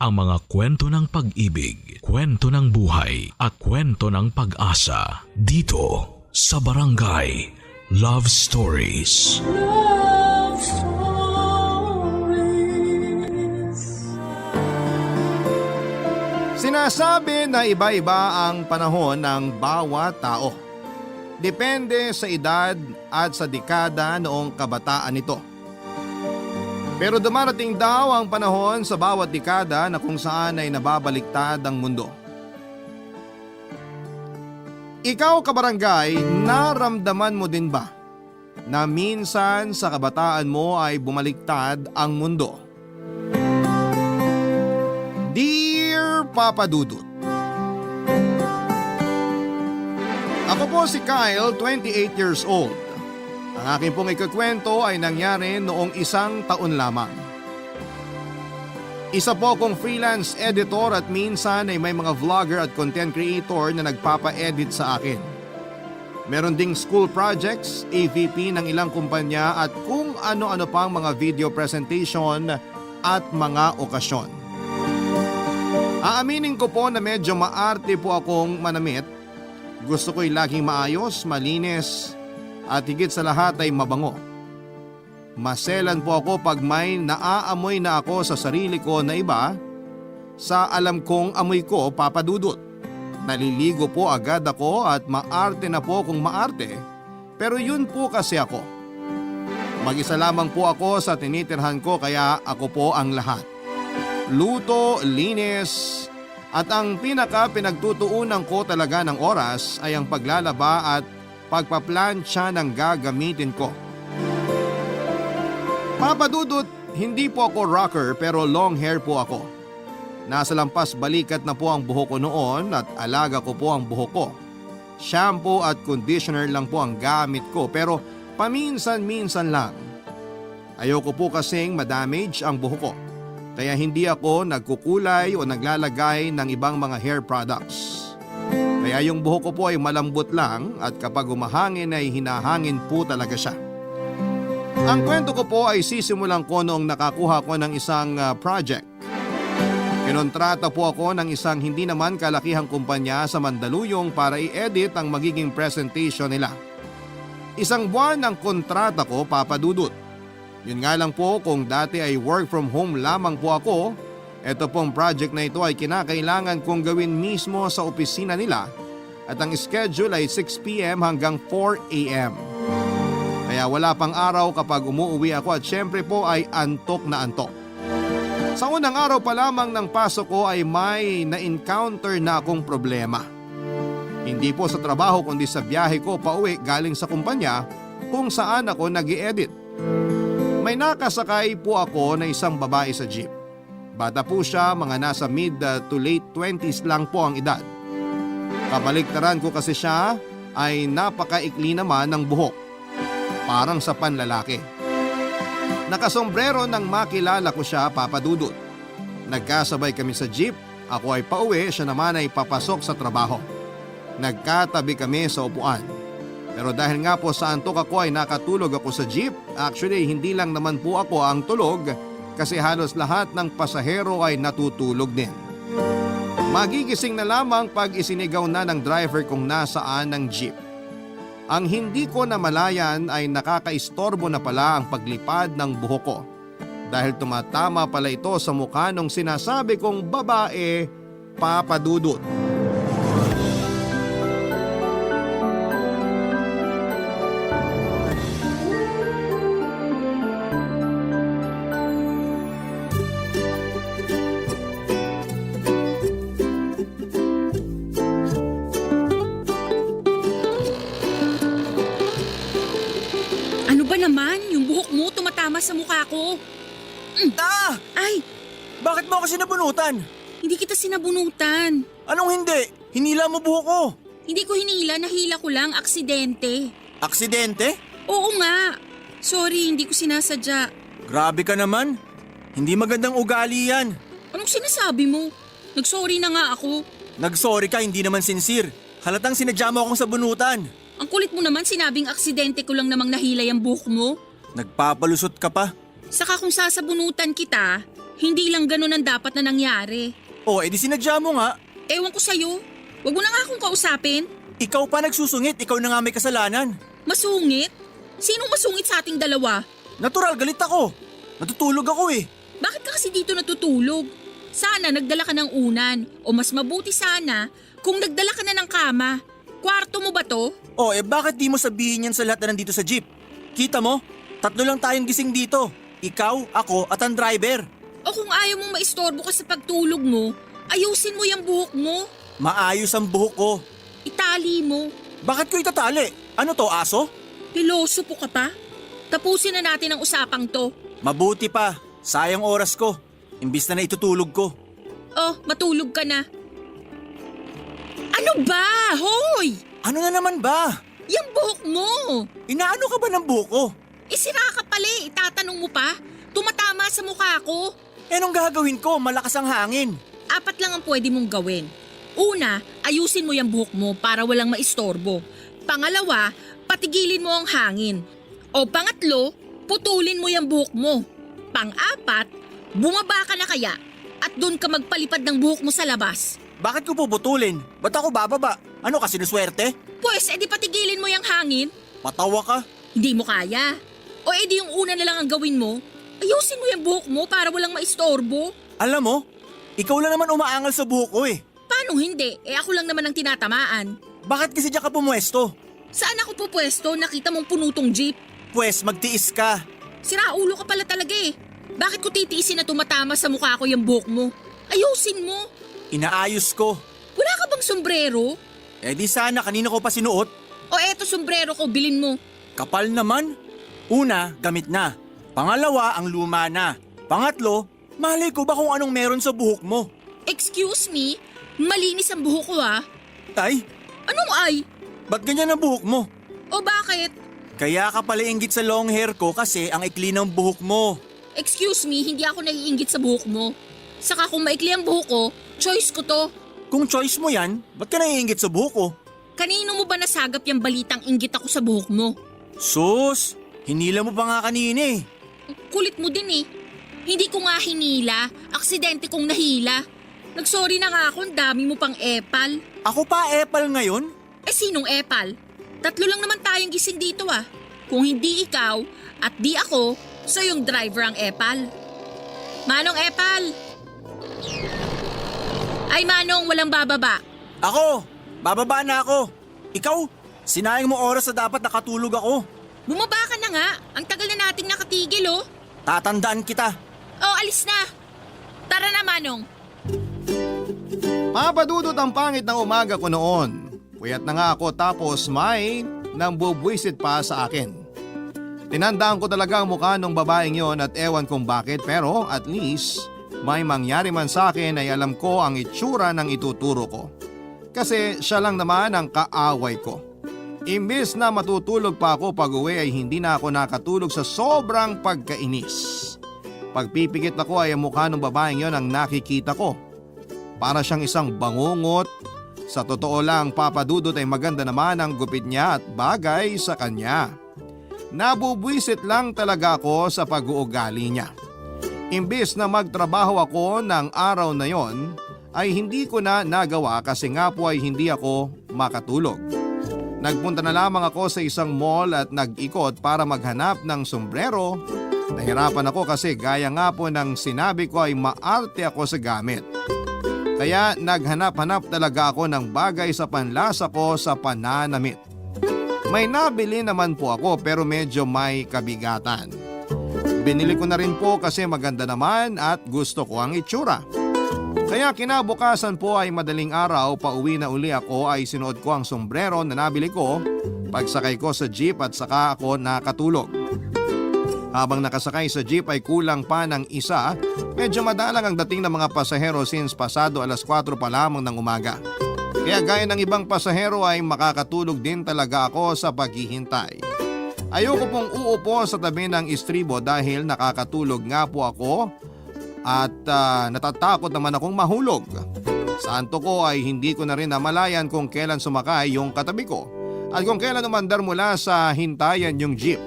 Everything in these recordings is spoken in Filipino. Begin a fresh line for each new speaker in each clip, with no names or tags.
ang mga kwento ng pag-ibig, kwento ng buhay at kwento ng pag-asa dito sa Barangay Love Stories.
Love Stories.
Sinasabi na iba-iba ang panahon ng bawat tao. Depende sa edad at sa dekada noong kabataan nito. Pero dumarating daw ang panahon sa bawat dekada na kung saan ay nababaliktad ang mundo. Ikaw, kabarangay, naramdaman mo din ba na minsan sa kabataan mo ay bumaliktad ang mundo? Dear Papa Dudut, ako po si Kyle, 28 years old. Ang aking pong ikukwento ay nangyari noong 1 taon lamang. Isa po akong freelance editor at minsan ay may mga vlogger at content creator na nagpapa-edit sa akin. Meron ding school projects, AVP ng ilang kumpanya at kung ano-ano pang mga video presentation at mga okasyon. Aaminin ko po na medyo maarte po akong manamit. Gusto ko'y laging maayos, malinis at higit sa lahat ay mabango. Maselan po ako pag may naaamoy na ako sa sarili ko na iba sa alam kong amoy ko, Papa Dudut. Naliligo po agad ako at maarte na po kung maarte, pero yun po kasi ako. Mag-isa lamang po ako sa tinitirhan ko kaya ako po ang lahat. Luto, linis, at ang pinaka-pinagtutuunan ko talaga ng oras ay ang paglalaba at pagpaplansya ng gagamitin ko. Papa Dudut, hindi po ako rocker pero long hair po ako. Nasa lampas balikat na po ang buhok ko noon at alaga ko po ang buhok ko. Shampoo at conditioner lang po ang gamit ko pero paminsan-minsan lang. Ayoko po kasing madamage ang buhok ko. Kaya hindi ako nagkukulay o naglalagay ng ibang mga hair products. Kaya yung buhok ko po ay malambot lang at kapag umahangin ay hinahangin po talaga siya. Ang kwento ko po ay sisimulan ko noong nakakuha ko ng isang project. Kinontrata po ako ng isang hindi naman kalakihang kumpanya sa Mandaluyong para i-edit ang magiging presentation nila. Isang buwan ang kontrata ko, Papa Dudut. Yun nga lang po kung dati ay work from home lamang po ako, ito pong project na ito ay kinakailangan kong gawin mismo sa opisina nila at ang schedule ay 6 p.m. hanggang 4 a.m. Kaya wala pang araw kapag umuuwi ako at syempre po ay antok na antok. Sa unang araw pa lamang ng pasok ko ay may na-encounter na akong problema. Hindi po sa trabaho kundi sa biyahe ko pauwi galing sa kumpanya kung saan ako nag-i-edit. May nakasakay po ako na isang babae sa jeep. Bata po siya, mga nasa mid to late 20s lang po ang edad. Kabaliktaran ko kasi siya ay napakaikli naman ng buhok. Parang sa panlalaki. Nakasombrero nang makilala ko siya, Papa Dudut. Nagkasabay kami sa jeep, ako ay pauwi, siya naman ay papasok sa trabaho. Nagkatabi kami sa upuan. Pero dahil nga po sa antok ako ay nakatulog ako sa jeep. Actually, hindi lang naman po ako ang tulog kasi halos lahat ng pasahero ay natutulog din. Magigising na lamang pag isinigaw na ng driver kung nasaan ang jeep. Ang hindi ko namalayan ay nakakaistorbo na pala ang paglipad ng buhok ko. Dahil tumatama pala ito sa mukha nung sinasabi kong babae, Papa Dudut.
Ano ba naman? Yung buhok mo tumatama sa mukha ko.
Ah!
Ay,
Bakit mo ako sinabunutan?
hindi kita sinabunutan.
Anong hindi? Hinila mo buhok ko.
Hindi ko hinila, nahila ko lang, aksidente.
Aksidente?
Oo nga. Sorry, hindi ko sinasadya.
Grabe ka naman. Hindi magandang ugali yan.
Anong sinasabi mo? Nagsorry na nga ako.
Nag-sorry ka, hindi naman sincere. Halatang sinadya mo akong sabunutan.
Ang kulit mo naman, sinabing aksidente ko lang namang nahilay ang buhok mo.
Nagpapalusot ka pa.
Saka kung sasabunutan kita, Hindi lang ganun ang dapat na nangyari.
O, edi sinadya mo nga.
Ewan ko sa'yo. Huwag mo na nga akong kausapin.
Ikaw pa nagsusungit, ikaw na nga may kasalanan.
Masungit? Sinong masungit sa ating dalawa?
Natural, galit ako. Natutulog ako eh.
Bakit ka kasi dito natutulog? Sana nagdala ka ng unan. O mas mabuti sana kung nagdala ka na ng kama. Kwarto mo ba to?
O, bakit di mo sabihin yan sa lahat na nandito sa jeep? Kita mo? 3 lang tayong gising dito. Ikaw, ako at ang driver.
O kung ayaw mong maistorbo ka sa pagtulog mo, ayusin mo yung buhok mo.
Maayos ang buhok ko.
Itali mo.
Bakit ko itatali? Ano to, aso?
Piloso po ka pa? Tapusin na natin ang usapang to.
Mabuti pa. Sayang oras ko. Imbis na itutulog ko.
Oh, matulog ka na. Ano ba? Hoy!
Ano na naman ba?
Yung buhok mo!
Inaano ka ba ng buhok ko?
Isira ka pala eh. Itatanong mo pa? Tumatama sa mukha ko.
Anong gagawin ko? Malakas ang hangin.
4 lang ang pwede mong gawin. Una, ayusin mo yung buhok mo para walang maistorbo. Pangalawa, patigilin mo ang hangin. O pangatlo, putulin mo yung buhok mo. Pang-apat, bumaba ka na kaya at doon ka magpalipad ng buhok mo sa labas.
Bakit ko puputulin? Ba't ako bababa? Ano ka, sinuswerte?
Pues, edi patigilin mo yung hangin.
Patawa ka?
Hindi mo kaya. O edi yung una na lang ang gawin mo. Ayusin mo yung buhok mo para walang maistorbo.
Alam mo, ikaw lang naman umaangal sa buhok ko eh.
Paano hindi? Ako lang naman ang tinatamaan.
Bakit kasi diyan ka pumuesto?
Saan ako pupwesto? Nakita mong punutong jeep.
Pwes, magtiis ka.
Siraulo ka pala talaga eh. Bakit ko titiisin na tumatama sa mukha ko yung buhok mo? Ayusin mo.
Inaayos ko.
Wala ka bang sombrero?
Di sana, kanina ko pa sinuot.
O eto sombrero ko, bilin mo.
Kapal naman. Una, gamit na. Pangalawa, ang luma na. Pangatlo, malay ko ba kung anong meron sa buhok mo?
Excuse me? Malinis ang buhok ko ah.
Ay,
Anong ay?
ba't ganyan ang buhok mo?
O bakit?
Kaya ka pala inggit sa long hair ko kasi ang ikli ng buhok mo.
Excuse me, hindi ako naiinggit sa buhok mo. Saka kung maikli ang buhok ko, choice ko to.
Kung choice mo yan, ba't ka naiinggit sa buhok ko?
Kanino mo ba nasagap yung balitang inggit ako sa buhok mo?
Sus, hinila mo pa nga kanina eh.
Kulit mo din eh. Hindi ko nga hinila, aksidente kong nahila. Nagsorry na nga ako, ang dami mo pang epal.
Ako pa epal ngayon?
Eh sinong epal? 3 lang naman tayong gising dito ah. Kung hindi ikaw at di ako, so yung driver ang epal. Manong epal! Ay Manong, walang bababa.
Ako, bababa na ako. Ikaw, sinayang mo oras na dapat nakatulog ako.
Bumaba ka na nga, ang tagal na nating nakatigil oh.
Tatandaan kita.
Oh, alis na. Tara na Manong.
Papadudot ang pangit ng umaga ko noon. Puyat na nga ako tapos may nambubwisit pa sa akin. Tinandaan ko talaga ang mukha ng babaeng yon at ewan kung bakit pero at least may mangyari man sa akin ay alam ko ang itsura ng ituturo ko. Kasi siya lang naman ang kaaway ko. Imbis na matutulog pa ako pag uwi ay hindi na ako nakatulog sa sobrang pagkainis. Pagpipikit ako ay ang mukha ng babaeng yon ang nakikita ko. Para siyang isang bangungot. Sa totoo lang, papadudot ay maganda naman ang gupit niya at bagay sa kanya. Nabubwisit lang talaga ako sa pag-uugali niya. Imbis na magtrabaho ako ng araw na yon, ay hindi ko na nagawa kasi nga po ay hindi ako makatulog. Nagpunta na lamang ako sa isang mall at nag-ikot para maghanap ng sombrero. Nahirapan ako kasi gaya nga po ng sinabi ko ay maarte ako sa gamit. Kaya naghanap-hanap talaga ako ng bagay sa panlasa ko sa pananamit. May nabili naman po ako pero medyo may kabigatan. Binili ko na rin po kasi maganda naman at gusto ko ang itsura. Kaya kinabukasan po ay madaling araw, pauwi na uli ako ay sinuot ko ang sombrero na nabili ko, pagsakay ko sa jeep at saka ako nakatulog. Habang nakasakay sa jeep ay kulang pa ng isa, medyo madalang ang dating ng mga pasahero since pasado 4:00 pa lamang ng umaga. Kaya gaya ng ibang pasahero ay makakatulog din talaga ako sa paghihintay. Ayoko pong uupo sa tabi ng istribo dahil nakakatulog nga po ako at natatakot naman akong mahulog. Santo ko ay hindi ko na rin namalayan kung kailan sumakay yung katabi ko at kung kailan umandar mula sa hintayan yung jeep.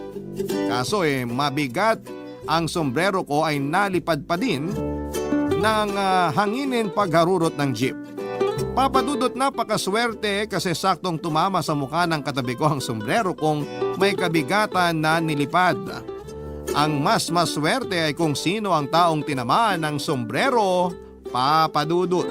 Kaso mabigat ang sombrero ko ay nalipad pa din ng hanginin pagharurot ng jeep. Papa Dudut, napakaswerte kasi saktong tumama sa mukha ng katabi ko ang sombrero kong may kabigatan na nilipad. Ang mas maswerte ay kung sino ang taong tinamaan ng sombrero, Papa Dudut.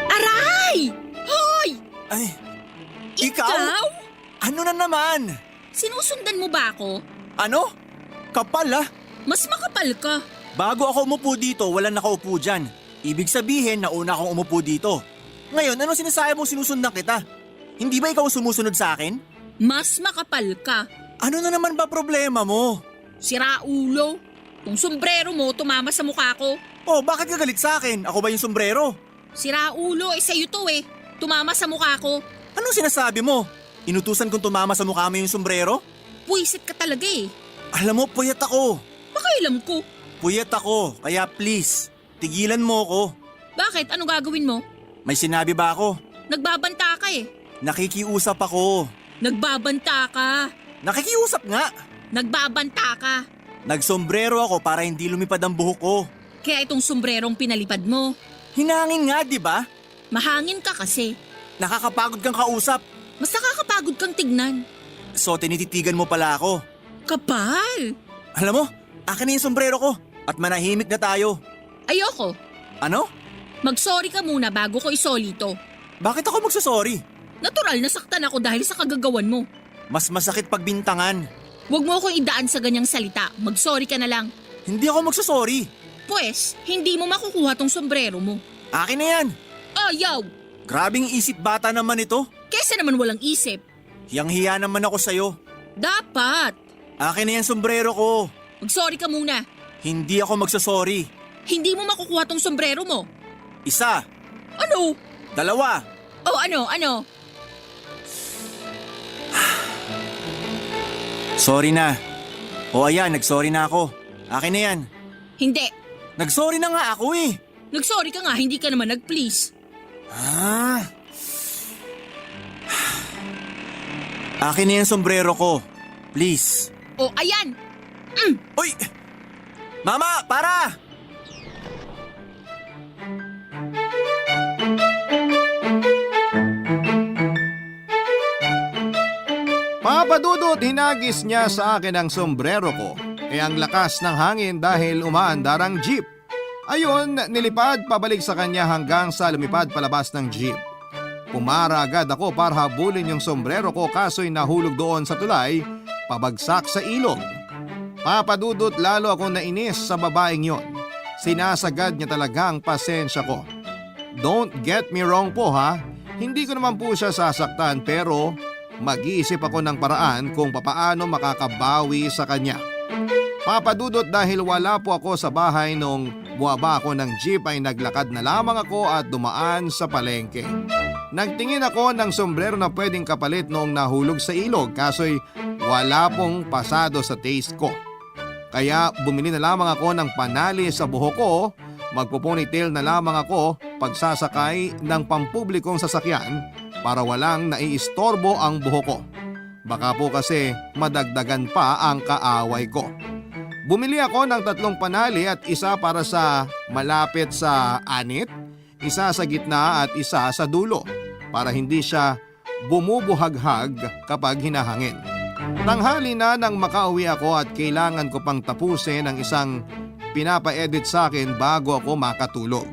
Aray! Hoy!
Ay,
Ikaw?
ano na naman?
Sinusundan mo ba ako?
Ano? Kapal ah.
Mas makapal ka.
Bago ako umupo dito, walang nakaupo dyan. Ibig sabihin, nauna akong umupo dito. Ngayon, ano sinasabi mong sinusundan kita? Hindi ba ikaw sumusunod sa akin?
Mas makapal ka.
Ano na naman ba problema mo?
Sira ulo. Kung sombrero mo tumama sa mukha ko.
Oh, bakit ka galit sa akin? Ako ba yung sombrero?
Sira ulo, sa'yo to eh. Tumama sa mukha ko.
Anong sinasabi mo? Inutusan kong tumama sa mukha mo yung sombrero?
Puwisit ka talaga eh.
Alam mo, puyat ako.
Pakailam ko.
Puyat ako, kaya please, tigilan mo ko.
Bakit? Ano gagawin mo?
May sinabi ba ako?
Nagbabanta ka eh.
Nakikiusap ako.
Nagbabanta ka.
Nakikiusap nga.
Nagbabanta ka.
Nagsombrero ako para hindi lumipad ang buhok ko.
Kaya itong sombrerong pinalipad mo.
Hinangin nga, di ba?
Mahangin ka kasi.
Nakakapagod kang kausap.
Mas nakakapagod kang tignan.
So tinititigan mo pala ako.
Kapal.
Alam mo, akin na yung sombrero ko at manahimik na tayo.
Ayoko.
Ano?
Mag-sorry ka muna bago ko isoli to.
Bakit ako magsasorry?
Natural nasaktan ako dahil sa kagagawan mo.
Mas masakit pagbintangan.
Huwag mo akong idaan sa ganyang salita. Mag-sorry ka na lang.
Hindi ako magsasorry.
Pwes, hindi mo makukuha tong sombrero mo.
Akin na yan.
Ayaw!
Grabing isip bata naman ito.
Kesa naman walang isip.
Hiyang-hiya naman ako sa'yo.
Dapat.
Akin na yan sombrero ko.
Mag-sorry ka muna.
Hindi ako magsasorry.
Hindi mo makukuha tong sombrero mo.
Isa,
Ano?
dalawa.
Oh, ano?
Sorry na. O ayan, nagsorry na ako. Akin na yan.
Hindi.
Nagsorry na nga ako eh.
Nag-sorry ka nga, hindi ka naman nag-please.
Ah. Akin na yung sombrero ko. Please.
Oh, ayan.
Uy! Mama, para!
Papa Dudut, hinagis niya sa akin ang sombrero ko. Kaya ang lakas ng hangin dahil umaandar ang jeep. Ayun, nilipad pabalik sa kanya hanggang sa lumipad palabas ng jeep. Pumara agad ako para habulin yung sombrero ko kaso'y nahulog doon sa tulay, pabagsak sa ilog. Papa Dudut, lalo akong nainis sa babaeng yon. Sinasagad niya talaga ang pasensya ko. Don't get me wrong po ha, hindi ko naman po siya sasaktan pero mag-iisip ako ng paraan kung papaano makakabawi sa kanya. Papa Dudut, dahil wala po ako sa bahay nung buwaba ako ng jeep ay naglakad na lamang ako at dumaan sa palengke. Nagtingin ako ng sombrero na pwedeng kapalit noong nahulog sa ilog kaso'y wala pong pasado sa taste ko. Kaya bumili na lamang ako ng panali sa buhok ko, magpuponytail na lamang ako pagsasakay ng pampublikong sasakyan para walang naiistorbo ang buhok ko. Baka po kasi madagdagan pa ang kaaway ko. Bumili ako ng 3 panali at isa para sa malapit sa anit, isa sa gitna at isa sa dulo para hindi siya bumubuhaghag kapag hinahangin. Tanghali na nang makauwi ako at kailangan ko pang tapusin ang isang pinapa-edit sa akin bago ako makatulog.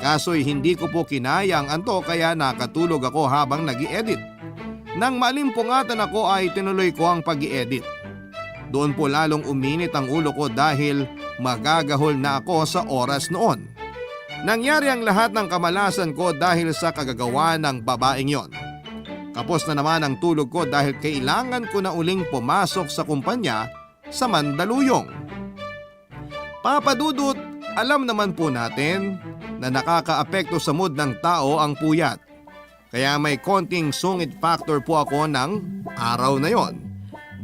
Kaso'y hindi ko po kinaya ang antok kaya nakatulog ako habang nag-i-edit. Nang malimpungatan ako ay tinuloy ko ang pag-i-edit. Doon po lalong uminit ang ulo ko dahil magagahol na ako sa oras noon. Nangyari ang lahat ng kamalasan ko dahil sa kagagawa ng babaeng yon. Kapos na naman ang tulog ko dahil kailangan ko na uling pumasok sa kumpanya sa Mandaluyong. Papa Dudut, alam naman po natin na nakakaapekto sa mood ng tao ang puyat. Kaya may konting sungit factor po ako ng araw na yon.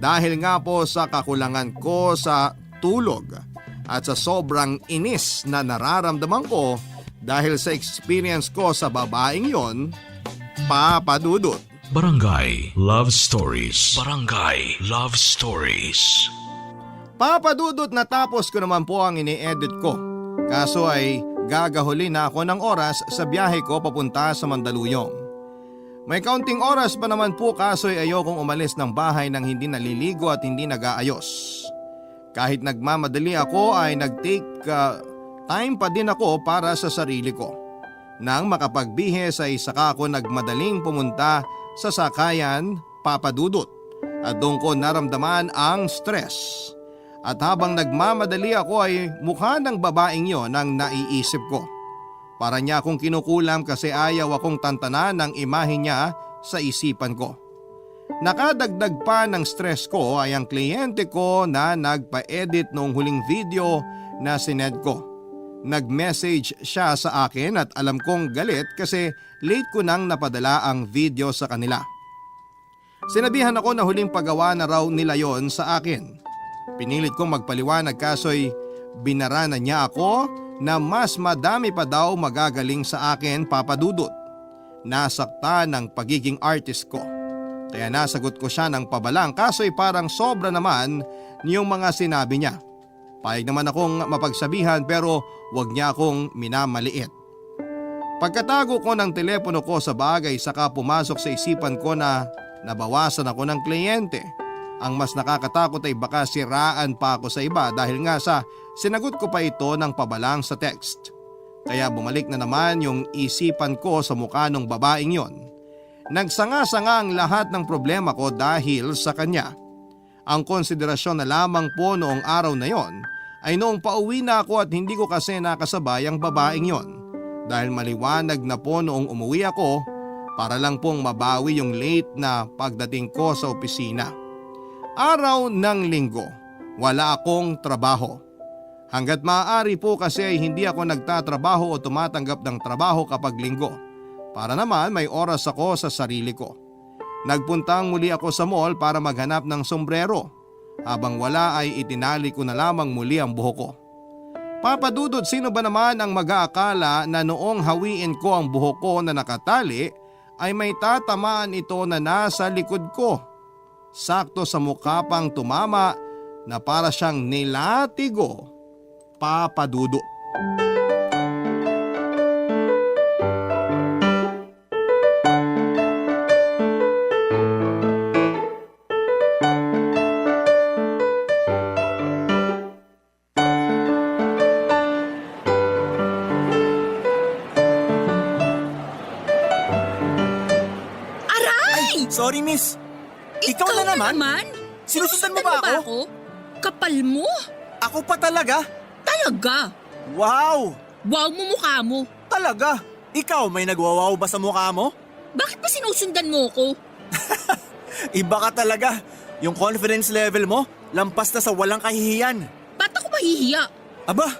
Dahil nga po sa kakulangan ko sa tulog at sa sobrang inis na nararamdaman ko dahil sa experience ko sa babaeng yon, Papa Dudut.
Barangay Love Stories. Barangay Love Stories.
Papa Dudut, natapos ko naman po ang ini-edit ko. Kaso ay gagahuli na ako ng oras sa biyahe ko papunta sa Mandaluyong. May kaunting oras pa naman po kaso ay ayokong umalis ng bahay nang hindi naliligo at hindi nag-aayos. Kahit nagmamadali ako ay nag-take time pa din ako para sa sarili ko. Nang makapagbihis ay saka ako nagmadaling pumunta sa sakayan, Papa Dudut, at doon ko naramdaman ang stress. At habang nagmamadali ako ay mukha ng babaeng yon ang naiisip ko. Para niya akong kinukulam kasi ayaw akong tantanan ng imahe niya sa isipan ko. Nakadagdag pa ng stress ko ay ang kliyente ko na nagpa-edit noong huling video na sined ko. Nag-message siya sa akin at alam kong galit kasi late ko nang napadala ang video sa kanila. Sinabihan ako na huling paggawa na raw nila yon sa akin. Pinilit kong magpaliwanag kaso'y binara na niya ako na mas madami pa daw magagaling sa akin, Papa Dudut. Nasakta ng pagiging artist ko. Kaya nasagot ko siya ng pabalang kaso'y parang sobra naman niyong mga sinabi niya. Payag naman akong mapagsabihan pero wag niya akong minamaliit. Pagkatago ko ng telepono ko sa bagay saka pumasok sa isipan ko na nabawasan ako ng kliyente. Ang mas nakakatakot ay baka siraan pa ako sa iba dahil nga sa sinagot ko pa ito ng pabalang sa text. Kaya bumalik na naman yung isipan ko sa mukha ng babaeng yon. Nagsanga-sanga ang lahat ng problema ko dahil sa kanya. Ang konsiderasyon na lamang po noong araw na yon ay noong pauwi na ako at hindi ko kasi nakasabay ang babaeng yon. Dahil maliwanag na po noong umuwi ako para lang pong mabawi yung late na pagdating ko sa opisina. Araw ng linggo, wala akong trabaho. Hanggat maaari po kasi ay hindi ako nagtatrabaho o tumatanggap ng trabaho kapag linggo. Para naman may oras ako sa sarili ko. Nagpuntang muli ako sa mall para maghanap ng sombrero. Habang wala ay itinali ko na lamang muli ang buhok ko. Papa Dudut, sino ba naman ang mag-aakala na noong hawiin ko ang buhok ko na nakatali ay may tatamaan ito na nasa likod ko. Sakto sa mukha pang tumama na para siyang nilatigo, Papa Dudut.
Aray!
Sorry, miss. Ikaw na naman? Sinusundan mo ba ako?
Kapal mo?
Ako pa talaga?
Talaga?
Wow!
Wow mo mukha mo.
Talaga? Ikaw may nagwawaw ba sa mukha mo?
Bakit ba sinusundan mo ko?
Iba ka talaga. Yung confidence level mo, lampas na sa walang kahihiyan.
Ba't ako mahihiya?
Aba,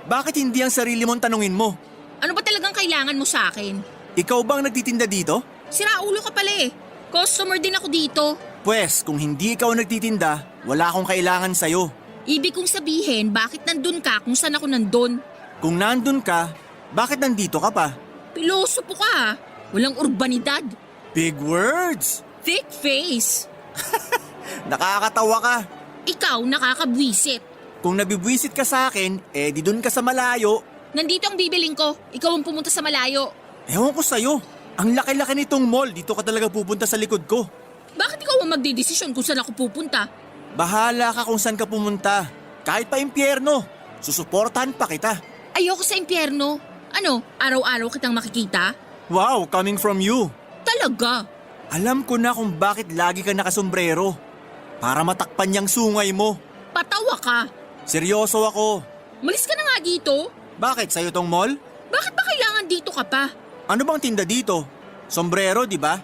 bakit hindi ang sarili mong tanungin mo?
Ano ba talagang kailangan mo sa akin?
Ikaw bang nagtitinda dito?
Siraulo ka pala eh. Customer din ako dito.
Pwes, kung hindi ikaw nagtitinda, wala akong kailangan sa'yo.
Ibig kong sabihin, bakit nandun ka kung saan ako nandun?
Kung nandun ka, bakit nandito ka pa?
Pilosopo ka ha. Walang urbanidad.
Big words!
Thick face.
Nakakatawa ka.
Ikaw nakakabwisit.
Kung nabibwisit ka sa akin, di dun ka sa malayo.
Nandito ang bibiling ko. Ikaw ang pumunta sa malayo.
Ewan ko sa'yo. Ang laki-laki nitong mall, dito ka talaga pupunta sa likod ko.
Bakit ikaw ang magdidesisyon kung saan ako pupunta?
Bahala ka kung saan ka pumunta. Kahit pa impyerno, susuportahan pa kita.
Ayoko sa impyerno. Ano, araw-araw kitang makikita?
Wow, coming from you.
Talaga?
Alam ko na kung bakit lagi ka nakasombrero. Para matakpan niyang sungay mo.
Patawa ka.
Seryoso ako.
Malis ka na nga dito.
Bakit sa'yo tong mall?
Bakit ba kailangan dito ka pa?
Ano bang tinda dito? Sombrero, di ba?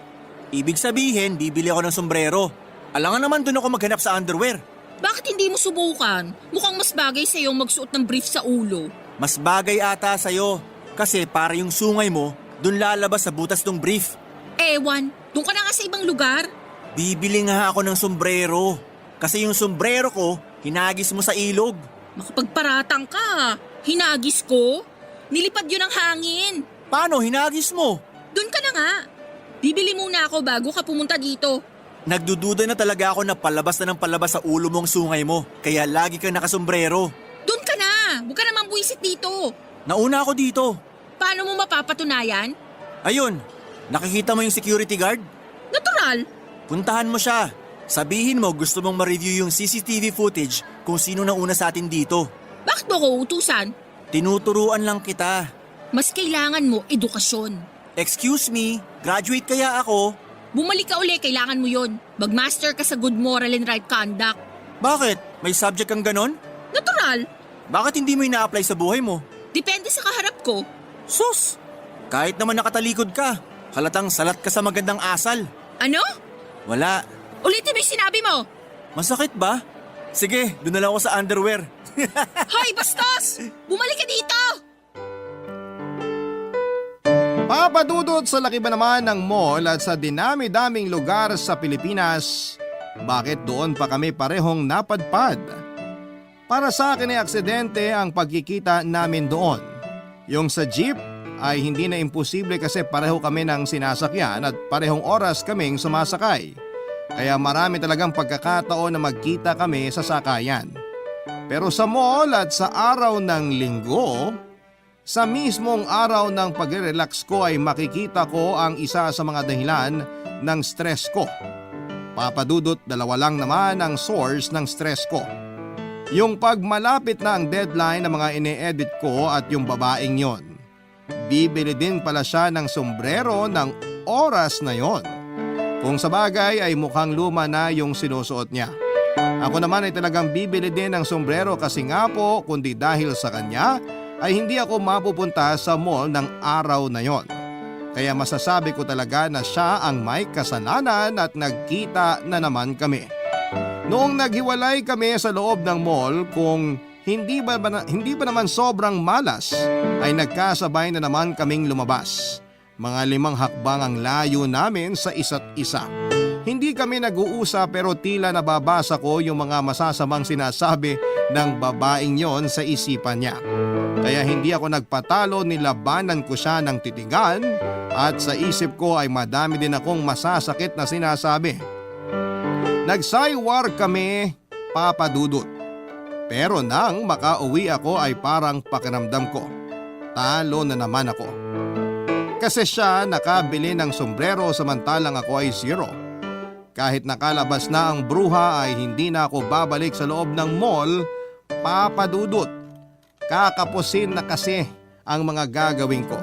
Ibig sabihin, bibili ako ng sombrero. Alangan naman doon ako maghanap sa underwear.
Bakit hindi mo subukan? Mukhang mas bagay sa'yo magsuot ng brief sa ulo.
Mas bagay ata sa'yo. Kasi para yung sungay mo, doon lalabas sa butas ng brief.
Ewan, doon ka na nga sa ibang lugar.
Bibili nga ako ng sombrero. Kasi yung sombrero ko, hinagis mo sa ilog.
Makapagparatang ka. Hinagis ko? Nilipad yun ng hangin.
Paano hinagis mo?
Doon ka na nga. Bibili muna ako bago ka pumunta dito.
Nagdududa na talaga ako na palabas na ng palabas sa ulo mong sungay mo. Kaya lagi kang nakasombrero.
Doon ka na. Huwag ka naman buwisit dito.
Nauna ako dito.
Paano mo mapapatunayan?
Ayun, nakikita mo yung security guard?
Natural.
Puntahan mo siya. Sabihin mo gusto mong ma-review yung CCTV footage kung sino na una sa atin dito.
Bakit mo ko utusan?
Tinuturuan lang kita.
Mas kailangan mo edukasyon.
Excuse me, graduate kaya ako?
Bumalik ka uli, kailangan mo yon. Mag-master ka sa good moral and right conduct.
Bakit? May subject kang ganon?
Natural.
Bakit hindi mo ina-apply sa buhay mo?
Depende sa kaharap ko.
Sus! Kahit naman nakatalikod ka, halatang salat ka sa magandang asal.
Ano?
Wala.
Ulitin mo yung sinabi mo.
Masakit ba? Sige, doon na lang ako sa underwear.
Hoy, bastos! Bumalik ka dito!
Papadudot sa laki ba naman ng mall at sa dinami-daming lugar sa Pilipinas, bakit doon pa kami parehong napadpad? Para sa akin ay aksidente ang pagkikita namin doon. Yung sa jeep ay hindi na imposible kasi pareho kami ng sinasakyan at parehong oras kaming sumasakay. Kaya marami talagang pagkakataon na magkita kami sa sakayan. Pero sa mall at sa araw ng linggo, sa mismong araw ng pag-relax ko ay makikita ko ang isa sa mga dahilan ng stress ko. Papadudot, dalawa lang naman ang source ng stress ko. Yung pag malapit na ang deadline ng mga ine-edit ko at yung babaeng yon. Bibili din pala siya ng sombrero ng oras na yon. Kung sa bagay ay mukhang luma na yung sinusuot niya. Ako naman ay talagang bibili din ng sombrero kasi nga po kundi dahil sa kanya ay hindi ako mapupunta sa mall ng araw na yon. Kaya masasabi ko talaga na siya ang may kasalanan at nagkita na naman kami. Noong naghiwalay kami sa loob ng mall kung hindi ba naman sobrang malas ay nagkasabay na naman kaming lumabas. Mga 5 hakbang ang layo namin sa isa't isa. Hindi kami nag-uusap pero tila nababasa ko yung mga masasamang sinasabi ng babaeng yon sa isipan niya. Kaya hindi ako nagpatalo, nilabanan ko siya ng titigan at sa isip ko ay madami din akong masasakit na sinasabi. Nagsaywar kami, papadudot. Pero nang makauwi ako ay parang pakiramdam ko. Talo na naman ako. Kasi siya nakabili ng sombrero samantalang ako ay zero. Kahit nakalabas na ang bruha ay hindi na ako babalik sa loob ng mall, papadudot. Kakapusin na kasi ang mga gagawin ko.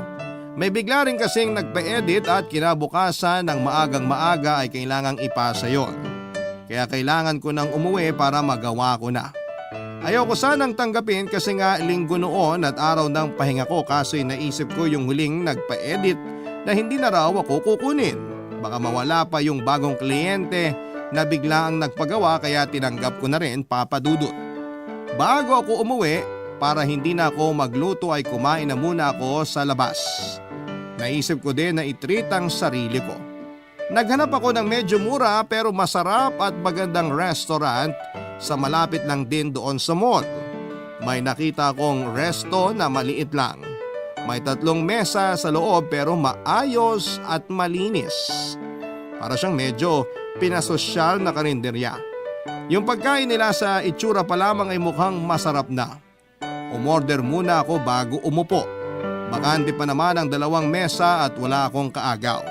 May bigla rin kasing nagpa-edit at kinabukasan ng maagang maaga ay kailangang ipasa yon. Kaya kailangan ko nang umuwi para magawa ko na. Ayoko sanang tanggapin kasi nga linggo noon at araw ng pahinga ko kasi naisip ko yung huling nagpa-edit na hindi na raw ako kukunin. Baka mawala pa yung bagong kliyente na bigla ang nagpagawa kaya tinanggap ko na rin, papadudot. Bago ako umuwi, para hindi na ako magluto ay kumain na muna ako sa labas. Naisip ko din na i-treat ang sarili ko. Naghanap ako ng medyo mura pero masarap at magandang restaurant sa malapit lang din doon sa mall. May nakita akong resto na maliit lang. May 3 mesa sa loob pero maayos at malinis. Para siyang medyo pinasosyal na karinderya. Yung pagkain nila sa itsura pa lamang ay mukhang masarap na. Umorder muna ako bago umupo. Bakante pa naman ang 2 mesa at wala akong kaagaw.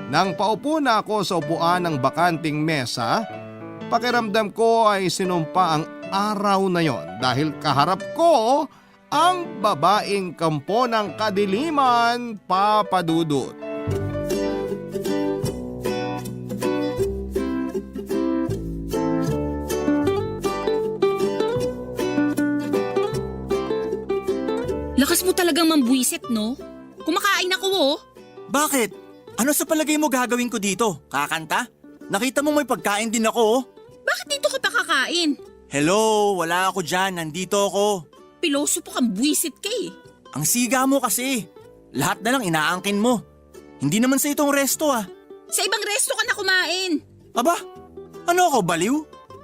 Nang paupo na ako sa upuan ng bakanting mesa, pakiramdam ko ay sinumpa ang araw na yon dahil kaharap ko ang babaeng kampo ng kadiliman, papadudot.
Lakas mo talagang mambuisit, no? Kumakain ako, oh.
Bakit? Ano sa palagay mo gagawin ko dito? Kakanta? Nakita mo may pagkain din ako, oh.
Bakit dito ka pa kakain?
Hello, wala ako dyan. Nandito ako.
Piloso po kang buisit ka eh.
Ang siga mo kasi. Lahat na lang inaangkin mo. Hindi naman sa itong resto ah.
Sa ibang resto ka na kumain.
Aba, ano ako, baliw?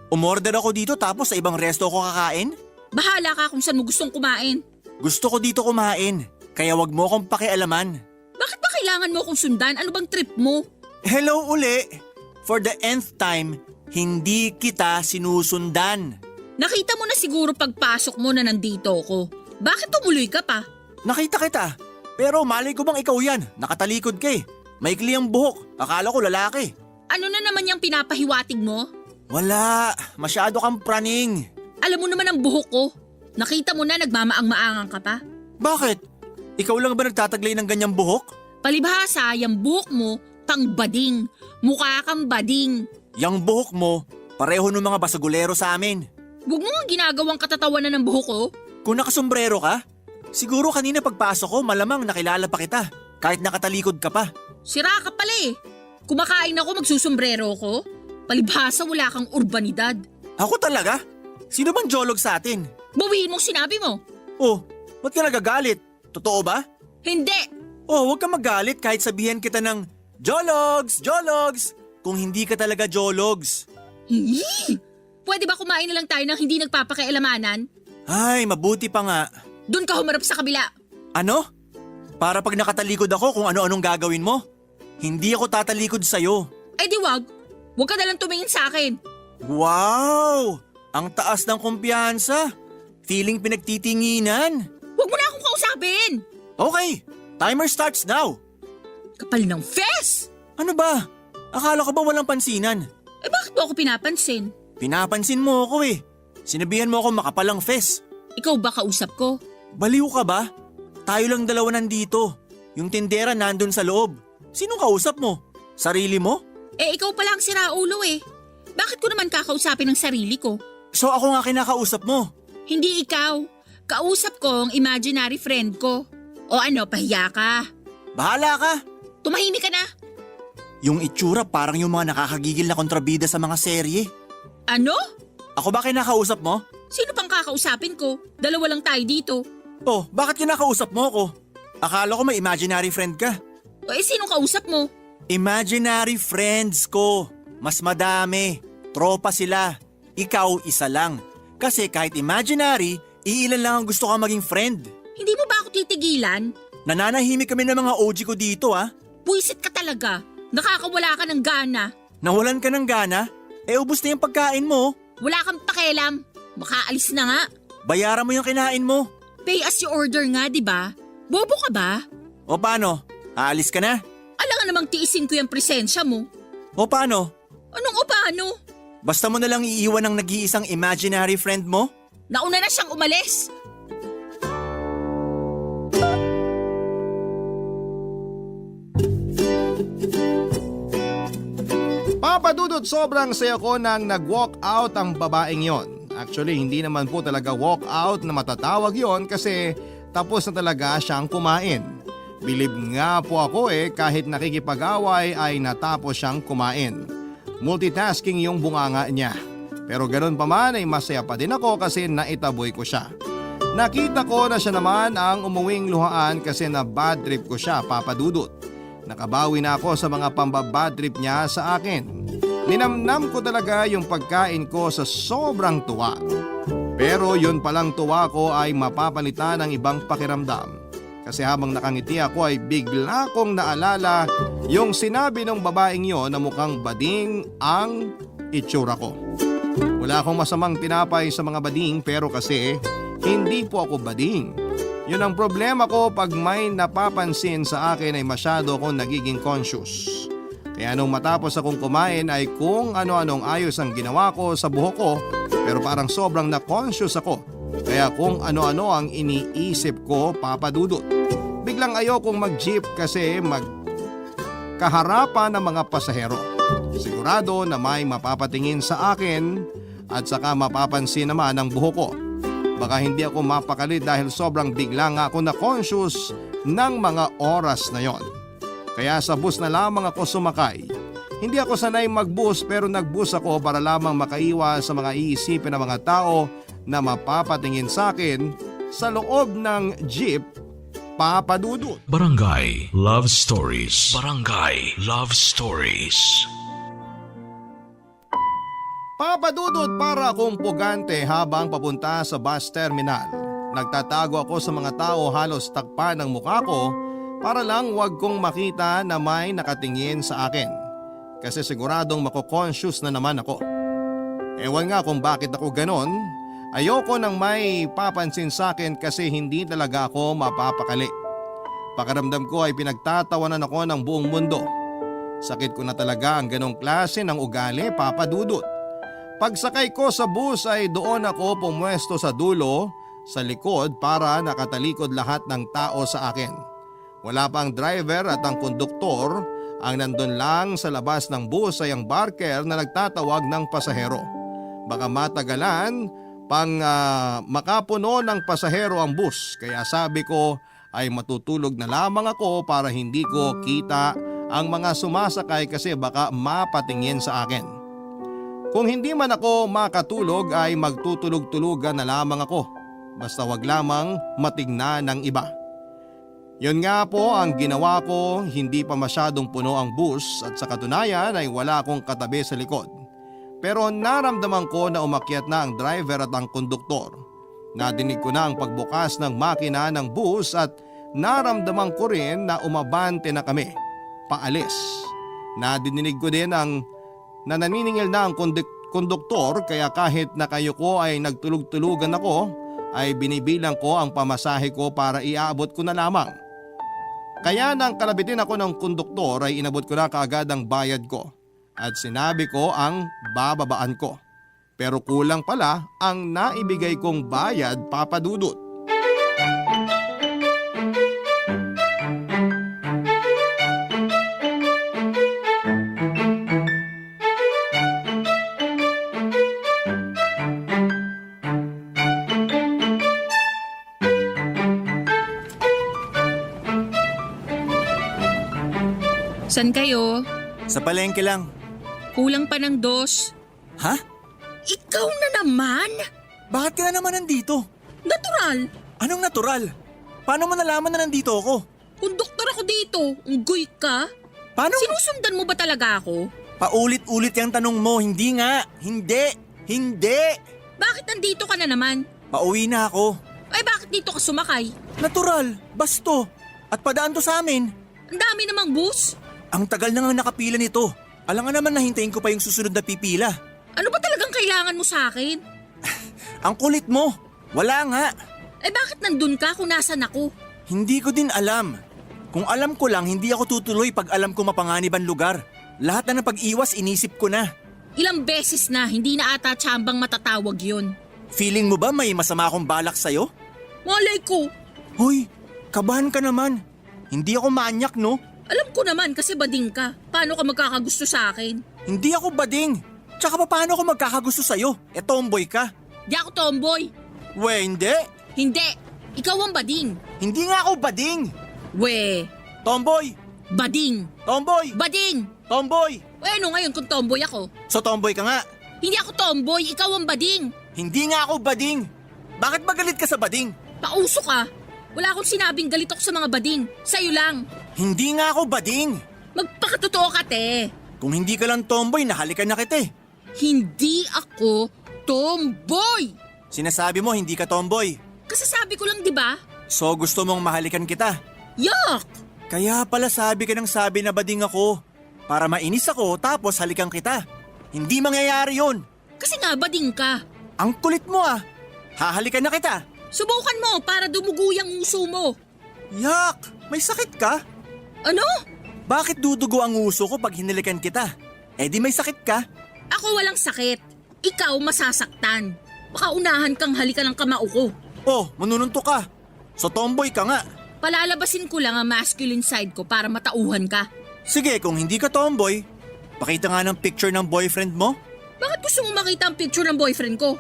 Umorder ako dito tapos sa ibang resto ako kakain?
Bahala ka kung saan mo gustong kumain.
Gusto ko dito kumain, kaya wag mo akong pakialaman.
Bakit ba kailangan mo akong sundan? Ano bang trip mo?
Hello uli! For the nth time, hindi kita sinusundan.
Nakita mo na siguro pagpasok mo na nandito ako. Bakit tumuloy ka pa?
Nakita kita, pero malay ko bang ikaw yan? Nakatalikod ka eh. Maikli ang buhok, akala ko lalaki.
Ano na naman yung pinapahiwatig mo?
Wala, masyado kang praning.
Alam mo naman ang buhok ko. Nakita mo na nagmamaang-maangan ka pa.
Bakit? Ikaw lang ba nagtataglay ng ganyang buhok?
Palibhasa, yung buhok mo, pang bading. Mukha kang bading.
Yang buhok mo, pareho ng mga basagulero sa amin.
Huwag mo nga ginagawang katatawanan ng buhok ko.
Kung nakasombrero ka, siguro kanina pagpasok ko malamang nakilala pa kita, kahit nakatalikod ka pa.
Sira ka pala eh. Kumakain ako, magsusombrero ko. Palibhasa, wala kang urbanidad.
Ako talaga? Sino bang jolog sa atin?
Bawiin mong sinabi mo.
Oh, ba't ka nagagalit? Totoo ba?
Hindi.
Oh, huwag ka magalit kahit sabihin kita ng Jologs! Jologs! Kung hindi ka talaga Jologs.
Hii! Pwede ba kumain na lang tayo ng hindi nagpapakialamanan?
Ay, mabuti pa nga.
Doon ka humarap sa kabila.
Ano? Para pag nakatalikod ako kung ano-anong gagawin mo? Hindi ako tatalikod sa'yo.
Eh di wag. Huwag ka na lang tumingin sa akin.
Wow! Ang taas ng kumpiyansa. Feeling pinagtitinginan.
Huwag mo na akong kausapin.
Okay, timer starts now.
Kapal ng fes!
Ano ba? Akala ko ba walang pansinan?
Eh bakit mo ako pinapansin?
Pinapansin mo ako eh. Sinabihan mo ako makapalang fes.
Ikaw ba kausap ko?
Baliw ka ba? Tayo lang dalawa nandito. Yung tindera nandun sa loob. Sinong kausap mo? Sarili mo?
Eh ikaw pala ang siraulo eh. Bakit ko naman kakausapin ang sarili ko?
So ako nga kinakausap mo.
Hindi ikaw. Kausap ko ang imaginary friend ko. O ano, pahiya ka?
Bahala ka.
Tumahimik ka na.
Yung itsura parang yung mga nakakagigil na kontrabida sa mga serye.
Ano?
Ako ba kinakausap mo?
Sino pang kakausapin ko? Dalawa lang tayo dito.
Oh, bakit kinakausap mo ako? Akala ko may imaginary friend ka.
O eh sinong kausap mo?
Imaginary friends ko. Mas madami. Tropa sila. Ikaw isa lang. Kasi kahit imaginary, iilan lang ang gusto ka maging friend.
Hindi mo ba ako titigilan?
Nananahimik kami ng mga OG ko dito ah.
Puwisit ka talaga. Nakakawala ka ng gana.
Nawalan ka ng gana? Eh ubos na yung pagkain mo.
Wala kang pakialam. Makaalis na nga.
Bayaran mo yung kinain mo.
Pay as you order nga, di ba? Bobo ka ba?
O paano? Aalis ka na?
Alangan namang tiisin ko yung presensya mo.
O paano?
Anong o paano?
Basta mo na lang iiwan ng nag-iisang imaginary friend mo?
Nauna na siyang umalis.
Papadudot, sobrang saya ko nang nag-walk out ang babaeng yon. Actually, hindi naman po talaga walk out na matatawag yon kasi tapos na talaga siyang kumain. Bilib nga po ako kahit nakikipag-away ay natapos siyang kumain. Multitasking yung bunganga niya. Pero ganoon pa man ay masaya pa din ako kasi naitaboy ko siya. Nakita ko na siya naman ang umuwing luhaan kasi na bad trip ko siya, papadudot. Nakabawi na ako sa mga pambabad trip niya sa akin. Ninamnam ko talaga yung pagkain ko sa sobrang tuwa. Pero yun palang tuwa ko ay mapapalitan ng ibang pakiramdam. Kasi habang nakangiti ako ay bigla kong naalala yung sinabi ng babaeng yon na mukhang bading ang itsura ko. Wala akong masamang tinapay sa mga bading pero kasi hindi po ako bading. Yun ang problema ko pag may napapansin sa akin ay masyado akong nagiging conscious. Kaya nung matapos akong kumain ay kung ano-anong ayos ang ginawa ko sa buhok ko pero parang sobrang na-conscious ako. Kaya kung ano-ano ang iniisip ko, papadudot. Biglang ayokong mag-jeep kasi magkaharapan ng mga pasahero. Sigurado na may mapapatingin sa akin at saka mapapansin naman ang buhok ko. Baka hindi ako mapakali dahil sobrang bigla nga ako na-conscious ng mga oras na yon. Kaya sa bus na lamang ako sumakay. Hindi ako sanay mag-bus pero nag-bus ako para lamang makaiwas sa mga iisipin ng mga tao na mapapatingin sa akin sa loob ng jeep, papadudot.
Barangay Love Stories. Barangay Love Stories.
Papadudot para akong pugante habang papunta sa bus terminal. Nagtatago ako sa mga tao halos takpan ng mukha ko para lang wag kong makita na may nakatingin sa akin. Kasi siguradong mako-conscious na naman ako. Ewan nga kung bakit ako ganon. Ayoko nang may papansin sa akin kasi hindi talaga ako mapapakali. Pakiramdam ko ay pinagtatawanan ako ng buong mundo. Sakit ko na talaga ang ganong klase ng ugali, Papa Dudut. Pagsakay ko sa bus ay doon ako pumwesto sa dulo, sa likod para nakatalikod lahat ng tao sa akin. Wala pa ang driver at ang konduktor, ang nandun lang sa labas ng bus ay ang barker na nagtatawag ng pasahero. Baka matagalan pang makapuno ng pasahero ang bus, kaya sabi ko ay matutulog na lamang ako para hindi ko kita ang mga sumasakay kasi baka mapatingin sa akin. Kung hindi man ako makatulog ay magtutulog-tulugan na lamang ako, basta wag lamang matingnan ng iba. Yun nga po ang ginawa ko, hindi pa masyadong puno ang bus at sa katunayan ay wala akong katabi sa likod. Pero naramdaman ko na umakyat na ang driver at ang konduktor. Nadinig ko na ang pagbukas ng makina ng bus at naramdaman ko rin na umabante na kami, paalis. Nadinig ko din ang naniningil na ang konduktor kaya kahit na kayo ko ay nagtulog-tulugan ako ay binibilang ko ang pamasahe ko para iaabot ko na lamang. Kaya nang kalabitin ako ng konduktor ay inabot ko na kaagad ang bayad ko at sinabi ko ang bababaan ko. Pero kulang pala ang naibigay kong bayad, Papa Dudut.
San kayo?
Sa palengke lang.
Kulang pa ng 2.
Ha?
Ikaw na naman?
Bakit ka na naman nandito?
Natural.
Anong natural? Paano mo nalaman na nandito ako?
Konduktor ako dito. Unggoy ka?
Paano?
Sinusundan mo ba talaga ako?
Paulit-ulit yung tanong mo, hindi nga. Hindi.
Bakit nandito ka na naman?
Pauwi na ako.
Ay bakit dito ka sumakay?
Natural, basto. At padaan to sa amin.
Ang dami namang bus.
Ang tagal na nga nakapila nito. Alam nga naman na hintayin ko pa yung susunod na pipila.
Ano ba talagang kailangan mo sa akin?
Ang kulit mo. Wala nga.
Eh bakit nandun ka kung nasan ako?
Hindi ko din alam. Kung alam ko lang, hindi ako tutuloy pag alam ko mapanganib ang lugar. Lahat na ng pag-iwas, inisip ko na.
Ilang beses na, hindi na ata tsambang matatawag yun.
Feeling mo ba may masama akong balak sa'yo?
Malay ko.
Hoy, kabahan ka naman. Hindi ako manyak, no?
Alam ko naman kasi bading ka. Paano ka magkakagusto sa akin?
Hindi ako bading. Tsaka paano ako magkakagusto sa'yo? E tomboy ka.
Di ako tomboy.
We, hindi.
Hindi. Ikaw ang bading.
Hindi nga ako bading.
We.
Tomboy.
Bading.
Tomboy.
Bading.
Tomboy.
Ano ngayon kung tomboy ako?
So tomboy ka nga.
Hindi ako tomboy. Ikaw ang bading.
Hindi nga ako bading. Bakit magalit ka sa bading?
Pauso ka. Wala akong sinabing galit ako sa mga bading. Sa'yo lang.
Hindi nga ako bading.
Magpakatotoo ka, te.
Kung hindi ka lang tomboy, nahalikan na kita eh.
Hindi ako tomboy.
Sinasabi mo hindi ka tomboy.
Kasi sabi ko lang, di ba?
So gusto mong mahalikan kita.
Yuck!
Kaya pala sabi ka ng sabi na bading ako. Para mainis ako tapos halikan kita. Hindi mangyayari yun.
Kasi nga, bading ka.
Ang kulit mo ah. Hahalikan na kita.
Subukan mo para dumugo yung uso mo.
Yak! May sakit ka?
Ano?
Bakit dudugo ang uso ko pag hinalikan kita? Eh di may sakit ka?
Ako walang sakit. Ikaw masasaktan. Baka unahan kang halikan ng kamao ko.
Oh, manununto ka. So tomboy ka nga.
Palalabasin ko lang ang masculine side ko para matauhan ka.
Sige, kung hindi ka tomboy, pakita nga ng picture ng boyfriend mo.
Bakit gusto mo makita ang picture ng boyfriend ko?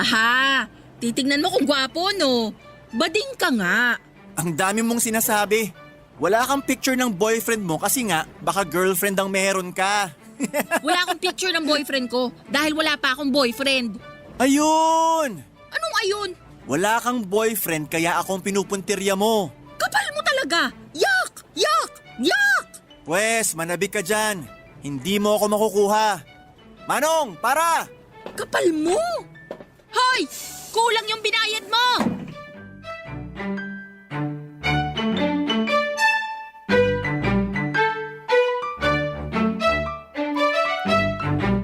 Aha! Titignan mo kung gwapo, no? Bading ka nga.
Ang dami mong sinasabi. Wala kang picture ng boyfriend mo kasi nga baka girlfriend ang meron ka.
Wala akong picture ng boyfriend ko dahil wala pa akong boyfriend.
Ayun!
Anong ayun?
Wala kang boyfriend kaya akong pinupuntirya mo.
Kapal mo talaga! Yak! Yak! Yak!
Pwes, manabik ka dyan. Hindi mo ako makukuha. Manong, para!
Kapal mo! Hoy! Kulang yung binayad mo!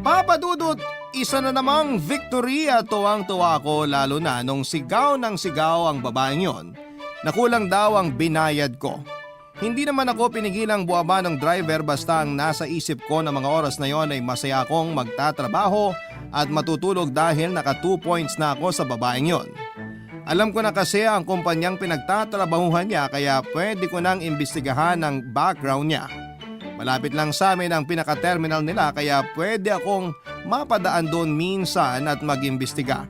Papa Dudut, isa na namang victory at tuwang-tuwa ako lalo na nung sigaw ng sigaw ang babaeng yon na kulang daw ang binayad ko. Hindi naman ako pinigilang buwaba ng driver basta ang nasa isip ko na mga oras na yon ay masaya akong magtatrabaho at matutulog dahil naka 2 points na ako sa babaeng yon. Alam ko na kasi ang kumpanyang pinagtatrabahuhan niya kaya pwede ko nang imbestigahan ang background niya. Malapit lang sa amin ang pinaka-terminal nila kaya pwede akong mapadaan doon minsan at mag-imbestiga.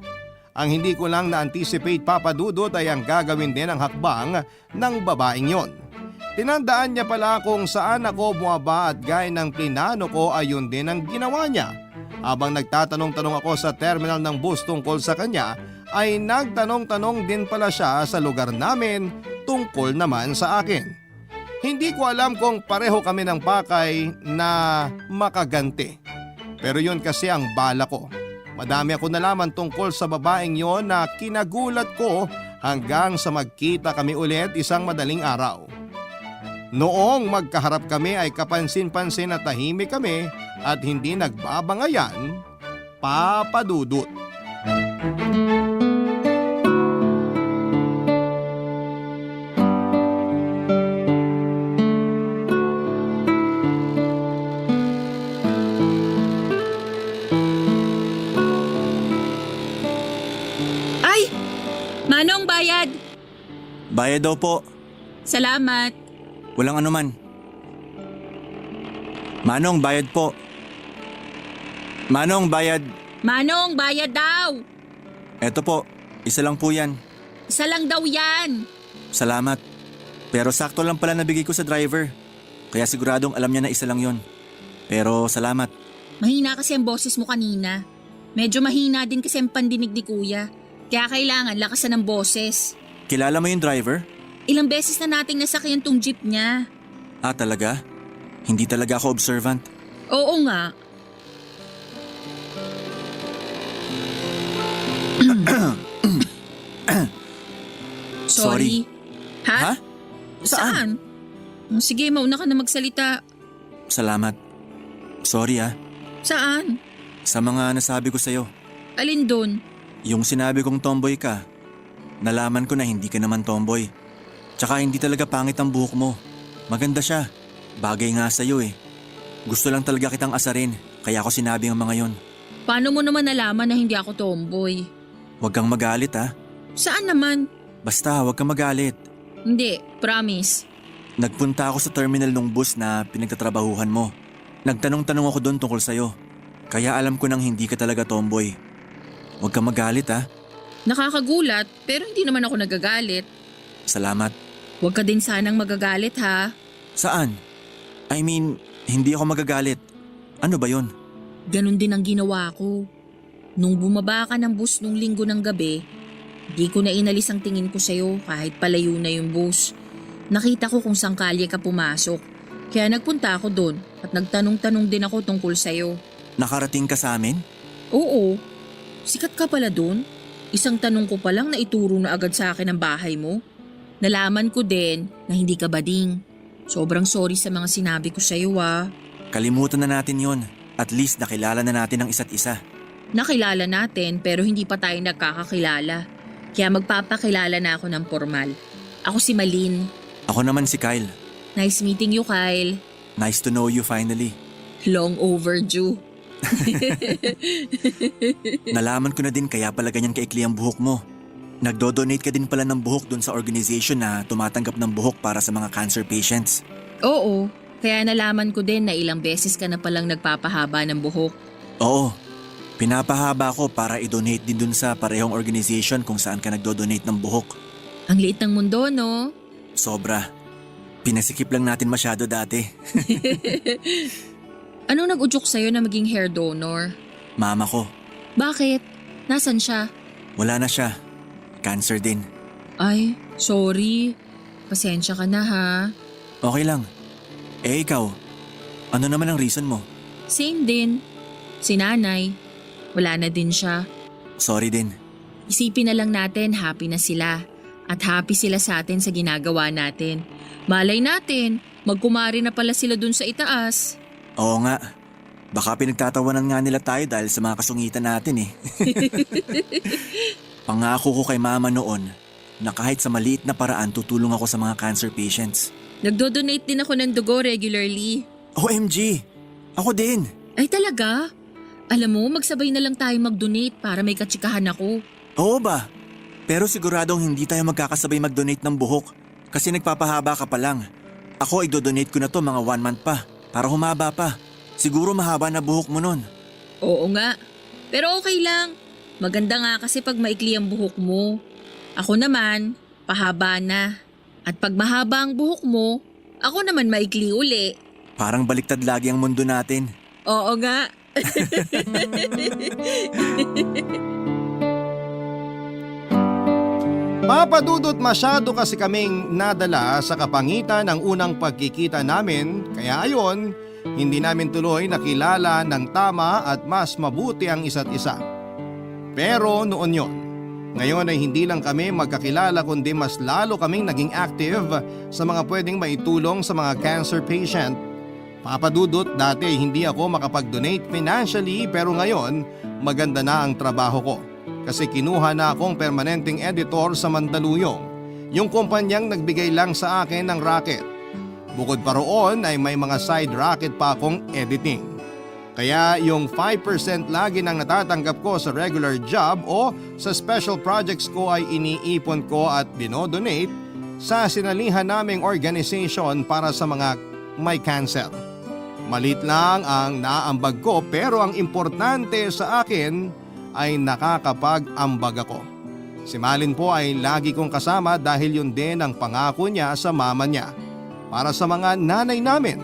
Ang hindi ko lang na-anticipate, Papa Dudut, ay ang gagawin din ang hakbang ng babaeng yon. Tinandaan niya pala kung saan ako bumaba at gaya ng plinano ko ay yun din ang ginawa niya. Habang nagtatanong-tanong ako sa terminal ng bus tungkol sa kanya, ay nagtanong-tanong din pala siya sa lugar namin tungkol naman sa akin. Hindi ko alam kung pareho kami ng pakay na makaganti. Pero yun kasi ang bala ko. Madami ako nalaman tungkol sa babaeng yon na kinagulat ko hanggang sa magkita kami ulit isang madaling araw. Noong magkaharap kami ay kapansin-pansin na tahimik kami at hindi nagbabangayan, Papa Dudut.
Ay! Manong bayad!
Bayad daw po.
Salamat.
Walang anuman. Manong, bayad po. Manong, bayad.
Manong, bayad daw!
Eto po, isa lang po yan.
Isa lang daw yan.
Salamat. Pero sakto lang pala nabigay ko sa driver. Kaya siguradong alam niya na isa lang yon. Pero salamat.
Mahina kasi ang boses mo kanina. Medyo mahina din kasi ang pandinig ni Kuya. Kaya kailangan lakasan ng boses.
Kilala mo yung driver?
Ilang beses na nating nasakyan tong jeep niya.
Ah, talaga? Hindi talaga ako observant.
Oo nga.
Sorry.
Ha?
Ha? Saan?
Sige, mauna ka na magsalita.
Salamat. Sorry ah.
Saan?
Sa mga nasabi ko sa'yo.
Alin doon?
Yung sinabi kong tomboy ka, nalaman ko na hindi ka naman tomboy. Tsaka hindi talaga pangit ang buhok mo. Maganda siya. Bagay nga sa'yo eh. Gusto lang talaga kitang asarin, kaya ako sinabi ang mga yon.
Paano mo naman nalaman na hindi ako tomboy?
Huwag kang magalit ah.
Saan naman?
Basta huwag kang magalit.
Hindi, promise.
Nagpunta ako sa terminal ng bus na pinagtatrabahuhan mo. Nagtanong-tanong ako doon tungkol sa'yo. Kaya alam ko nang hindi ka talaga tomboy. Huwag kang magalit ah.
Nakakagulat, pero hindi naman ako nagagalit.
Salamat.
Huwag ka din sanang magagalit ha.
Saan? I mean, hindi ako magagalit. Ano ba yon?
Ganon din ang ginawa ko. Nung bumaba ka ng bus nung linggo ng gabi, di ko na inalis ang tingin ko sa'yo kahit palayo na yung bus. Nakita ko kung saan kalye ka pumasok. Kaya nagpunta ako doon at nagtanong-tanong din ako tungkol sa'yo.
Nakarating ka sa amin?
Oo. Sikat ka pala doon. Isang tanong ko pa lang na ituro na agad sa akin ang bahay mo. Nalaman ko din na hindi ka bading. Sobrang sorry sa mga sinabi ko sa'yo ah.
Kalimutan na natin yon. At least nakilala na natin ang isa't isa.
Nakilala natin pero hindi pa tayo nagkakakilala. Kaya magpapakilala na ako ng formal. Ako si Malin.
Ako naman si Kyle.
Nice meeting you, Kyle.
Nice to know you finally.
Long overdue.
Nalaman ko na din kaya pala ganyan kaikli ang buhok mo. Nagdo-donate ka din pala ng buhok dun sa organization na tumatanggap ng buhok para sa mga cancer patients.
Oo, kaya nalaman ko din na ilang beses ka na palang nagpapahaba ng buhok.
Oo, pinapahaba ko para i-donate din dun sa parehong organization kung saan ka nagdo-donate ng buhok.
Ang liit ng mundo, no?
Sobra. Pinasikip lang natin masyado dati.
Anong nag-udyok sa'yo na maging hair donor?
Mama ko,
Bakit? Nasaan siya?
wala na siya. Cancer din.
Ay, sorry. Pasensya ka na ha.
Okay lang. Ikaw, ano naman ang reason mo?
Same din. Si nanay. Wala na din siya.
Sorry din.
Isipin na lang natin happy na sila. At happy sila sa atin sa ginagawa natin. Malay natin, magkumari na pala sila dun sa itaas.
Oo nga. Baka pinagtatawanan nga nila tayo dahil sa mga kasungitan natin eh. Pangako ko kay mama noon na kahit sa maliit na paraan tutulong ako sa mga cancer patients.
Nagdo-donate din ako ng dugo regularly.
OMG! Ako din!
Ay talaga? Alam mo, magsabay na lang tayo mag-donate para may katsikahan ako.
Oo ba? Pero siguradong hindi tayo magkakasabay mag-donate ng buhok kasi nagpapahaba ka pa lang. Ako idodonate ko na to mga 1 month pa para humaba pa. Siguro mahaba na buhok mo nun.
Oo nga. Pero okay lang. Maganda nga kasi pag maikli ang buhok mo. Ako naman, pahaba na. At pag mahaba ang buhok mo, ako naman maikli uli.
Parang baliktad lagi ang mundo natin.
Oo nga.
Papa Dudut, masyado kasi kaming nadala sa kapangitan ng unang pagkikita namin, kaya ayon, hindi namin tuloy nakilala ng tama at mas mabuti ang isa't isa. Pero noon yon, ngayon ay hindi lang kami magkakilala kundi mas lalo kaming naging active sa mga pwedeng maitulong sa mga cancer patient. Papa Dudut, dati hindi ako makapag-donate financially pero ngayon maganda na ang trabaho ko. Kasi kinuha na akong permanenteng editor sa Mandaluyong, yung kumpanyang nagbigay lang sa akin ng racket. Bukod pa roon ay may mga side racket pa akong editing. Kaya yung 5% lagi nang natatanggap ko sa regular job o sa special projects ko ay iniipon ko at dinodonate sa sinalihan naming organization para sa mga may cancer. Malit lang ang naambag ko pero ang importante sa akin ay nakakapag-ambag ako. Si Malin po ay lagi kong kasama dahil yun din ang pangako niya sa mama niya para sa mga nanay namin,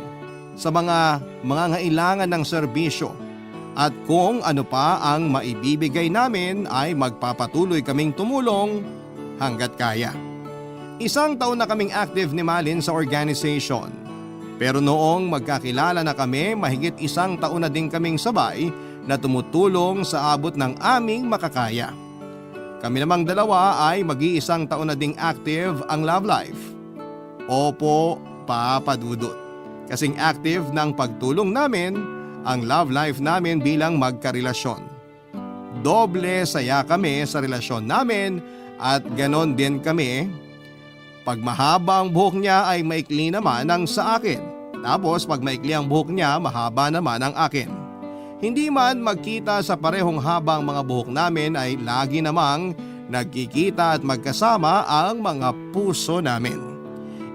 sa mga ngailangan ng serbisyo at kung ano pa ang maibibigay namin ay magpapatuloy kaming tumulong hanggat kaya. 1 taon na kaming active ni Malin sa organization. Pero noong magkakilala na kami, mahigit 1 taon na din kaming sabay na tumutulong sa abot ng aming makakaya. Kami namang dalawa ay mag-1 taon na ding active ang love life. Opo, Papa Dudut. Kasing active ng pagtulong namin ang love life namin bilang magkarelasyon. Doble saya kami sa relasyon namin at ganon din kami. Pag mahaba ang buhok niya ay maikli naman ang sa akin. Tapos pag maikli ang buhok niya, mahaba naman ang akin. Hindi man magkita sa parehong habang mga buhok namin ay lagi namang nagkikita at magkasama ang mga puso namin.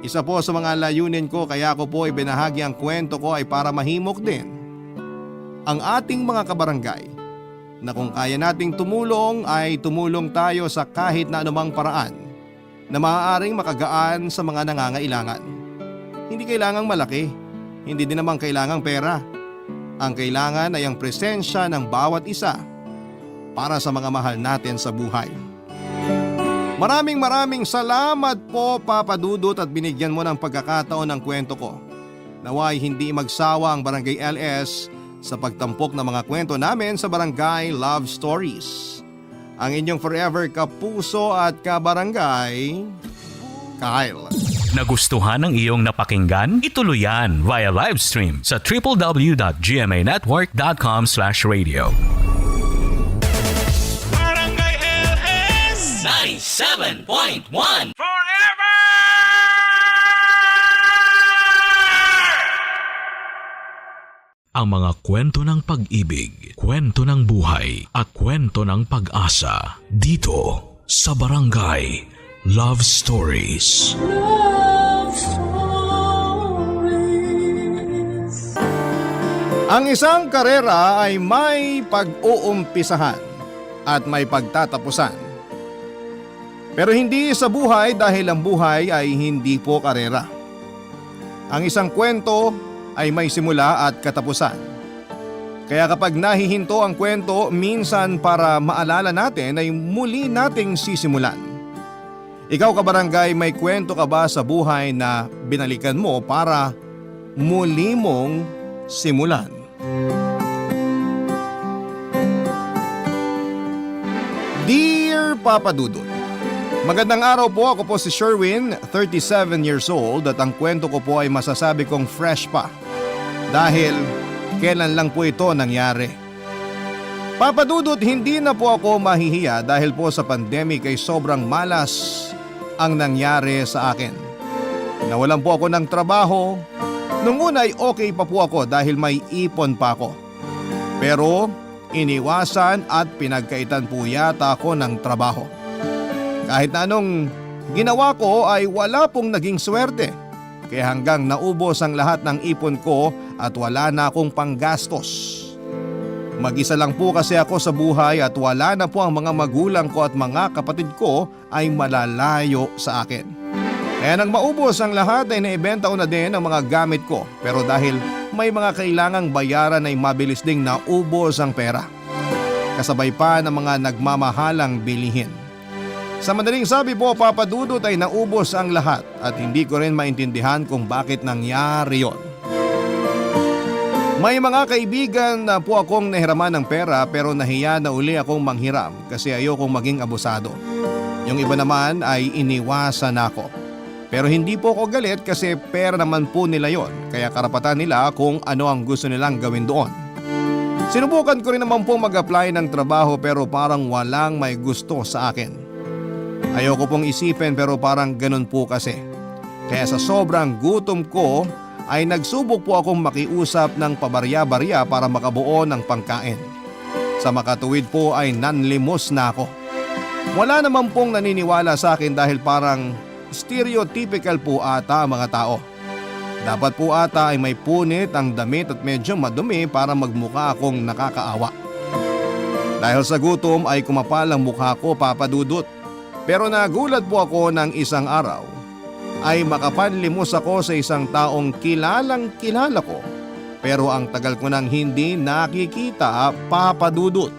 Isa po sa mga layunin ko kaya ko po ibinahagi ang kwento ko ay para mahimok din ang ating mga kabarangay na kung kaya nating tumulong ay tumulong tayo sa kahit na anumang paraan na maaaring makagaan sa mga nangangailangan. Hindi kailangang malaki, hindi din naman kailangang pera. Ang kailangan ay ang presensya ng bawat isa para sa mga mahal natin sa buhay. Maraming salamat po Papa Dudut at binigyan mo ng pagkakataon ng kwento ko. Naway hindi magsawa ang Barangay LS sa pagtampok ng mga kwento namin sa Barangay Love Stories. Ang inyong forever kapuso at kabarangay, Kyle.
Nagustuhan ng iyong napakinggan? Ituloy yan via live stream sa www.gmanetwork.com/radio.
Barangay LS
97.1
Forever!
Ang mga kwento ng pag-ibig, kwento ng buhay at kwento ng pag-asa dito sa Barangay Love Stories.
Love Stories.
Ang isang karera ay may pag-uumpisahan at may pagtatapusan. Pero hindi sa buhay dahil ang buhay ay hindi po karera. Ang isang kwento ay may simula at katapusan. Kaya kapag nahihinto ang kwento, minsan para maalala natin ay muli nating sisimulan. Ikaw kabarangay, may kwento ka ba sa buhay na binalikan mo para muli mong simulan? Papa Dudut. Magandang araw po, ako po si Sherwin, 37 years old at ang kwento ko po ay masasabi kong fresh pa. Dahil kailan lang po ito nangyari. Papa Dudut, hindi na po ako mahihiya dahil po sa pandemic ay sobrang malas ang nangyari sa akin. Nawalan po ako ng trabaho. Nung una ay okay pa po ako dahil may ipon pa ako. Pero iniwasan at pinagkaitan po yata ako ng trabaho. Kahit na anong ginawa ko ay wala pong naging swerte. Kaya hanggang naubos ang lahat ng ipon ko at wala na akong panggastos. Mag-isa lang po kasi ako sa buhay at wala na po ang mga magulang ko at mga kapatid ko ay malalayo sa akin. Kaya nang maubos ang lahat ay naibenta ko na din ang mga gamit ko, pero dahil may mga kailangang bayaran ay mabilis ding naubos ang pera. Kasabay pa ng mga nagmamahalang bilihin. Sa madaling sabi po, Papa Dudut, ay naubos ang lahat at hindi ko rin maintindihan kung bakit nangyari yon. May mga kaibigan na po akong nahiraman ng pera pero nahiya na uli akong manghiram kasi ayokong maging abusado. Yung iba naman ay iniwasan ako. Pero hindi po ako galit kasi pera naman po nila yon, kaya karapatan nila kung ano ang gusto nilang gawin doon. Sinubukan ko rin naman po mag-apply ng trabaho pero parang walang may gusto sa akin. Ayoko pong isipin pero parang ganun po kasi. Kaya sa sobrang gutom ko ay nagsubok po akong makiusap ng pabarya-barya para makabuo ng pangkain. Sa makatuwid po ay nanlimos na ako. Wala naman pong naniniwala sa akin dahil parang stereotypical po ata ang mga tao. Dapat po ata ay may punit ang damit at medyo madumi para magmukha akong nakakaawa. Dahil sa gutom ay kumapal ang mukha ko, Papa Dudut. Pero nagulat po ako ng isang araw ay makapanlimos ako sa isang taong kilalang kilala ko. Pero ang tagal ko nang hindi nakikita, Papa Dudut.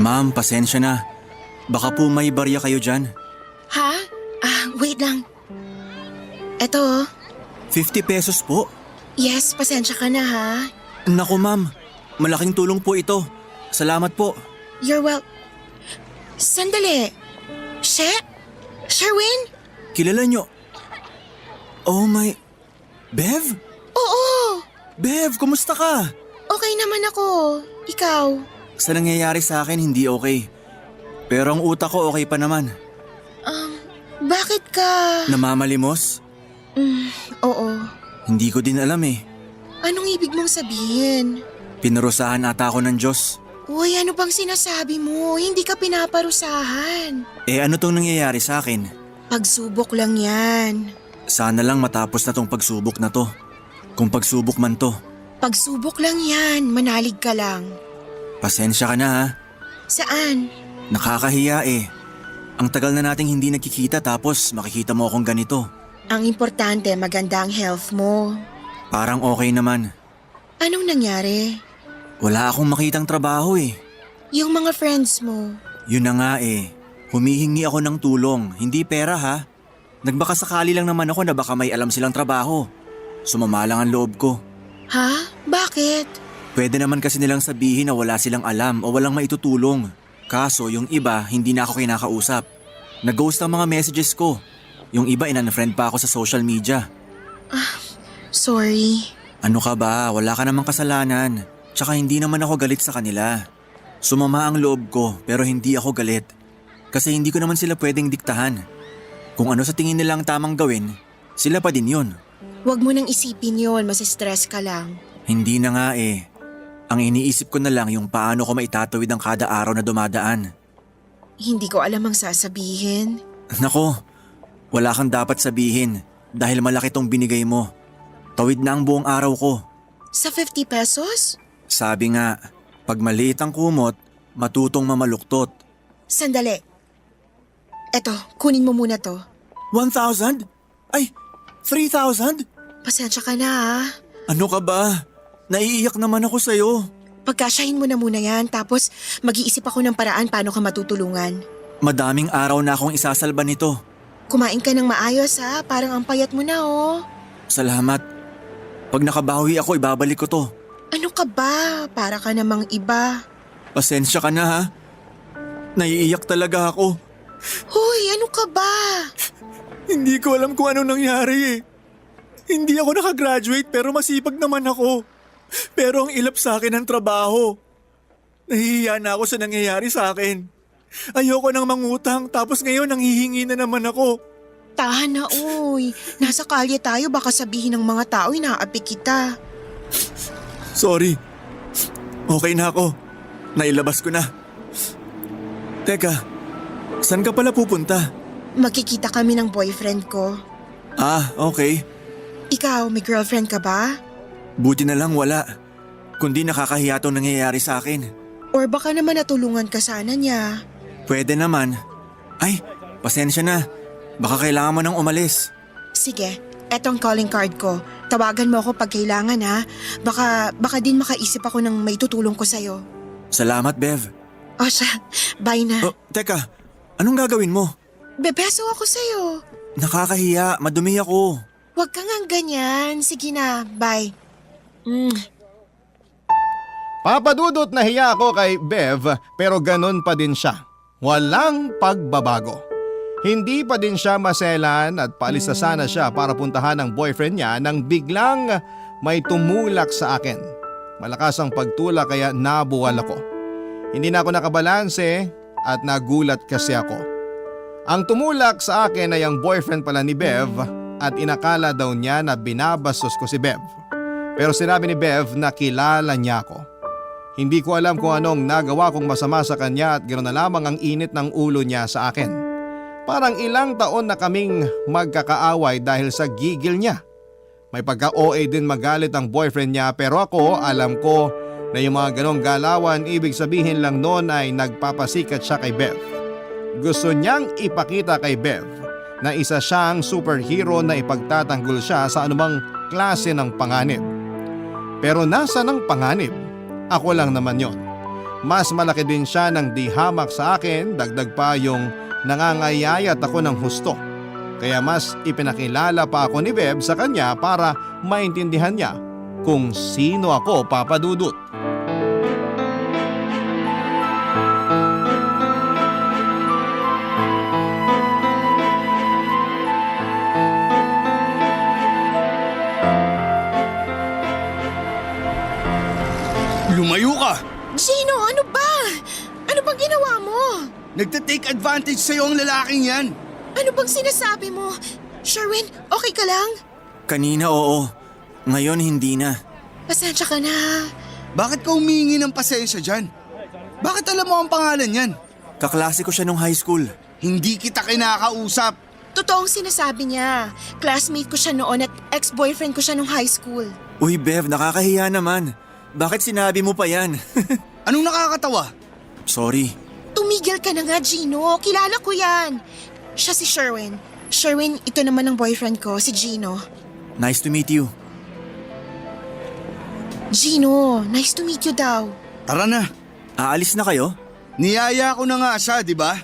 Ma'am, pasensya na. Baka po may barya kayo dyan.
Ha? Wait lang. Eto.
50 pesos po?
Yes, pasensya ka na ha.
Naku ma'am, malaking tulong po ito. Salamat po.
You're well... Sandali. Sherwin?
Kilala nyo? Oh my... Bev?
Oo.
Bev, kumusta ka?
Okay naman ako. Ikaw?
Sa nangyayari sa akin, hindi okay. Pero ang utak ko okay pa naman.
Bakit ka...
Namamalimos?
Oo.
Hindi ko din alam eh.
Anong ibig mong sabihin?
Pinarusahan ata ako ng Diyos.
Uy, ano bang sinasabi mo? Hindi ka pinaparusahan.
Eh ano tong nangyayari sa akin?
Pagsubok lang yan.
Sana lang matapos na tong pagsubok na to. Kung pagsubok man to.
Pagsubok lang yan. Manalig ka lang.
Pasensya ka na ha.
Saan?
Nakakahiya eh. Ang tagal na nating hindi nagkikita tapos makikita mo akong ganito.
Ang importante, maganda ang health mo.
Parang okay naman.
Anong nangyari?
Wala akong makitang trabaho eh.
Yung mga friends mo.
Yun na nga eh. Humihingi ako ng tulong, hindi pera ha. Nagbakasakali lang naman ako na baka may alam silang trabaho. Sumama lang ang loob ko.
Ha? Bakit?
Pwede naman kasi nilang sabihin na wala silang alam o walang maitutulong. Kaso yung iba hindi na ako kinakausap. Nag-ghost ang mga messages ko. Yung iba in-unfriend pa ako sa social media.
Sorry.
Ano ka ba? Wala ka namang kasalanan. Tsaka hindi naman ako galit sa kanila. Sumama ang loob ko pero hindi ako galit. Kasi hindi ko naman sila pwedeng diktahan. Kung ano sa tingin nilang tamang gawin, sila pa din yun.
Huwag mo nang isipin yon, masistress ka lang.
Hindi na nga eh. Ang iniisip ko na lang yung paano ko maitatawid ang kada araw na dumadaan.
Hindi ko alam ang sasabihin.
Nako, wala kang dapat sabihin dahil malaki tong binigay mo. Tawid na ang buong araw ko.
Sa 50 pesos?
Sabi nga, pag maliit ang kumot, matutong mamaluktot.
Sandali. Eto, kunin mo muna to.
1,000? Ay, 3,000?
Pasensya ka na ha.
Ano ka ba? Naiiyak naman ako sa'yo.
Pagkasyahin mo na muna yan, tapos mag-iisip ako ng paraan paano ka matutulungan.
Madaming araw na akong isasalba nito.
Kumain ka ng maayos ha, parang ang payat mo na oh.
Salamat. Pag nakabawi ako, ibabalik ko to.
Ano ka ba? Para ka namang iba.
Pasensya ka na ha. Naiiyak talaga ako.
Hoy, ano ka ba?
Hindi ko alam kung anong nangyari eh. Hindi ako nakagraduate pero masipag naman ako. Pero ang ilap sa akin ng trabaho. Nahihiya na ako sa nangyayari sa akin. Ayoko nang mangutang tapos ngayon nanghihingi na naman ako.
Tahan na uy. Nasa kalye tayo, baka sabihin ng mga tao inaapi kita.
Sorry. Okay na ako. Nailabas ko na. Teka, saan ka pala pupunta?
Magkikita kami ng boyfriend ko.
Ah, okay.
Ikaw, may girlfriend ka ba?
Buti na lang wala. Kundi nakakahiya tong nangyayari sa akin.
Or baka naman natulungan ka sana niya.
Pwede naman. Ay, pasensya na. Baka kailangan mo nang umalis.
Sige, etong calling card ko. Tawagan mo ako pag kailangan ha. Baka din makaisip ako ng may tutulong ko sa'yo.
Salamat, Bev.
O siya, bye na.
Oh, teka. Anong gagawin mo?
Bebeso ako sa'yo.
Nakakahiya. Madumi ako.
Huwag kang ang ganyan. Sige na, bye.
Papadudot na hiya ako kay Bev pero ganun pa din siya. Walang pagbabago. Hindi pa din siya maselan at paalis na sana siya para puntahan ang boyfriend niya nang biglang may tumulak sa akin. Malakas ang pagtulak kaya nabuwal ako. Hindi na ako nakabalanse at nagulat kasi ako. Ang tumulak sa akin ay ang boyfriend pala ni Bev at inakala daw niya na binabastos ko si Bev. Pero sinabi ni Bev na kilala niya ako. Hindi ko alam kung anong nagawa kong masama sa kanya at ganoon na lamang ang init ng ulo niya sa akin. Parang ilang taon na kaming magkakaaway dahil sa gigil niya. May pagka-OA din magalit ang boyfriend niya pero ako alam ko na yung mga ganong galawan ibig sabihin lang noon ay nagpapasikat siya kay Bev. Gusto niyang ipakita kay Bev na isa siyang superhero na ipagtatanggol siya sa anumang klase ng panganib. Pero nasa ng panganib? Ako lang naman yon. Mas malaki din siya ng di hamak sa akin, dagdag pa yung nangangayayat ako ng husto. Kaya mas ipinakilala pa ako ni Bev sa kanya para maintindihan niya kung sino ako, Papa Dudut.
Lumayo ka!
Gino, ano ba? Ano bang ginawa mo?
Nagte-take advantage sa'yo ang lalaking yan!
Ano bang sinasabi mo? Sherwin, okay ka lang?
Kanina oo. Ngayon hindi na.
Pasensya ka na.
Bakit ka humingi ng pasensya dyan? Bakit alam mo ang pangalan yan?
Kaklase ko siya nung high school.
Hindi kita kinakausap.
Totoong sinasabi niya. Classmate ko siya noon at ex-boyfriend ko siya nung high school.
Uy Bev, nakakahiya naman. Bakit sinabi mo pa yan?
Anong nakakatawa?
Sorry.
Tumigil ka na nga, Gino. Kilala ko yan. Siya si Sherwin. Sherwin, ito naman ang boyfriend ko, si Gino.
Nice to meet you.
Gino, nice to meet you daw.
Tara na.
Aalis na kayo?
Niyaya ko na nga siya, di ba?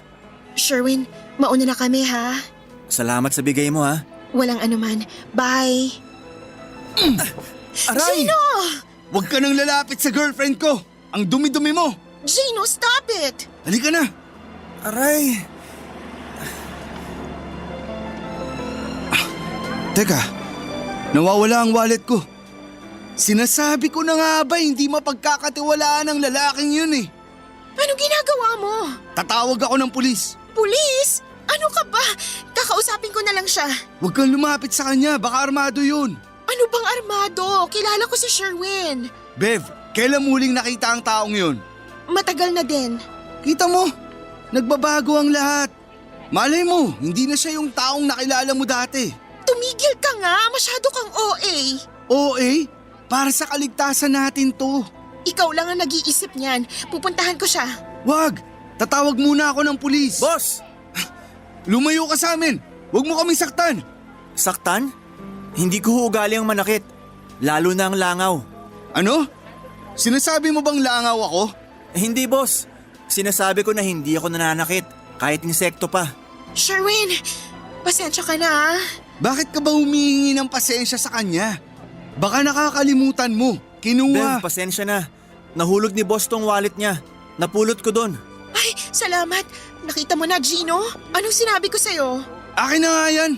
Sherwin, mauna na kami ha.
Salamat sa bigay mo ha.
Walang anuman. Bye.
Aray!
Gino!
Huwag ka nang lalapit sa girlfriend ko. Ang dumi-dumi mo.
Gino, stop it!
Halika na.
Aray!
Teka, nawawala ang wallet ko. Sinasabi ko na nga ba hindi mapagkakatiwalaan ng lalaking yun eh.
Anong ginagawa mo?
Tatawag ako ng pulis.
Pulis? Ano ka ba? Kakausapin ko na lang siya.
Huwag kang lumapit sa kanya, baka armado yun.
Ano bang armado? Kilala ko si Sherwin.
Bev, kailan muling nakita ang taong yun?
Matagal na din.
Kita mo, nagbabago ang lahat. Malay mo, hindi na siya yung taong nakilala mo dati.
Tumigil ka nga, masyado kang OA.
OA? Para sa kaligtasan natin to.
Ikaw lang ang nag-iisip niyan. Pupuntahan ko siya.
Wag, tatawag muna ako ng pulis.
Boss!
Lumayo ka sa amin! Huwag mo kaming saktan!
Saktan? Hindi ko ugali ang manakit. Lalo na ang langaw.
Ano? Sinasabi mo bang langaw ako?
Hindi boss. Sinasabi ko na hindi ako nananakit. Kahit insekto pa.
Sherwin, pasensya ka na ah.
Bakit ka ba humihingi ng pasensya sa kanya? Baka nakakalimutan mo. Kinuha.
Bev, pasensya na. Nahulog ni boss tong wallet niya. Napulot ko doon.
Ay, salamat. Nakita mo na, Gino? Anong sinabi ko sa'yo?
Akin na nga yan.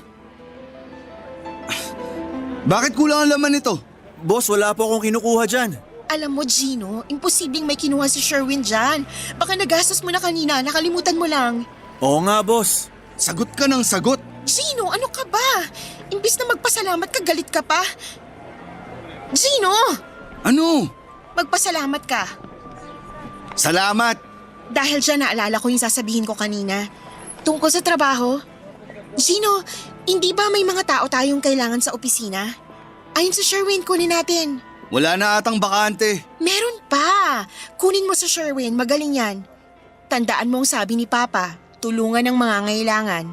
Bakit kulang ang laman nito?
Boss, wala po akong kinukuha dyan.
Alam mo, Gino, imposibleng may kinuha si Sherwin dyan. Baka nagastos mo na kanina, nakalimutan mo lang.
Oo nga, boss.
Sagot ka ng sagot.
Gino, ano ka ba? Imbis na magpasalamat ka, galit ka pa. Gino!
Ano?
Magpasalamat ka.
Salamat.
Dahil dyan naalala ko yung sasabihin ko kanina. Tungkol sa trabaho. Gino, hindi ba may mga tao tayong kailangan sa opisina? Ayon sa Sherwin, kunin natin.
Wala na atang bakante.
Meron pa. Kunin mo sa Sherwin, magaling yan. Tandaan mo ang sabi ni Papa, tulungan ng mga ngailangan.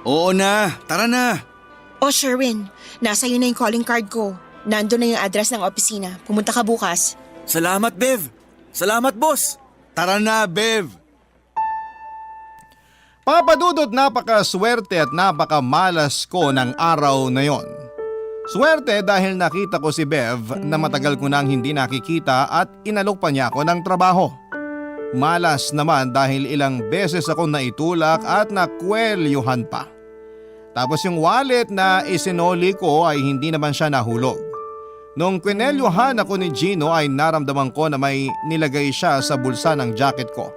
Oo na, tara na.
O Sherwin, nasa iyo na yung calling card ko. Nandun na yung address ng opisina. Pumunta ka bukas.
Salamat, Bev. Salamat, boss.
Tara na, Bev.
Papa Dudut, napakaswerte at napakamalas ko ng araw na yon. Swerte dahil nakita ko si Bev na matagal ko nang hindi nakikita at inalok pa niya ako ng trabaho. Malas naman dahil ilang beses ako naitulak at nakwelyuhan pa. Tapos yung wallet na isinoli ko ay hindi naman siya nahulog. Nung kwinelyuhan ako ni Gino ay naramdaman ko na may nilagay siya sa bulsa ng jacket ko.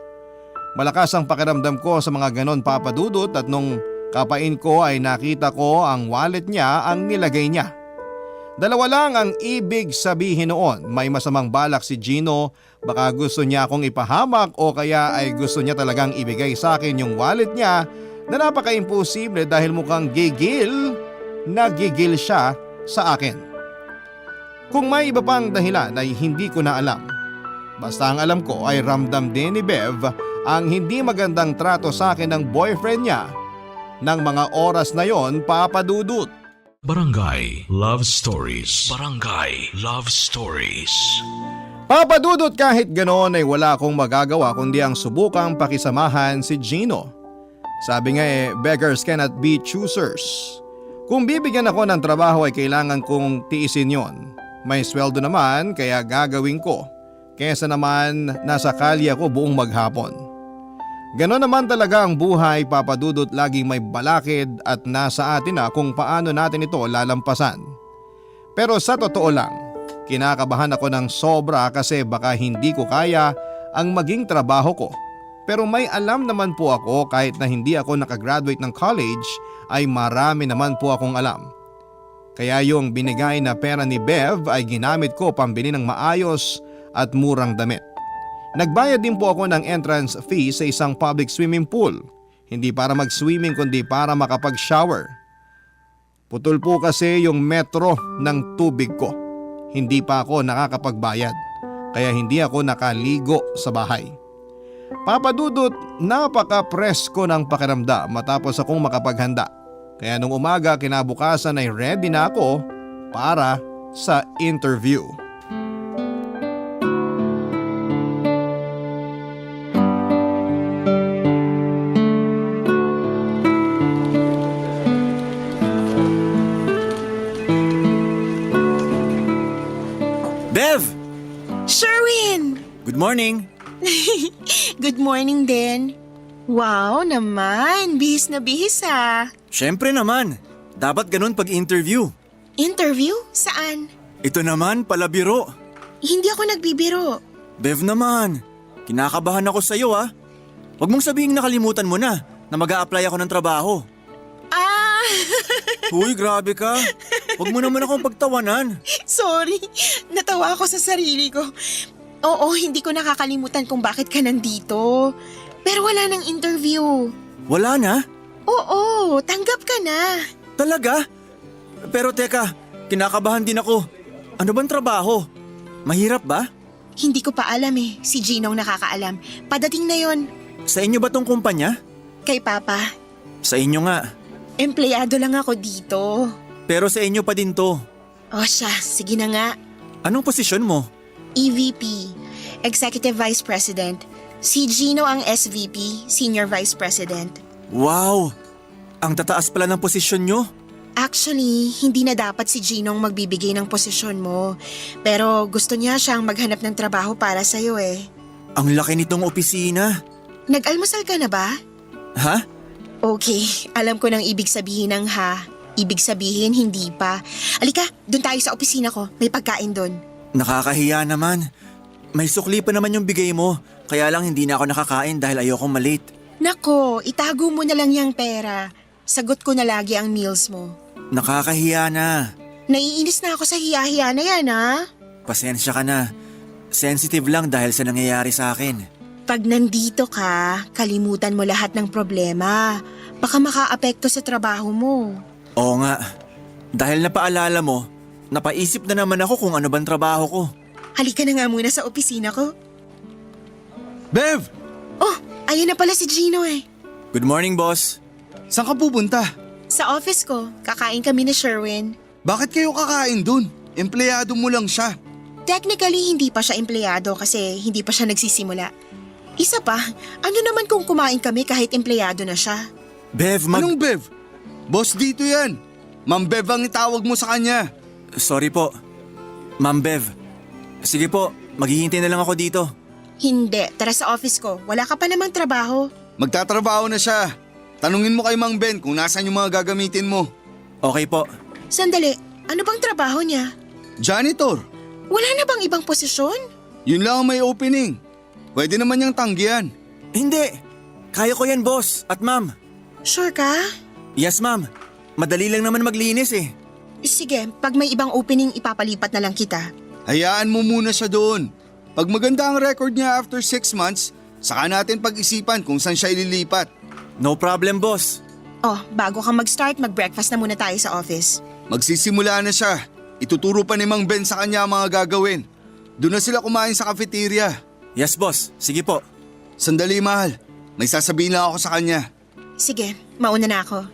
Malakas ang pakiramdam ko sa mga ganon, Papa Dudut, at nung kapain ko ay nakita ko ang wallet niya ang nilagay niya. Dalawa lang ang ibig sabihin noon. May masamang balak si Gino, baka gusto niya akong ipahamak o kaya ay gusto niya talagang ibigay sa akin yung wallet niya na napaka-imposible dahil mukhang nagigil siya sa akin. Kung may iba pang dahilan ay hindi ko na alam. Basta ang alam ko ay ramdam din ni Bev ang hindi magandang trato sa akin ng boyfriend niya ng mga oras na yon, Papa Dudut.
Barangay Love Stories. Barangay Love Stories.
Papa Dudut, kahit ganoon ay wala akong magagawa kundi ang subukang pakisamahan si Gino. Sabi nga beggars cannot be choosers. Kung bibigyan ako ng trabaho ay kailangan kong tiisin yon. May sweldo naman kaya gagawin ko. Kesa naman nasa kalye ako buong maghapon. Ganon naman talaga ang buhay, Papa Dudut, laging may balakid at nasa atin na kung paano natin ito lalampasan. Pero sa totoo lang, kinakabahan ako ng sobra kasi baka hindi ko kaya ang maging trabaho ko. Pero may alam naman po ako, kahit na hindi ako nakagraduate ng college ay marami naman po akong alam. Kaya yung binigay na pera ni Bev ay ginamit ko pambili ng maayos at murang damit. Nagbayad din po ako ng entrance fee sa isang public swimming pool. Hindi para mag-swimming kundi para makapag-shower. Putol po kasi yung metro ng tubig ko. Hindi pa ako nakakapagbayad. Kaya hindi ako nakaligo sa bahay. Papa Dudut, napaka-presko ng pakiramdam matapos akong makapaghanda. Kaya nung umaga kinabukasan ay ready na ako para sa interview.
Bev!
Sherwin!
Good morning!
Good morning din. Wow naman, bihis na bihis ah.
Siyempre naman. Dapat ganun pag-interview.
Interview? Saan?
Ito naman, palabiro.
Hindi ako nagbibiro.
Bev naman, kinakabahan ako sa'yo ah. Huwag mong sabihing nakalimutan mo na mag-a-apply ako ng trabaho.
Ah,
Uy, grabe ka. Huwag mo naman akong pagtawanan.
sorry. Natawa ako sa sarili ko. Oo, hindi ko nakakalimutan kung bakit ka nandito. Pero wala nang interview.
Wala na?
Oo, tanggap ka na.
Talaga? Pero teka, kinakabahan din ako. Ano bang trabaho? Mahirap ba?
Hindi ko pa alam eh. Si Gino ang nakakaalam. Padating na yon.
Sa inyo ba tong kumpanya?
Kay Papa.
Sa inyo nga.
Empleyado lang ako dito.
Pero sa inyo pa din to.
O siya, sige na nga.
Anong posisyon mo?
EVP, Executive Vice President. Si Gino ang SVP, Senior Vice President.
Wow! Ang tataas pala ng posisyon nyo.
Actually, hindi na dapat si Gino ang magbibigay ng posisyon mo. Pero gusto niya siyang maghanap ng trabaho para sa'yo eh.
Ang laki nitong opisina.
Nag-almusal ka na ba?
Ha?
Okay, alam ko nang ibig sabihin ng ha. Ibig sabihin hindi pa. Alika, doon tayo sa opisina ko. May pagkain doon.
Nakakahiya naman. May sukli pa naman yung bigay mo. Kaya lang hindi na ako nakakain dahil ayokong malate.
Nako, itago mo na lang yung pera. Sagot ko na lagi ang meals mo.
Nakakahiya na.
Naiinis na ako sa hiya-hiya na yan ha.
Pasensya ka na. Sensitive lang dahil sa nangyayari sa akin.
Pag nandito ka, kalimutan mo lahat ng problema. Baka makaapekto sa trabaho mo.
Oo nga. Dahil napaalala mo, napaisip na naman ako kung ano bang trabaho ko.
Halika na nga muna sa opisina ko.
Bev!
Oh, ayun na pala si Gino eh.
Good morning, boss.
Saan ka pupunta?
Sa office ko, kakain kami ni Sherwin.
Bakit kayo kakain dun? Empleyado mo lang siya.
Technically, hindi pa siya empleyado kasi hindi pa siya nagsisimula. Isa pa, ano naman kung kumain kami kahit empleyado na siya?
Bev,
Anong Bev? Boss dito yan. Ma'am Bev ang itawag mo sa kanya.
Sorry po. Ma'am Bev. Sige po, maghihintay na lang ako dito.
Hindi, tara sa office ko. Wala ka pa namang trabaho.
Magtatrabaho na siya. Tanungin mo kay Mang Ben kung nasan yung mga gagamitin mo.
Okay po.
Sandali, ano bang trabaho niya?
Janitor,
Wala na bang ibang posisyon?
yun lang ang may opening. Pwede naman niyang tanggihan.
Hindi. Kaya ko yan, boss. At ma'am.
Sure ka?
Yes, ma'am. Madali lang naman maglinis eh.
Sige, pag may ibang opening ipapalipat na lang kita.
Hayaan mo muna siya doon. Pag maganda ang record niya after 6 months, saka natin pag-isipan kung saan siya ililipat.
No problem, boss.
Oh, bago ka mag-start, mag-breakfast na muna tayo sa office.
Magsisimula na siya. Ituturo pa ni Mang Ben sa kanya ang mga gagawin. Doon na sila kumain sa cafeteria.
Yes, boss. Sige po.
Sandali, mahal. May sasabihin lang ako sa kanya.
Sige, mauna na ako.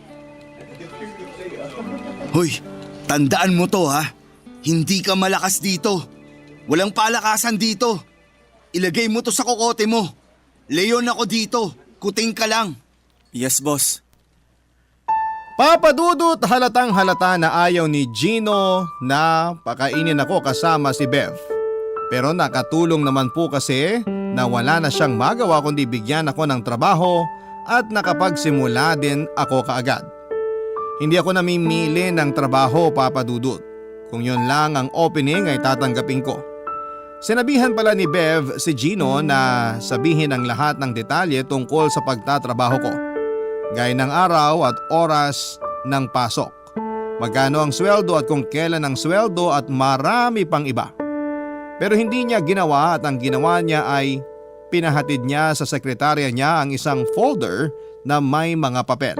Hoy, tandaan mo to ha. Hindi ka malakas dito. Walang palakasan dito. Ilagay mo to sa kokote mo. Leon ako dito. Kuting ka lang.
Yes, boss.
Papadudot halatang halata na ayaw ni Gino na pakainin ako kasama si Bev. Pero nakatulong naman po kasi na wala na siyang magawa kundi bigyan ako ng trabaho at nakapagsimula din ako kaagad. Hindi ako namimili ng trabaho, Papadudot. Kung yun lang ang opening ay tatanggapin ko. Sinabihan pala ni Bev si Gino na sabihin ang lahat ng detalye tungkol sa pagtatrabaho ko. Gaya ng araw at oras ng pasok. Magkano ang sweldo at kung kailan ang sweldo at marami pang iba. Pero hindi niya ginawa at ang ginawa niya ay pinahatid niya sa sekretarya niya ang isang folder na may mga papel.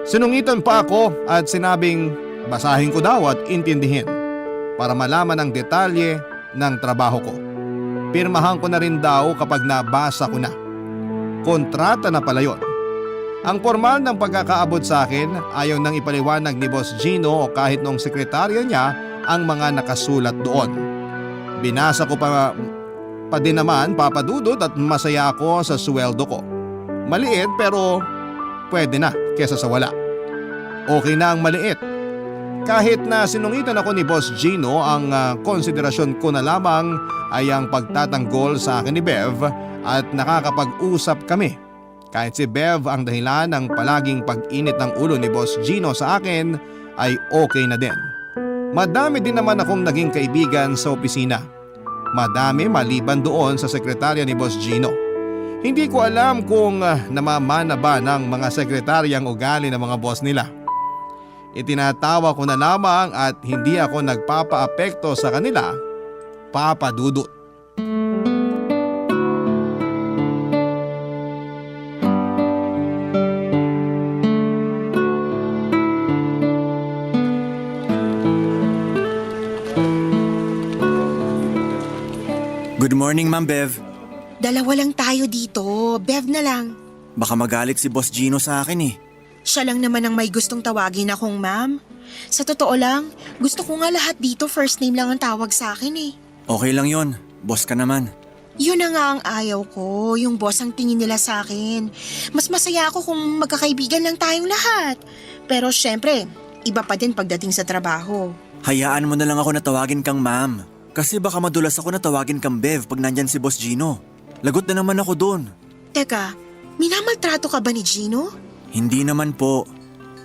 Sinungitan pa ako at sinabing basahin ko daw at intindihin para malaman ang detalye ng trabaho ko. Pirmahan ko na rin daw kapag nabasa ko na. Kontrata na pala yun. Ang formal ng pagkakaabot sa akin ayaw nang ipaliwanag ni Boss Gino o kahit noong sekretarya niya ang mga nakasulat doon. Binasa ko pa din naman, Papadudot, at masaya ako sa sweldo ko. Maliit pero pwede na kesa sa wala. Okay na ang maliit. Kahit na sinungitan ako ni Boss Gino, ang konsiderasyon ko na lamang ay ang pagtatanggol sa akin ni Bev at nakakapag-usap kami. Kahit si Bev ang dahilan ng palaging pag-init ng ulo ni Boss Gino sa akin ay okay na din. Madami din naman akong naging kaibigan sa opisina. Madami maliban doon sa sekretarya ni Boss Gino. Hindi ko alam kung namamana ba ng mga sekretaryang ugali ng mga boss nila. Itinatawa ko na lamang at hindi ako nagpapaapekto sa kanila, Papadudot.
Good morning, Ma'am Bev.
Dalawa lang tayo dito. Bev na lang.
Baka magalit si Boss Gino sa akin eh.
Siya lang naman ang may gustong tawagin akong ma'am. Sa totoo lang, gusto ko nga lahat dito first name lang ang tawag sa akin eh.
Okay lang yon, boss ka naman.
Yun na nga ang ayaw ko, yung boss ang tingin nila sa akin. Mas masaya ako kung magkakaibigan lang tayong lahat. Pero syempre, iba pa din pagdating sa trabaho.
Hayaan mo na lang ako na tawagin kang ma'am. Kasi baka madulas ako na tawagin kang Bev pag nandyan si Boss Gino. Lagot na naman ako doon.
Teka, minamaltrato ka ba ni Gino?
Hindi naman po.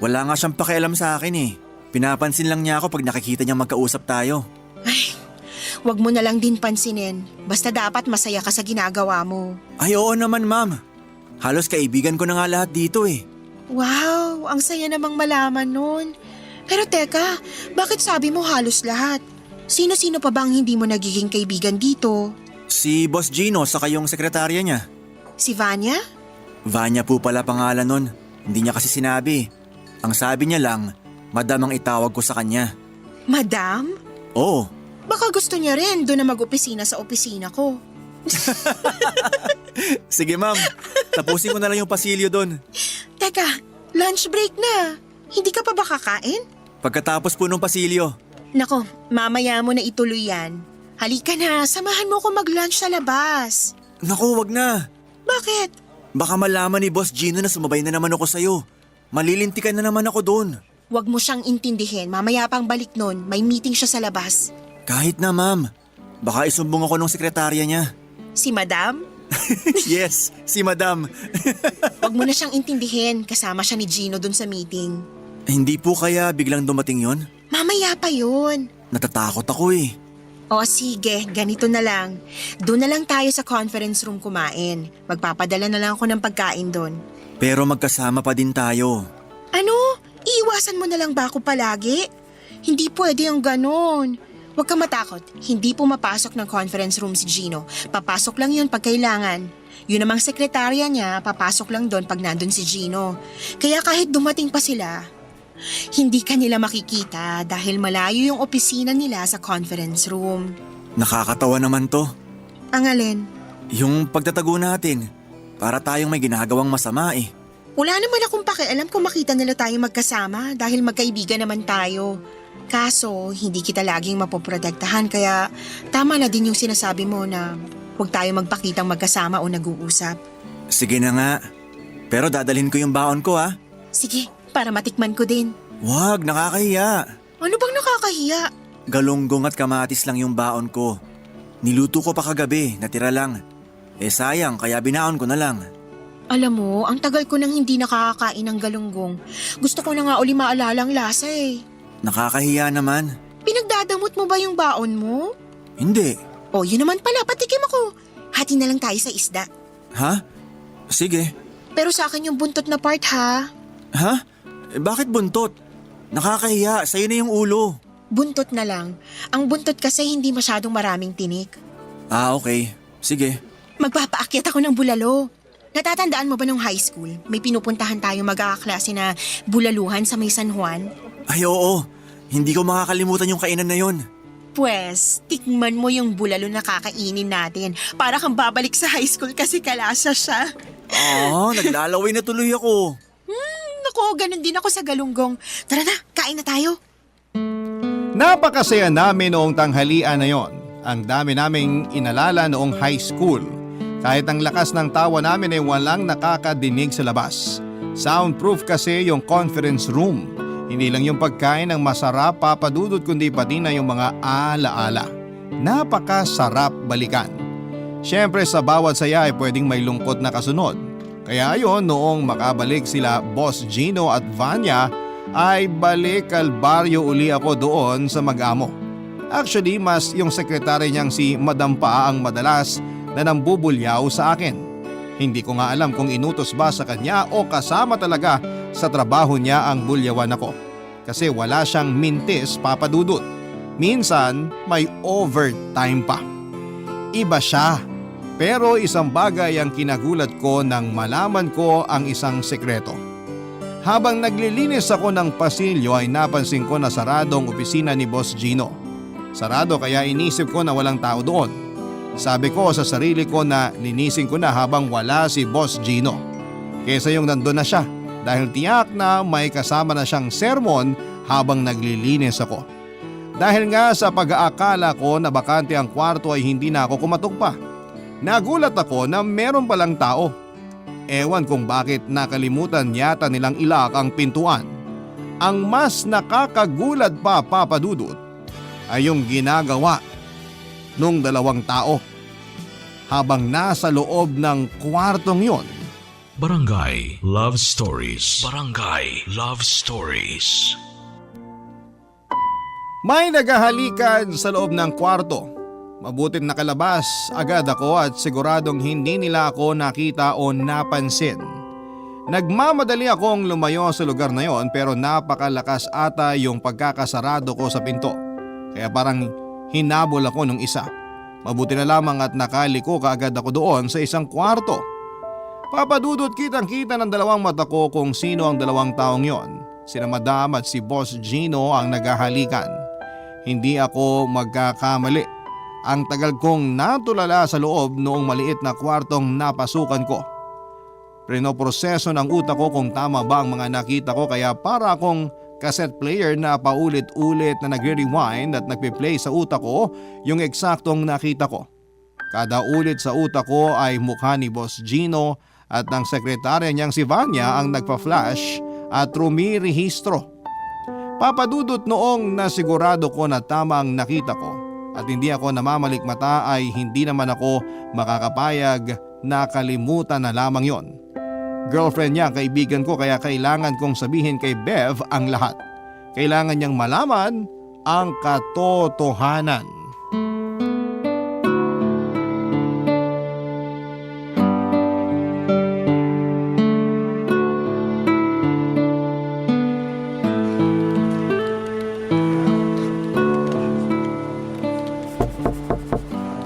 Wala nga siyang pakialam sa akin eh. Pinapansin lang niya ako pag nakikita niyang magkausap tayo.
Ay, wag mo na lang din pansinin. Basta dapat masaya ka sa ginagawa mo.
Ay oo naman ma'am. Halos kaibigan ko na nga lahat dito eh.
Wow, ang saya namang malaman nun. Pero teka, bakit sabi mo halos lahat? Sino-sino pa bang hindi mo nagiging kaibigan dito?
Si Boss Gino saka yung sekretarya niya.
Si Vanya?
Vanya po pala pangalan nun. Hindi niya kasi sinabi. Ang sabi niya lang, Madam ang itawag ko sa kanya.
Madam?
Oo.
Baka gusto niya rin doon na mag-opisina sa opisina ko.
Sige ma'am, tapusin ko na lang yung pasilyo doon.
Teka, lunch break na. Hindi ka pa ba kakain?
Pagkatapos po ng pasilyo.
Nako, mamaya mo na ituloy yan. Halika na, samahan mo ko mag-lunch sa labas.
Naku, wag na.
Bakit?
Baka malaman ni Boss Gino na sumabay na naman ako sa'yo. Malilintikan na naman ako doon.
Huwag mo siyang intindihin, mamaya pang balik nun, may meeting siya sa labas.
Kahit na ma'am, baka isumbong ako ng sekretarya niya.
Si Madam?
Yes, si Madam.
Huwag mo na siyang intindihin, kasama siya ni Gino dun sa meeting.
Hindi po kaya biglang dumating yon?
Mamaya pa yun.
Natatakot ako eh.
O sige, ganito na lang. Doon na lang tayo sa conference room kumain. Magpapadala na lang ako ng pagkain doon.
Pero magkasama pa din tayo.
Ano? Iiwasan mo na lang ba ako palagi? Hindi pwede ang ganon. Huwag kang matakot. Hindi pumapasok ng conference room si Gino. Papasok lang yun pag kailangan. Yun namang sekretarya niya, papasok lang doon pag nandun si Gino. Kaya kahit dumating pa sila, hindi ka nila makikita dahil malayo yung opisina nila sa conference room.
Nakakatawa naman to.
Ang alin?
Yung pagtatago natin, para tayong may ginagawang masama eh.
Wala naman akong pakialam kung makita nila tayo magkasama dahil magkaibigan naman tayo. Kaso, hindi kita laging mapoprotektahan kaya tama na din yung sinasabi mo na huwag tayo magpakitang magkasama o nag-uusap.
Sige na nga. Pero dadalhin ko yung baon ko ha.
Sige, para matikman ko din.
Wag, nakakahiya.
Ano bang nakakahiya?
Galunggong at kamatis lang yung baon ko. Niluto ko pa kagabi, natira lang. Eh sayang, kaya binaon ko na lang.
Alam mo, ang tagal ko nang hindi nakakakain ng galunggong. Gusto ko na nga uli maalala ang lasa eh.
Nakakahiya naman.
Pinagdadamot mo ba yung baon mo?
Hindi.
O yun naman pala, patikim ako. Hati na lang tayo sa isda.
Ha? Sige.
Pero sa akin yung buntot na part ha.
Ha? Eh, bakit buntot? Nakakahiya, sa'yo na yung ulo.
Buntot na lang. Ang buntot kasi hindi masyadong maraming tinik.
Ah, okay. Sige.
Magpapaakyat ako ng bulalo. Natatandaan mo ba nung high school? May pinupuntahan tayo magkakaklase na bulaluhan sa may San Juan?
Ay oo, hindi ko makakalimutan yung kainan na yon.
Pwes, tikman mo yung bulalo na kakainin natin. Para kang babalik sa high school kasi kalasa siya.
Ah, naglalaway na tuloy ako.
Naku, ganun din ako sa galunggong. Tara na, kain na tayo.
Napakasaya namin noong tanghalian na yon. Ang dami naming inalala noong high school. Kahit ang lakas ng tawa namin ay walang nakakadinig sa labas. Soundproof kasi yung conference room. Hindi lang yung pagkain ang masarap papadudot kundi pati na yung mga alaala. Napakasarap balikan. Siyempre sa bawat saya ay pwedeng may lungkot na kasunod. Kaya ayon noong makabalik sila Boss Gino at Vanya ay balik kalbaryo uli ako doon sa mag-amo. Actually mas yung sekretary niyang si Madam Pa ang madalas na nambubulyaw sa akin. Hindi ko nga alam kung inutos ba sa kanya o kasama talaga sa trabaho niya ang bulyawan ako. Kasi wala siyang mintis papadudot. Minsan may overtime pa. Iba siya. Pero isang bagay ang kinagulat ko nang malaman ko ang isang sekreto. Habang naglilinis ako ng pasilyo ay napansin ko na sarado ang opisina ni Boss Gino. Sarado kaya inisip ko na walang tao doon. Sabi ko sa sarili ko na linisin ko na habang wala si Boss Gino. kesa yung nandun na siya dahil tiyak na may kasama na siyang sermon habang naglilinis ako. Dahil nga sa pag-aakala ko na bakante ang kwarto ay hindi na ako kumatok pa. Nagulat ako na meron palang tao. Ewan kung bakit nakalimutan yata nilang ilak ang pintuan. Ang mas nakakagulat pa, Papa Dudut, ay yung ginagawa nung dalawang tao habang nasa loob ng kwartong yon.
Barangay Love Stories. Barangay Love Stories.
May naghahalikan sa loob ng kwarto. Mabuting nakalabas agad ako at siguradong hindi nila ako nakita o napansin. Nagmamadali akong lumayo sa lugar na yon pero napakalakas ata yung pagkakasarado ko sa pinto. Kaya parang hinabol ako nung isa. Mabuti na lamang at nakaliko kaagad ako doon sa isang kwarto. Papadudot kitang-kita ng dalawang mata ko kung sino ang dalawang taong yon. Sina Madam at si Boss Gino ang naghahalikan. Hindi ako magkakamali. Ang tagal kong natulala sa loob noong maliit na kwartong napasukan ko. Prinoproseso ng utak ko kung tama ba ang mga nakita ko kaya para akong cassette player na paulit-ulit na nagre-rewind at nagpe-play sa utak ko yung eksaktong nakita ko. Kada ulit sa utak ko ay mukha ni Boss Gino at ng sekretarya niyang si Vanya ang nagpa-flash at rumirehistro. Papadudot noong nasigurado ko na tama ang nakita ko at hindi ako namamalikmata ay hindi naman ako makakapayag na kalimutan na lamang yon. Girlfriend niya, kaibigan ko kaya kailangan kong sabihin kay Bev ang lahat. Kailangan niyang malaman ang katotohanan.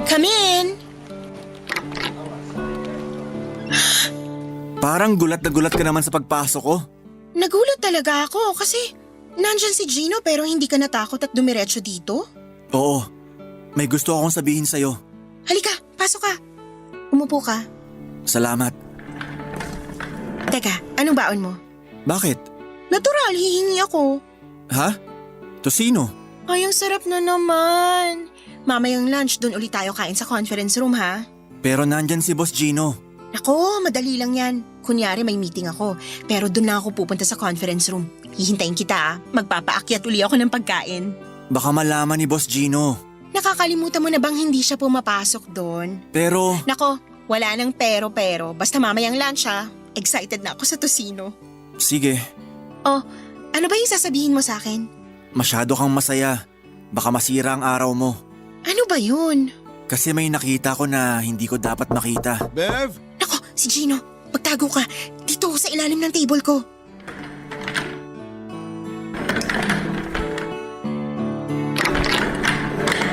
Come in!
Parang gulat na gulat ka naman sa pagpasok ko.
Nagulat talaga ako kasi nandyan si Gino pero hindi ka natakot at dumiretso dito.
Oo, may gusto akong sabihin sa'yo.
Halika, pasok ka. Umupo ka.
Salamat.
Teka, anong baon mo?
Bakit?
Natural, hihingi ako.
Ha? Tosino?
Ay, ang sarap na naman. Mamayang lunch, doon ulit tayo kain sa conference room ha.
Pero nandyan si Boss Gino.
Ako, madali lang yan. Kunyari may meeting ako, pero doon lang ako pupunta sa conference room. Hihintayin kita ah. Magpapaakyat uli ako ng pagkain.
Baka malaman ni Boss Gino.
Nakakalimutan mo na bang hindi siya pumapasok doon?
Pero…
Nako, wala nang pero. Basta mamayang lunch ha. Excited na ako sa tosino.
Sige,
Oh, ano ba yung sasabihin mo sa akin?
masyado kang masaya. Baka masira ang araw mo.
Ano ba yun?
Kasi may nakita ko na hindi ko dapat makita.
Bev?
Nako, si Gino, magtago ka. Dito sa ilalim ng table ko.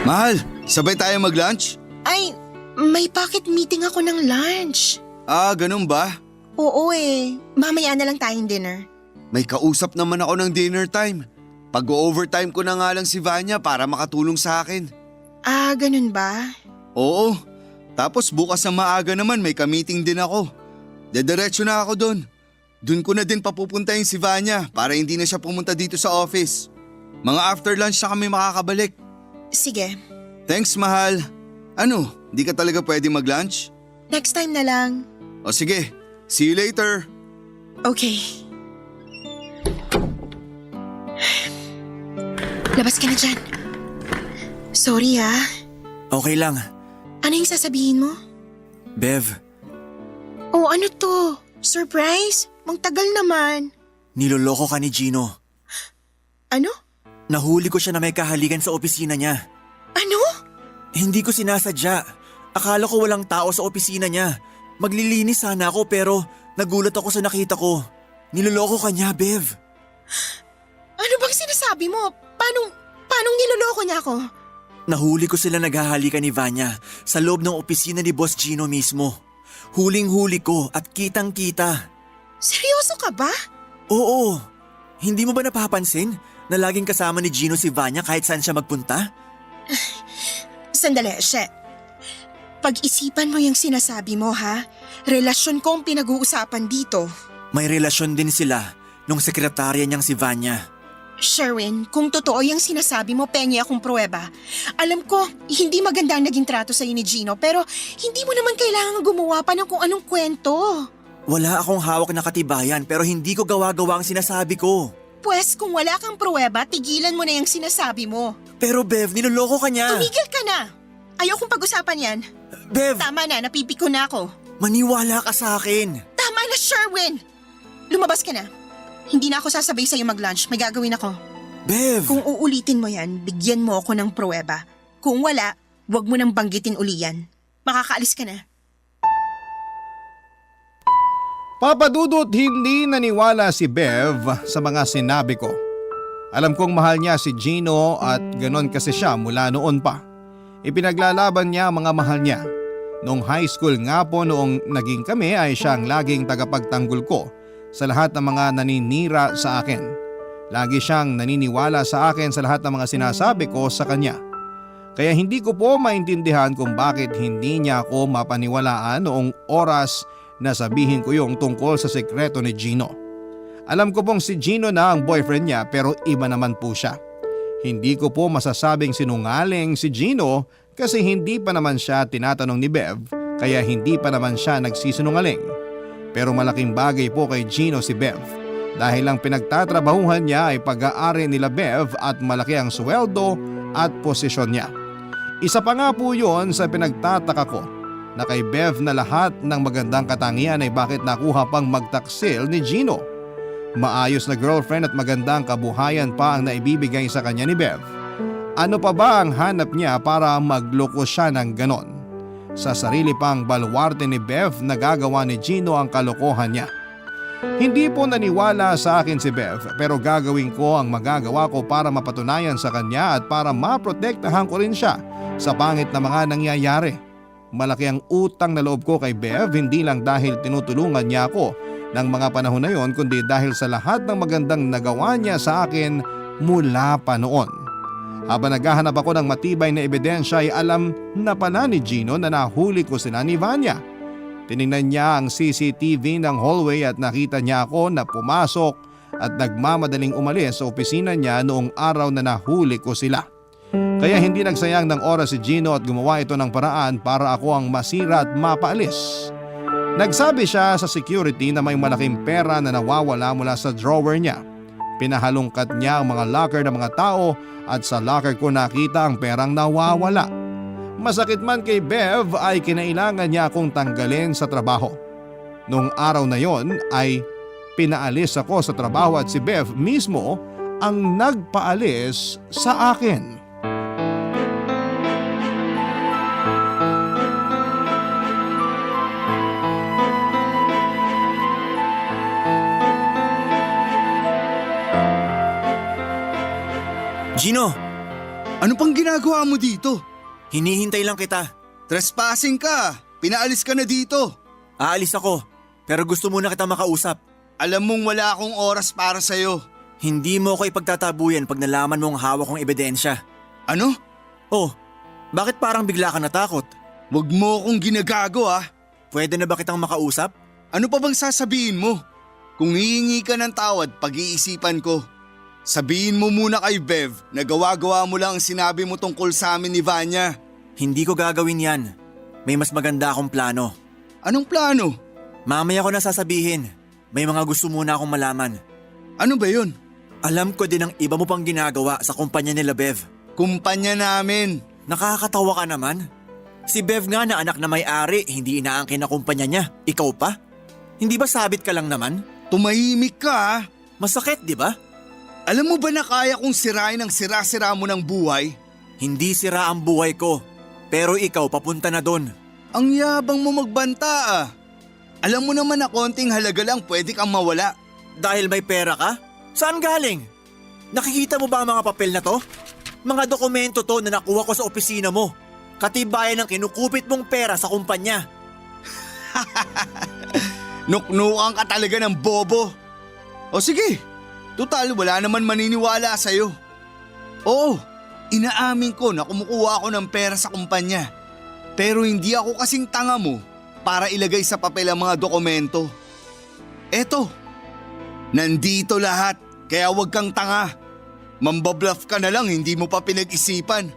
Mahal, sabay tayo mag-lunch?
Ay, may pocket meeting ako ng lunch.
Ah, ganun ba?
Oo eh, mamaya na lang tayong dinner.
May kausap naman ako ng dinner time. Pag-overtime ko na nga lang si Vanya para makatulong sa akin.
Ah, ganun ba?
Oo, tapos bukas na maaga naman may ka-meeting din ako. Dediretso na ako doon. Doon ko na din papupuntahin si Vanya para hindi na siya pumunta dito sa office. Mga after lunch na kami makakabalik.
Sige,
Thanks, mahal. Ano, di ka talaga pwede mag-lunch?
next time na lang.
O sige, see you later.
Okay. Labas ka na dyan. Sorry ha.
Okay lang.
Ano yung sasabihin mo?
Bev,
Oh, ano to? Surprise? Mang tagal naman.
niloloko ka ni Gino.
Ano?
Nahuli ko siya na may kahalikan sa opisina niya.
Ano?
Hindi ko sinasadya. Akala ko walang tao sa opisina niya. Maglilinis sana ako pero nagulat ako sa nakita ko. Niloloko ka niya, Bev.
Ano bang sinasabi mo? Paano niloloko niya ako?
Nahuli ko sila naghahalikan ni Vanya sa loob ng opisina ni Boss Gino mismo. Huling-huli ko at kitang-kita.
Seryoso ka ba?
Oo. Hindi mo ba napapansin na laging kasama ni Gino si Vanya kahit saan siya magpunta?
Sandali, She. Pag-isipan mo yung sinasabi mo, ha? Relasyon ko ang pinag-uusapan dito.
May relasyon din sila nung sekretarya niyang si Vanya.
Sherwin, kung totoo yung sinasabi mo, pengi akong pruweba. Alam ko, hindi maganda ang naging trato sa'yo ni Gino, pero hindi mo naman kailangan gumawa pa ng kung anong kwento.
Wala akong hawak na katibayan pero hindi ko gawa-gawa ang sinasabi ko.
Pwes kung wala kang pruweba, tigilan mo na yung sinasabi mo.
Pero Bev, niloloko ka niya.
Tumigil ka na! Ayokong pag-usapan yan.
Bev,
Tama na, napipiko na ako.
maniwala ka sa akin.
Tama na, Sherwin! Lumabas ka na. Hindi na ako sasabay sa'yo mag-lunch, may gagawin ako.
Bev!
Kung uulitin mo yan, bigyan mo ako ng pruweba. Kung wala, wag mo nang banggitin uli yan. Makakaalis ka na.
Papadudot hindi naniwala si Bev sa mga sinabi ko. Alam kong mahal niya si Gino at ganon kasi siya mula noon pa. Ipinaglalaban niya ang mga mahal niya. Noong high school nga po noong naging kami ay siya ang laging tagapagtanggol ko sa lahat ng mga naninira sa akin. Lagi siyang naniniwala sa akin sa lahat ng mga sinasabi ko sa kanya. Kaya hindi ko po maintindihan kung bakit hindi niya ako mapaniwalaan noong oras na sabihin ko yung tungkol sa sekreto ni Gino. Alam ko pong si Gino na ang boyfriend niya pero iba naman po siya. Hindi ko po masasabing sinungaling si Gino kasi hindi pa naman siya tinatanong ni Bev kaya hindi pa naman siya nagsisinungaling. Pero malaking bagay po kay Gino si Bev dahil ang pinagtatrabahuhan niya ay pag-aari nila Bev at malaki ang sweldo at posisyon niya. Isa pa nga po yun sa pinagtataka ko na kay Bev na lahat ng magandang katangian ay bakit nakuha pang magtaksil ni Gino. Maayos na girlfriend at magandang kabuhayan pa ang naibibigay sa kanya ni Bev. Ano pa ba ang hanap niya para magloko siya ng ganon? Sa sarili pang baluarte ni Bev na gagawa ni Gino ang kalokohan niya. Hindi po naniwala sa akin si Bev pero gagawin ko ang magagawa ko para mapatunayan sa kanya at para maprotektahan ko rin siya sa pangit na mga nangyayari. Malaki ang utang na loob ko kay Bev hindi lang dahil tinutulungan niya ako ng mga panahon na yon kundi dahil sa lahat ng magandang nagawa niya sa akin mula pa noon. Habang naghahanap ako ng matibay na ebidensya ay alam na pala ni Gino na nahuli ko sila ni Vanya. Tiningnan niya ang CCTV ng hallway at nakita niya ako na pumasok at nagmamadaling umalis sa opisina niya noong araw na nahuli ko sila. Kaya hindi nagsayang ng oras si Gino at gumawa ito ng paraan para ako ang masira at mapaalis. Nagsabi siya sa security na may malaking pera na nawawala mula sa drawer niya. Pinahalungkat niya ang mga locker ng mga tao at sa locker ko nakita ang perang nawawala. Masakit man kay Bev ay kinailangan niya akong tanggalin sa trabaho. Noong araw na yon ay pinaalis ako sa trabaho at si Bev mismo ang nagpaalis sa akin.
Gino,
Ano pang ginagawa mo dito?
hinihintay lang kita.
Trespassing ka! Pinaalis ka na dito!
Aalis ako, pero gusto muna kita makausap.
Alam mong wala akong oras para sa'yo.
Hindi mo ako ipagtatabuyan pag nalaman mo ang hawak kong ebidensya.
Ano?
Oh, bakit parang bigla ka natakot?
Huwag mo akong ginagago ah!
Pwede na ba kitang makausap?
Ano pa bang sasabihin mo? Kung hihingi ka ng tawad, pag-iisipan ko. Sabihin mo muna kay Bev na gawa-gawa mo lang ang sinabi mo tungkol sa amin ni Vanya.
Hindi ko gagawin yan. May mas maganda akong plano.
Anong plano?
Mamaya ko na sasabihin. May mga gusto muna akong malaman.
Ano ba yun?
Alam ko din ang iba mo pang ginagawa sa kumpanya nila Bev.
Kumpanya namin.
Nakakatawa ka naman. Si Bev nga na anak na may-ari, hindi inaangkin na kumpanya niya. Ikaw pa? Hindi ba sabit ka lang naman?
Tumahimik ka ah.
Masakit, di ba?
Alam mo ba na kaya kong sirain ang sira-sira mo ng buhay?
Hindi sira ang buhay ko. Pero ikaw papunta na doon.
Ang yabang mo magbanta ah. Alam mo naman na konting halaga lang pwede kang mawala.
Dahil may pera ka? Saan galing? Nakikita mo ba ang mga papel na to? Mga dokumento to na nakuha ko sa opisina mo. Katibayan ng kinukupit mong pera sa kumpanya.
Nuknukan ka talaga ng bobo. O sige, total wala naman maniniwala sa'yo. Oo, inaamin ko na kumukuha ako ng pera sa kumpanya. Pero hindi ako kasing tanga mo para ilagay sa papel ang mga dokumento. Eto, nandito lahat, kaya huwag kang tanga. Mambabluff ka na lang, hindi mo pa pinag-isipan.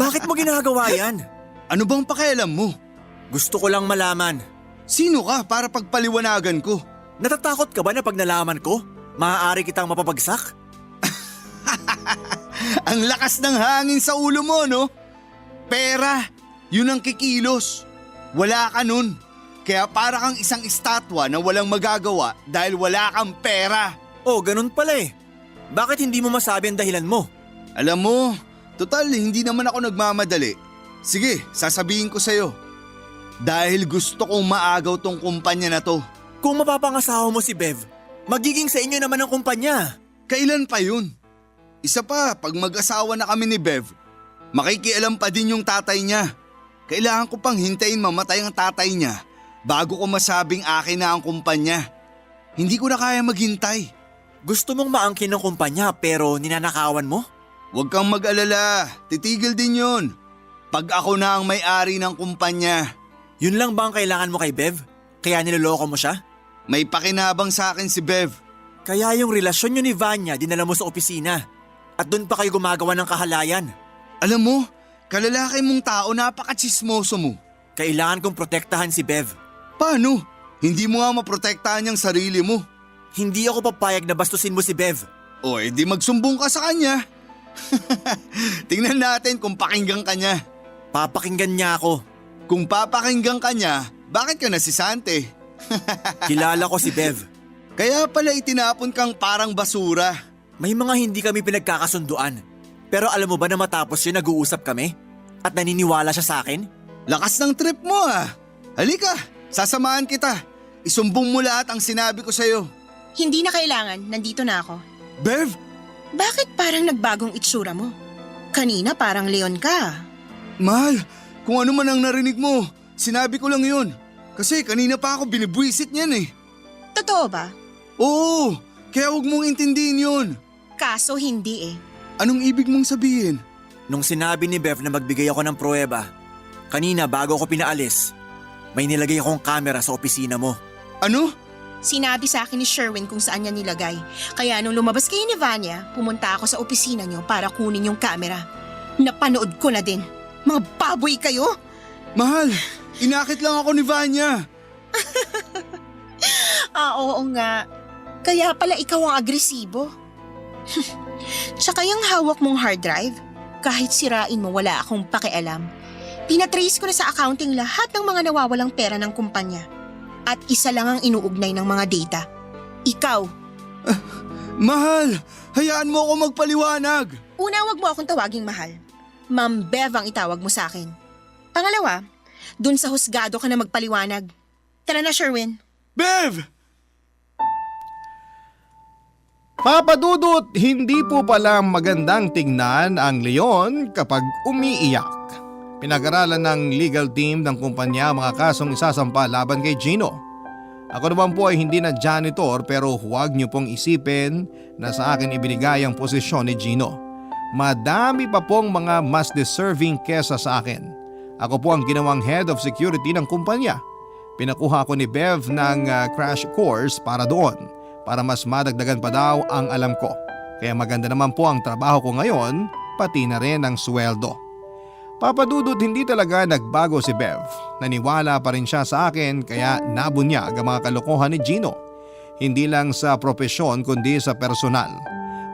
Bakit mo ginagawa yan?
Ano bang pakialam mo?
Gusto ko lang malaman.
Sino ka para pagpaliwanagan ko?
Natatakot ka ba na pag nalaman ko, maaari kitang mapapagsak?
Ang lakas ng hangin sa ulo mo, no? Pera, yun ang kikilos. Wala ka nun. Kaya para kang isang estatwa na walang magagawa dahil wala kang pera.
Oh, ganun pala eh. Bakit hindi mo masabi ang dahilan mo?
Alam mo, total hindi naman ako nagmamadali. Sige, sasabihin ko sa'yo. Dahil gusto kong maagaw tong kumpanya na to.
Kung mapapangasawa mo si Bev, magiging sa inyo naman ang kumpanya.
Kailan pa yun? Isa pa, pag mag-asawa na kami ni Bev, makikialam pa din yung tatay niya. Kailangan ko pang hintayin mamatay ang tatay niya bago ko masabing akin na ang kumpanya. Hindi ko na kaya maghintay.
Gusto mong maangkin ng kumpanya pero ninanakawan mo?
Huwag kang mag-alala, titigil din yun. Pag ako na ang may-ari ng kumpanya.
Yun lang ba ang kailangan mo kay Bev? Kaya niloloko mo siya?
May pakinabang sa akin si Bev.
Kaya yung relasyon nyo ni Vanya dinala mo sa opisina. At doon pa kayo gumagawa ng kahalayan.
Alam mo, kalalaki mong tao, napaka-tsismoso mo.
Kailangan kong protektahan si Bev.
Paano? Hindi mo nga maprotektahan yung sarili mo.
Hindi ako papayag na bastusin mo si Bev.
O edi magsumbong ka sa kanya. Tingnan natin kung pakinggan ka niya.
Papakinggan niya ako.
Kung papakinggan ka niya, bakit ka nasisante?
Kilala ko si Bev.
Kaya pala itinapon kang parang basura.
May mga hindi kami pinagkakasunduan. Pero alam mo ba na matapos yun nag-uusap kami? At naniniwala siya sa akin?
Lakas ng trip mo ah. Halika, sasamahan kita. Isumbong mo lahat ang sinabi ko sa'yo.
Hindi na kailangan, nandito na ako.
Bev,
Bakit parang nagbagong itsura mo? Kanina parang leon ka.
mahal, kung ano man ang narinig mo, sinabi ko lang yun. Kasi kanina pa ako binibwisit niyan eh.
Totoo ba?
Oo, kaya huwag mong intindihin yun.
Kaso hindi eh.
Anong ibig mong sabihin?
Nung sinabi ni Bev na magbigay ako ng pruweba, kanina bago ako pinaalis, may nilagay akong kamera sa opisina mo.
Ano?
Sinabi sa akin ni Sherwin kung saan niya nilagay. Kaya nung lumabas kayo ni Vanya, pumunta ako sa opisina niyo para kunin yung camera. Napanood ko na din. Mga baboy kayo!
Mahal, inakit lang ako ni Vanya.
Oo nga. Kaya pala ikaw ang agresibo. Tsaka yung hawak mong hard drive, kahit sirain mo wala akong pakialam. Pinatrace ko na sa accounting lahat ng mga nawawalang pera ng kumpanya. At isa lang ang inuugnay ng mga data. Ikaw.
Mahal, hayaan mo ako magpaliwanag.
Una, wag mo akong tawaging mahal. Ma'am Bev ang itawag mo sa akin. Pangalawa, dun sa husgado ka na magpaliwanag. Tara na, Sherwin.
Bev!
Papadudot, hindi po pala magandang tingnan ang leon kapag umiiyak. Pinag-aralan ng legal team ng kumpanya ang mga kasong isasampa laban kay Gino. Ako naman po ay hindi na janitor pero huwag niyo pong isipin na sa akin ibinigay ang posisyon ni Gino. Madami pa pong mga mas deserving kesa sa akin. Ako po ang ginawang head of security ng kumpanya. Pinakuha ko ni Bev ng crash course para doon para mas madagdagan pa daw ang alam ko. Kaya maganda naman po ang trabaho ko ngayon pati na rin ang sweldo. Papadudot, hindi talaga nagbago si Bev. Naniwala pa rin siya sa akin kaya nabunyag ang mga kalokohan ni Gino. Hindi lang sa propesyon kundi sa personal.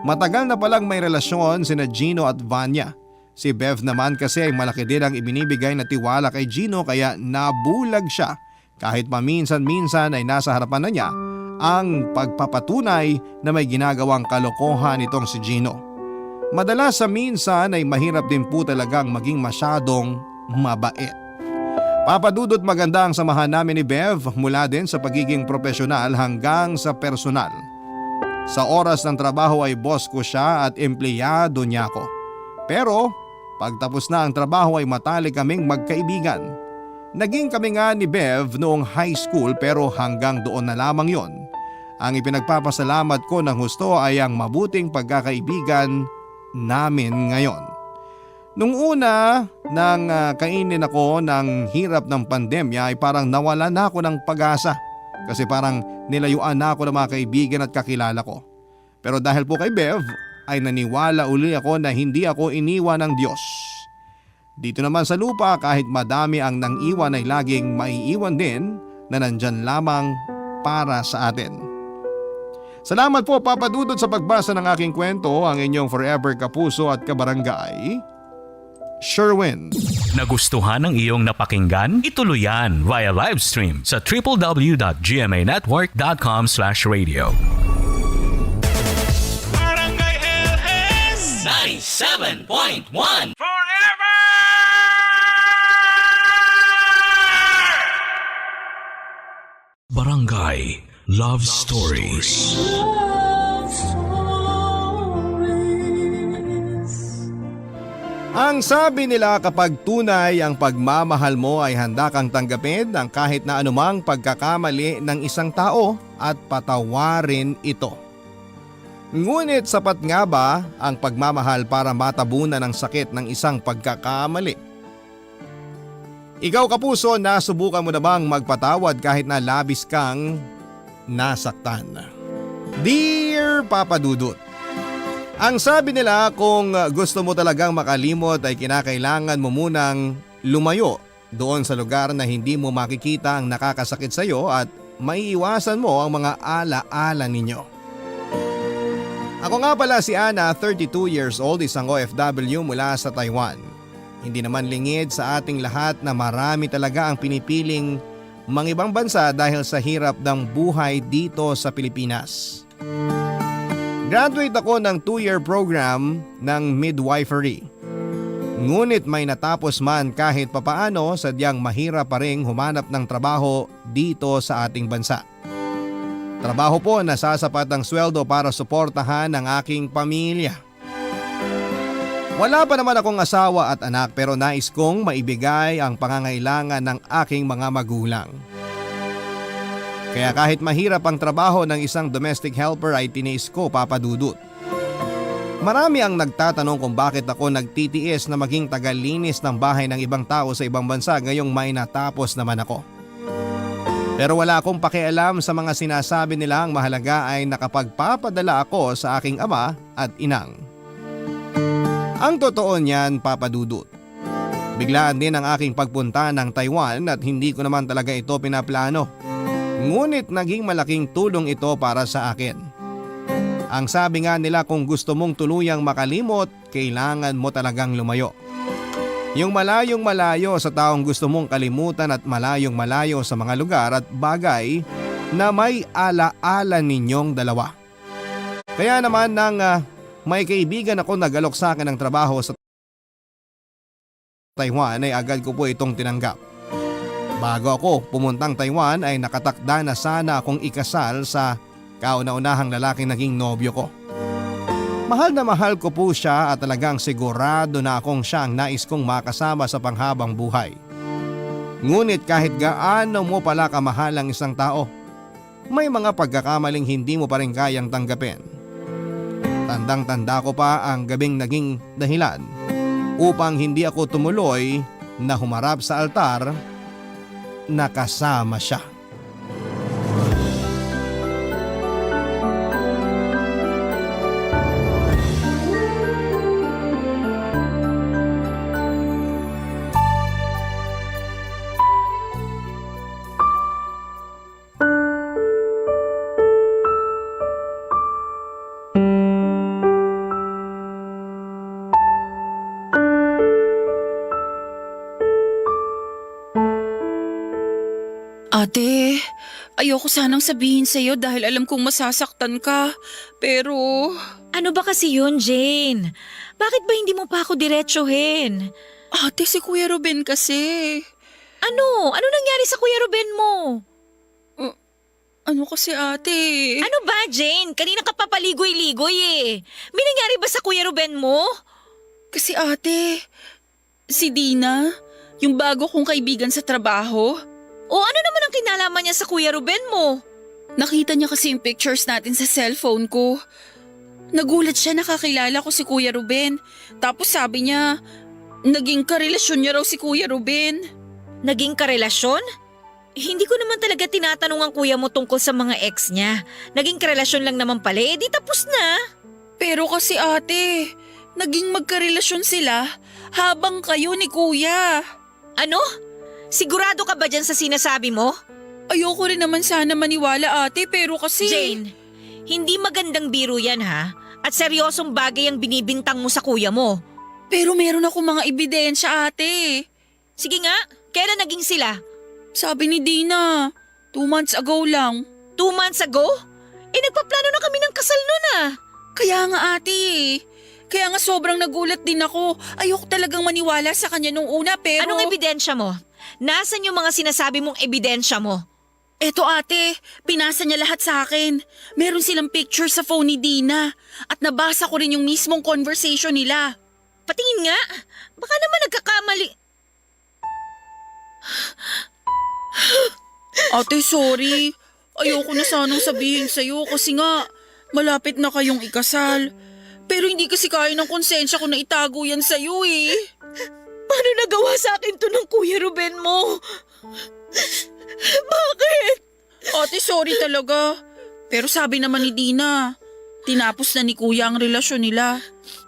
Matagal na palang may relasyon sina Gino at Vanya. Si Bev naman kasi ay malaki din ang ibinibigay na tiwala kay Gino kaya nabulag siya kahit paminsan-minsan ay nasa harapan na niya ang pagpapatunay na may ginagawang kalokohan itong si Gino. Madalas sa minsan ay mahirap din po talagang maging masyadong mabait. Papadudot, maganda ang samahan namin ni Bev mula din sa pagiging profesional hanggang sa personal. Sa oras ng trabaho ay boss ko siya at empleyado niya ako. Pero pagtapos na ang trabaho ay matalik kaming magkaibigan. Naging kami nga ni Bev noong high school pero hanggang doon na lamang yon. Ang ipinagpapasalamat ko ng husto ay ang mabuting pagkakaibigan namin ngayon. Nung una, nang kainin ako ng hirap ng pandemya ay parang nawala na ako ng pag-asa. Kasi parang nilayuan na ako ng mga kaibigan at kakilala ko. Pero dahil po kay Bev ay naniwala uli ako na hindi ako iniwan ng Diyos. Dito naman sa lupa kahit madami ang nang iwan ay laging maiiwan din na nandyan lamang para sa atin. Salamat po Papa Dudut sa pagbasa ng aking kwento, ang inyong forever kapuso at kabarangay, Sherwin.
Nagustuhan ng iyong napakinggan? Ituloy yan via live stream sa www.gmanetwork.com/radio.
Barangay LS
97.1
Forever!
Barangay Love Stories.
Love Stories.
Ang sabi nila kapag tunay ang pagmamahal mo ay handa kang tanggapin ang kahit na anumang pagkakamali ng isang tao at patawarin ito. Ngunit sapat nga ba ang pagmamahal para matabunan ang sakit ng isang pagkakamali? Ikaw kapuso, nasubukan mo na bang magpatawad kahit na labis kang nasaktan? Dear Papa Dudut, ang sabi nila kung gusto mo talagang makalimot ay kinakailangan mo munang lumayo doon sa lugar na hindi mo makikita ang nakakasakit sa iyo at maiiwasan mo ang mga ala-ala ninyo. Ako nga pala si Ana, 32 years old, isang OFW mula sa Taiwan. Hindi naman lingid sa ating lahat na marami talaga ang pinipiling mangibang bansa dahil sa hirap ng buhay dito sa Pilipinas. Graduate ako ng 2-year program ng midwifery. Ngunit may natapos man kahit papaano, sadyang mahirap pa ring humanap ng trabaho dito sa ating bansa. Trabaho po na sasapat ang sweldo para suportahan ang aking pamilya. Wala pa naman akong asawa at anak pero nais kong maibigay ang pangangailangan ng aking mga magulang. Kaya kahit mahirap ang trabaho ng isang domestic helper ay tiniis ko, Papa Dudut. Marami ang nagtatanong kung bakit ako nagtitiis na maging tagalinis ng bahay ng ibang tao sa ibang bansa ngayong may natapos naman ako. Pero wala akong pakialam sa mga sinasabi nila, ang mahalaga ay nakapagpapadala ako sa aking ama at inang. Ang totoo niyan, Papa Dudut, biglaan din ang aking pagpunta ng Taiwan at hindi ko naman talaga ito pinaplano. Ngunit naging malaking tulong ito para sa akin. Ang sabi nga nila, kung gusto mong tuluyang makalimot, kailangan mo talagang lumayo. Yung malayong malayo sa taong gusto mong kalimutan at malayong malayo sa mga lugar at bagay na may ala-ala ninyong dalawa. Kaya naman nang may kaibigan ako nagalok sa akin ng trabaho sa Taiwan ay agad ko po itong tinanggap. Bago ako pumuntang Taiwan ay nakatakda na sana akong ikasal sa kauna-unahang lalaking naging nobyo ko. Mahal na mahal ko po siya at talagang sigurado na akong siya ang nais kong makasama sa panghabang buhay. Ngunit kahit gaano mo pala kamahal ang isang tao, may mga pagkakamaling hindi mo pa rin kayang tanggapin. Tandang-tanda ko pa ang gabing naging dahilan upang hindi ako tumuloy na humarap sa altar na kasama siya.
Ate, ayoko sanang sabihin sa'yo dahil alam kong masasaktan ka. Pero...
Ano ba kasi yun, Jane? Bakit ba hindi mo pa ako diretsuhin?
Ate, si Kuya Ruben kasi.
Ano? Ano nangyari sa Kuya Ruben mo?
Ano kasi ate?
Ano ba, Jane? Kanina ka papaligoy-ligoy eh. May nangyari ba sa Kuya Ruben mo?
Kasi ate, si Dina, yung bago kong kaibigan sa trabaho.
O ano naman ang kinalaman niya sa Kuya Ruben mo?
Nakita niya kasi yung pictures natin sa cellphone ko. Nagulat siya, nakakilala ko si Kuya Ruben. Tapos sabi niya, Naging karelasyon niya raw si Kuya Ruben.
Naging karelasyon? Hindi ko naman talaga tinatanong ang kuya mo tungkol sa mga ex niya. Naging karelasyon lang naman pala, di tapos na.
Pero kasi ate, naging magkarelasyon sila habang kayo ni Kuya.
Ano? Sigurado ka ba dyan sa sinasabi mo?
Ayoko rin naman sana maniwala ate pero kasi…
Jane, hindi magandang biro yan ha. At seryosong bagay ang binibintang mo sa kuya mo.
Pero meron ako mga ebidensya ate.
Sige nga, kailan naging sila?
Sabi ni Dina, 2 months ago lang.
2 months ago? Nagpaplano na kami ng kasal nun ah.
Kaya nga ate, kaya nga sobrang nagulat din ako. Ayoko talagang maniwala sa kanya nung una pero…
Anong ebidensya mo? Nasaan yung mga sinasabi mong ebidensya mo?
Eto ate, pinasa niya lahat sa akin. Meron silang picture sa phone ni Dina at nabasa ko rin yung mismong conversation nila.
Patingin nga, baka naman nagkakamali.
Ate, sorry. Ayoko na sanang sabihin sa'yo kasi nga malapit na kayong ikasal. Pero hindi kasi kaya ng konsensya ko na itago yan sa'yo eh.
Paano nagawa sa akin to ng Kuya Ruben mo? Bakit?
Ate, sorry talaga. Pero sabi naman ni Dina, tinapos na ni Kuya ang relasyon nila.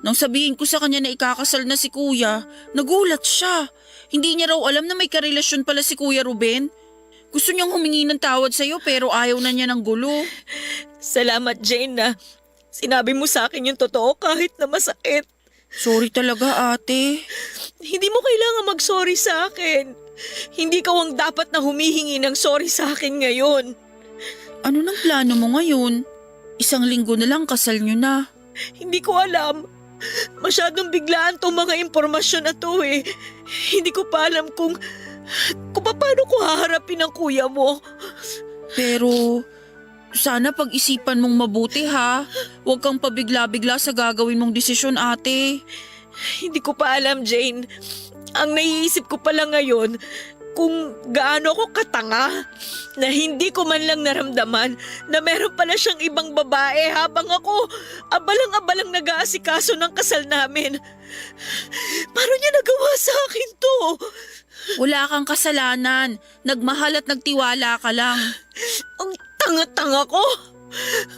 Nang sabihin ko sa kanya na ikakasal na si Kuya, nagulat siya. Hindi niya raw alam na may karelasyon pala si Kuya Ruben. Gusto niyang humingi ng tawad sa'yo pero ayaw na niya ng gulo.
Salamat Jane na sinabi mo sa akin yung totoo kahit na masakit.
Sorry talaga ate.
Hindi mo kailangan mag-sorry sa akin. Hindi ka ang dapat na humihingi ng sorry sa akin ngayon.
Ano nang plano mo ngayon? 1 linggo na lang kasal niyo na.
Hindi ko alam. Masyadong biglaan tong mga impormasyon na to eh. Hindi ko pa alam kung paano ko haharapin ang kuya mo.
Pero sana pag-isipan mong mabuti ha. Huwag kang pabigla-bigla sa gagawin mong desisyon ate.
Hindi ko pa alam, Jane. Ang naiisip ko pala ngayon kung gaano ako katanga na hindi ko man lang naramdaman na meron pala siyang ibang babae habang ako abalang-abalang nag-aasikaso ng kasal namin. Paano niya nagawa sa akin to?
Wala kang kasalanan. Nagmahal at nagtiwala ka lang.
Ang tanga-tanga ko.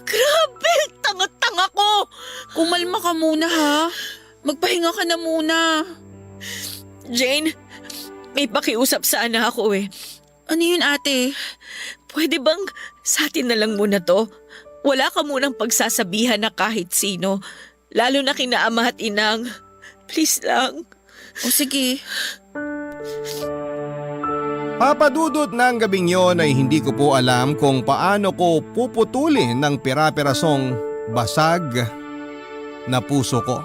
Grabe, tanga-tanga ko.
Kumalma ka muna ha. Magpahinga ka na muna.
Jane, may pakiusap sana ako eh.
Ano yun ate?
Pwede bang sa atin na lang muna to? Wala ka munang pagsasabihan na kahit sino. Lalo na kina ama at inang. Please lang.
O sige.
Papadudot ng gabing yon ay hindi ko po alam kung paano ko puputulin ng pira-pirasong basag na puso ko.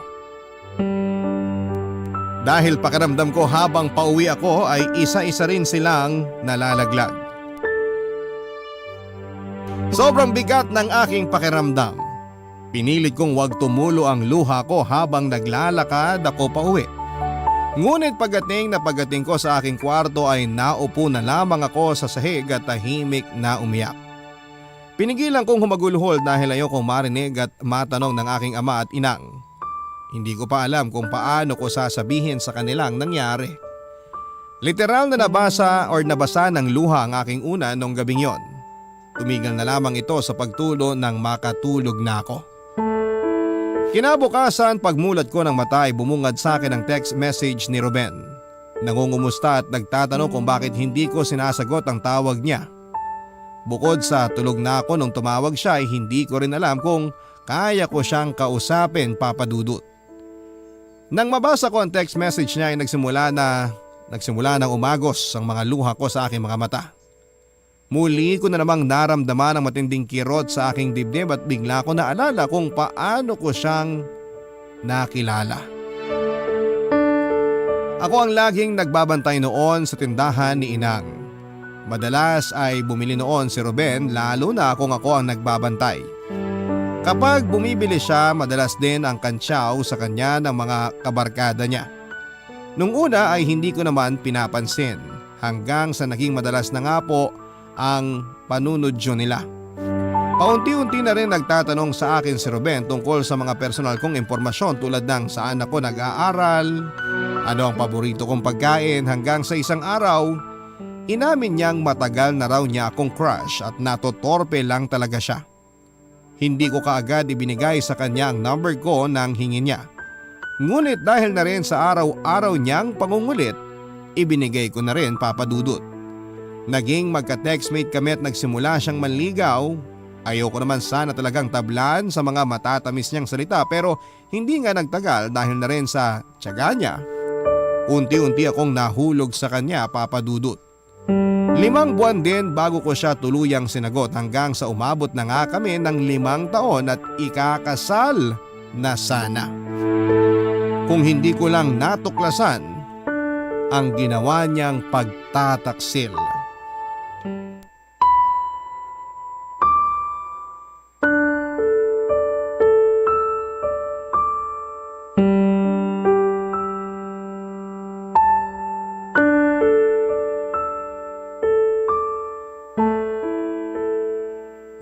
Dahil pakiramdam ko habang pauwi ako ay isa-isa rin silang nalalaglag. Sobrang bigat ng aking pakiramdam. Pinilit kong wag tumulo ang luha ko habang naglalakad ako pauwi. Ngunit pagdating ko sa aking kwarto ay naupo na lamang ako sa sahig at tahimik na umiyak. Pinigilan kong humagulhol dahil ayokong marinig at matanong ng aking ama at inang. Hindi ko pa alam kung paano ko sasabihin sa kanilang nangyari. Literal na nabasa ng luha ang aking una nung gabing yon. Tumigil na lamang ito sa pagtulo nang makatulog na ako. Kinabukasan pagmulat ko ng mata ay bumungad sa akin ang text message ni Ruben. Nangungumusta at nagtatanong kung bakit hindi ko sinasagot ang tawag niya. Bukod sa tulog na ako nung tumawag siya ay hindi ko rin alam kung kaya ko siyang kausapin papadudot. Nang mabasa ko ang text message niya ay nagsimula ng umagos ang mga luha ko sa aking mga mata. Muli ko na namang naramdaman ang matinding kirot sa aking dibdib at bigla ko naalala kung paano ko siyang nakilala. Ako ang laging nagbabantay noon sa tindahan ni Inang. Madalas ay bumili noon si Ruben lalo na kung ako ang nagbabantay. Kapag bumibili siya, madalas din ang kantsaw sa kanya ng mga kabarkada niya. Nung una ay hindi ko naman pinapansin hanggang sa naging madalas na nga po ang panunodyo nila. Paunti-unti na rin nagtatanong sa akin si Ruben tungkol sa mga personal kong impormasyon tulad ng saan ako nag-aaral, ano ang paborito kong pagkain hanggang sa isang araw, inamin niyang matagal na raw niya akong crush at natotorpe lang talaga siya. Hindi ko kaagad ibinigay sa kanya ang number ko nang hingin niya. Ngunit dahil na rin sa araw-araw niyang pangungulit, ibinigay ko na rin Papa Dudut. Naging magka-textmate kami at nagsimula siyang manligaw. Ayoko naman sana talagang tablan sa mga matatamis niyang salita pero hindi nga nagtagal dahil na rin sa tiyaga niya. Unti-unti akong nahulog sa kanya Papa Dudut. 5 buwan din bago ko siya tuluyang sinagot hanggang sa umabot na nga kami ng 5 taon at ikakasal na sana. Kung hindi ko lang natuklasan ang ginawa niyang pagtataksil.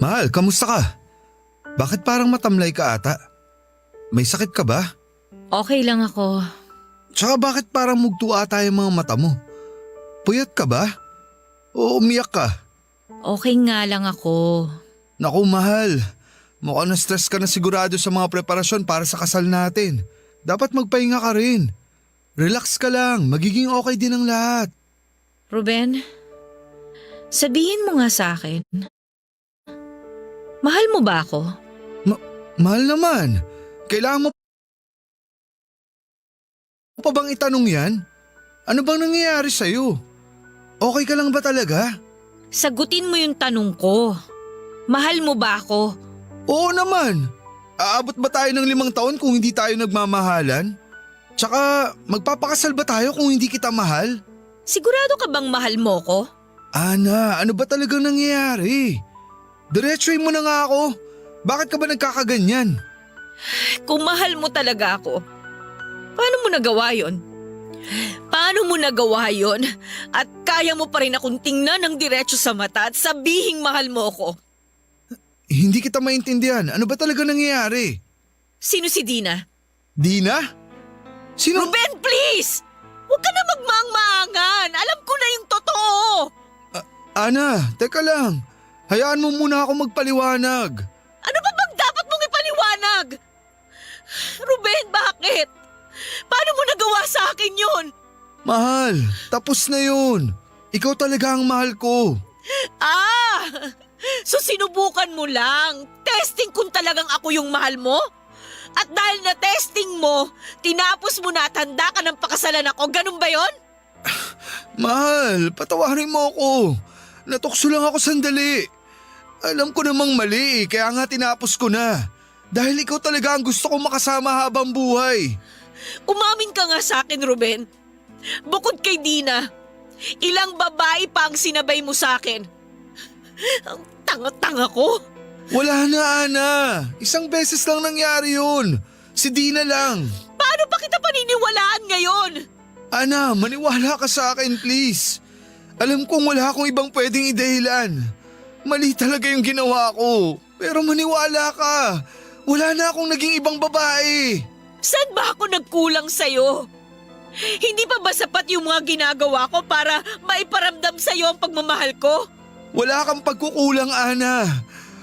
Mahal, kamusta ka? Bakit parang matamlay ka ata? May sakit ka ba?
Okay lang ako.
Tsaka bakit parang mugto ata yung mga mata mo? Puyat ka ba? O umiyak ka?
Okay nga lang ako.
Naku mahal, mukhang na-stress ka na sigurado sa mga preparasyon para sa kasal natin. Dapat magpahinga ka rin. Relax ka lang, magiging okay din ang lahat.
Ruben, sabihin mo nga sa akin. Mahal mo ba ako?
Mahal naman. Kailangan mo pa bang itanong yan? Ano bang nangyayari sa'yo? Okay ka lang ba talaga?
Sagutin mo yung tanong ko. Mahal mo ba ako?
Oo naman. Aabot ba tayo ng 5 taon kung hindi tayo nagmamahalan? Tsaka magpapakasal ba tayo kung hindi kita mahal?
Sigurado ka bang mahal mo ko?
Ana, ano ba talagang nangyayari? Diretsuhin mo na nga ako. Bakit ka ba nagkakaganyan?
Kung mahal mo talaga ako, paano mo nagawa yon? Paano mo nagawa yon? At kaya mo pa rin akong tingnan ng diretso sa mata at sabihing mahal mo ako?
Hindi kita maintindihan. Ano ba talaga nangyayari?
Sino si Dina?
Dina? Sino?
Ruben, please! Huwag ka na magmaang-maangan. Alam ko na yung totoo.
Ana, teka lang. Hayaan mo muna ako magpaliwanag.
Ano ba bang dapat mong ipaliwanag? Ruben, bakit? Paano mo nagawa sa akin yun?
Mahal, tapos na yun. Ikaw talaga ang mahal ko.
So sinubukan mo lang. Testing kung talagang ako yung mahal mo? At dahil na testing mo, tinapos mo na at handa ka ng pakasalan ako. Ganun ba yon?
Mahal, patawarin mo ako. Natukso lang ako sandali. Alam ko namang mali kaya nga tinapos ko na. Dahil ikaw talaga ang gusto kong makasama habang buhay.
Umamin ka nga sa akin, Ruben. Bukod kay Dina, ilang babae pa ang sinabay mo sa akin? Ang tanga-tanga ko.
Wala na, Ana. 1 beses lang nangyari yun. Si Dina lang.
Paano pa kita paniniwalaan ngayon?
Ana, maniwala ka sa akin please. Alam kong wala akong ibang pwedeng idahilan. Mali talaga yung ginawa ko. Pero maniwala ka. Wala na akong naging ibang babae.
Saan ba ako nagkulang sa'yo? Hindi pa ba sapat yung mga ginagawa ko para maiparamdam sa'yo ang pagmamahal ko?
Wala kang pagkukulang, Ana.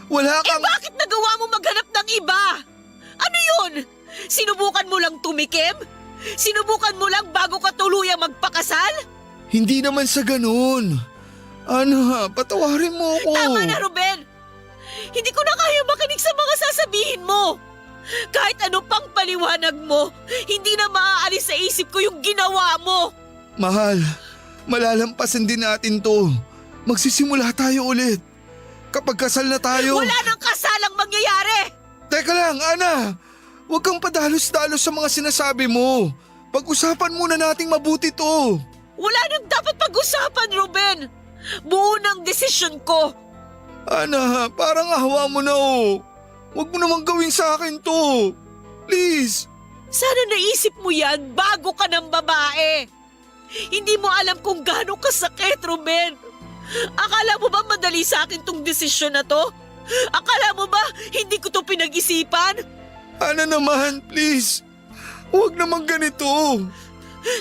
Wala kang…
Bakit nagawa mo maghanap ng iba? Ano yun? Sinubukan mo lang tumikim? Sinubukan mo lang bago ka tuluyang magpakasal?
Hindi naman sa ganun. Ana, patawarin mo ako.
Tama na, Ruben! Hindi ko na kaya makinig sa mga sasabihin mo. Kahit ano pang paliwanag mo, hindi na maaalis sa isip ko yung ginawa mo.
Mahal, malalampasan din natin to. Magsisimula tayo ulit. Kapag kasal na tayo…
Wala nang kasalang mangyayari!
Teka lang, Ana. Huwag kang padalos-dalos sa mga sinasabi mo. Pag-usapan muna nating mabuti to.
Wala nang dapat pag-usapan, Ruben. Buo ng desisyon ko.
Ana, parang ahawa mo na oh. Huwag mo namang gawin sa akin to. Please.
Sana naisip mo yan bago ka ng babae. Hindi mo alam kung gaano kasakit, Ruben. Akala mo ba madali sa akin tong desisyon na to? Akala mo ba hindi ko to pinag-isipan?
Ana naman, please. Huwag naman ganito.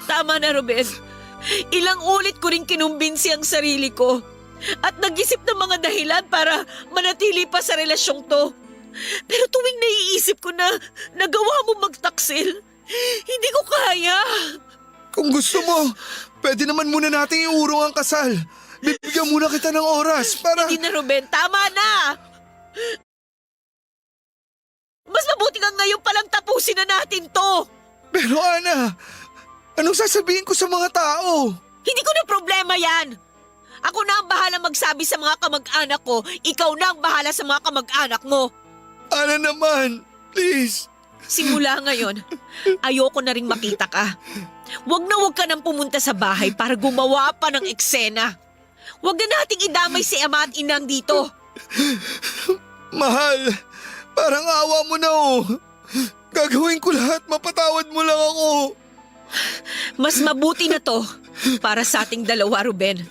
Tama na, Ruben. Ilang ulit ko rin kinumbinsi ang sarili ko at nag-isip ng mga dahilan para manatili pa sa relasyong to. Pero tuwing naiisip ko na nagawa mo magtaksil, hindi ko kaya.
Kung gusto mo, pwede naman muna nating iurong ang kasal. Bibigyan muna kita ng oras para...
Hindi na, Ruben. Tama na! Mas mabuti nga ngayon palang tapusin na natin to.
Pero Ana, anong sasabihin ko sa mga tao?
Hindi ko na problema yan. Ako na ang bahala magsabi sa mga kamag-anak ko. Ikaw na ang bahala sa mga kamag-anak mo.
Ana naman, please.
Simula ngayon, ayoko na ring makita ka. Huwag ka nang pumunta sa bahay para gumawa pa ng eksena. Huwag na nating idamay si ama at inang dito.
Mahal, parang awa mo na oh. Gagawin ko lahat, mapatawad mo lang ako.
Mas mabuti na to para sa ating dalawa, Ruben.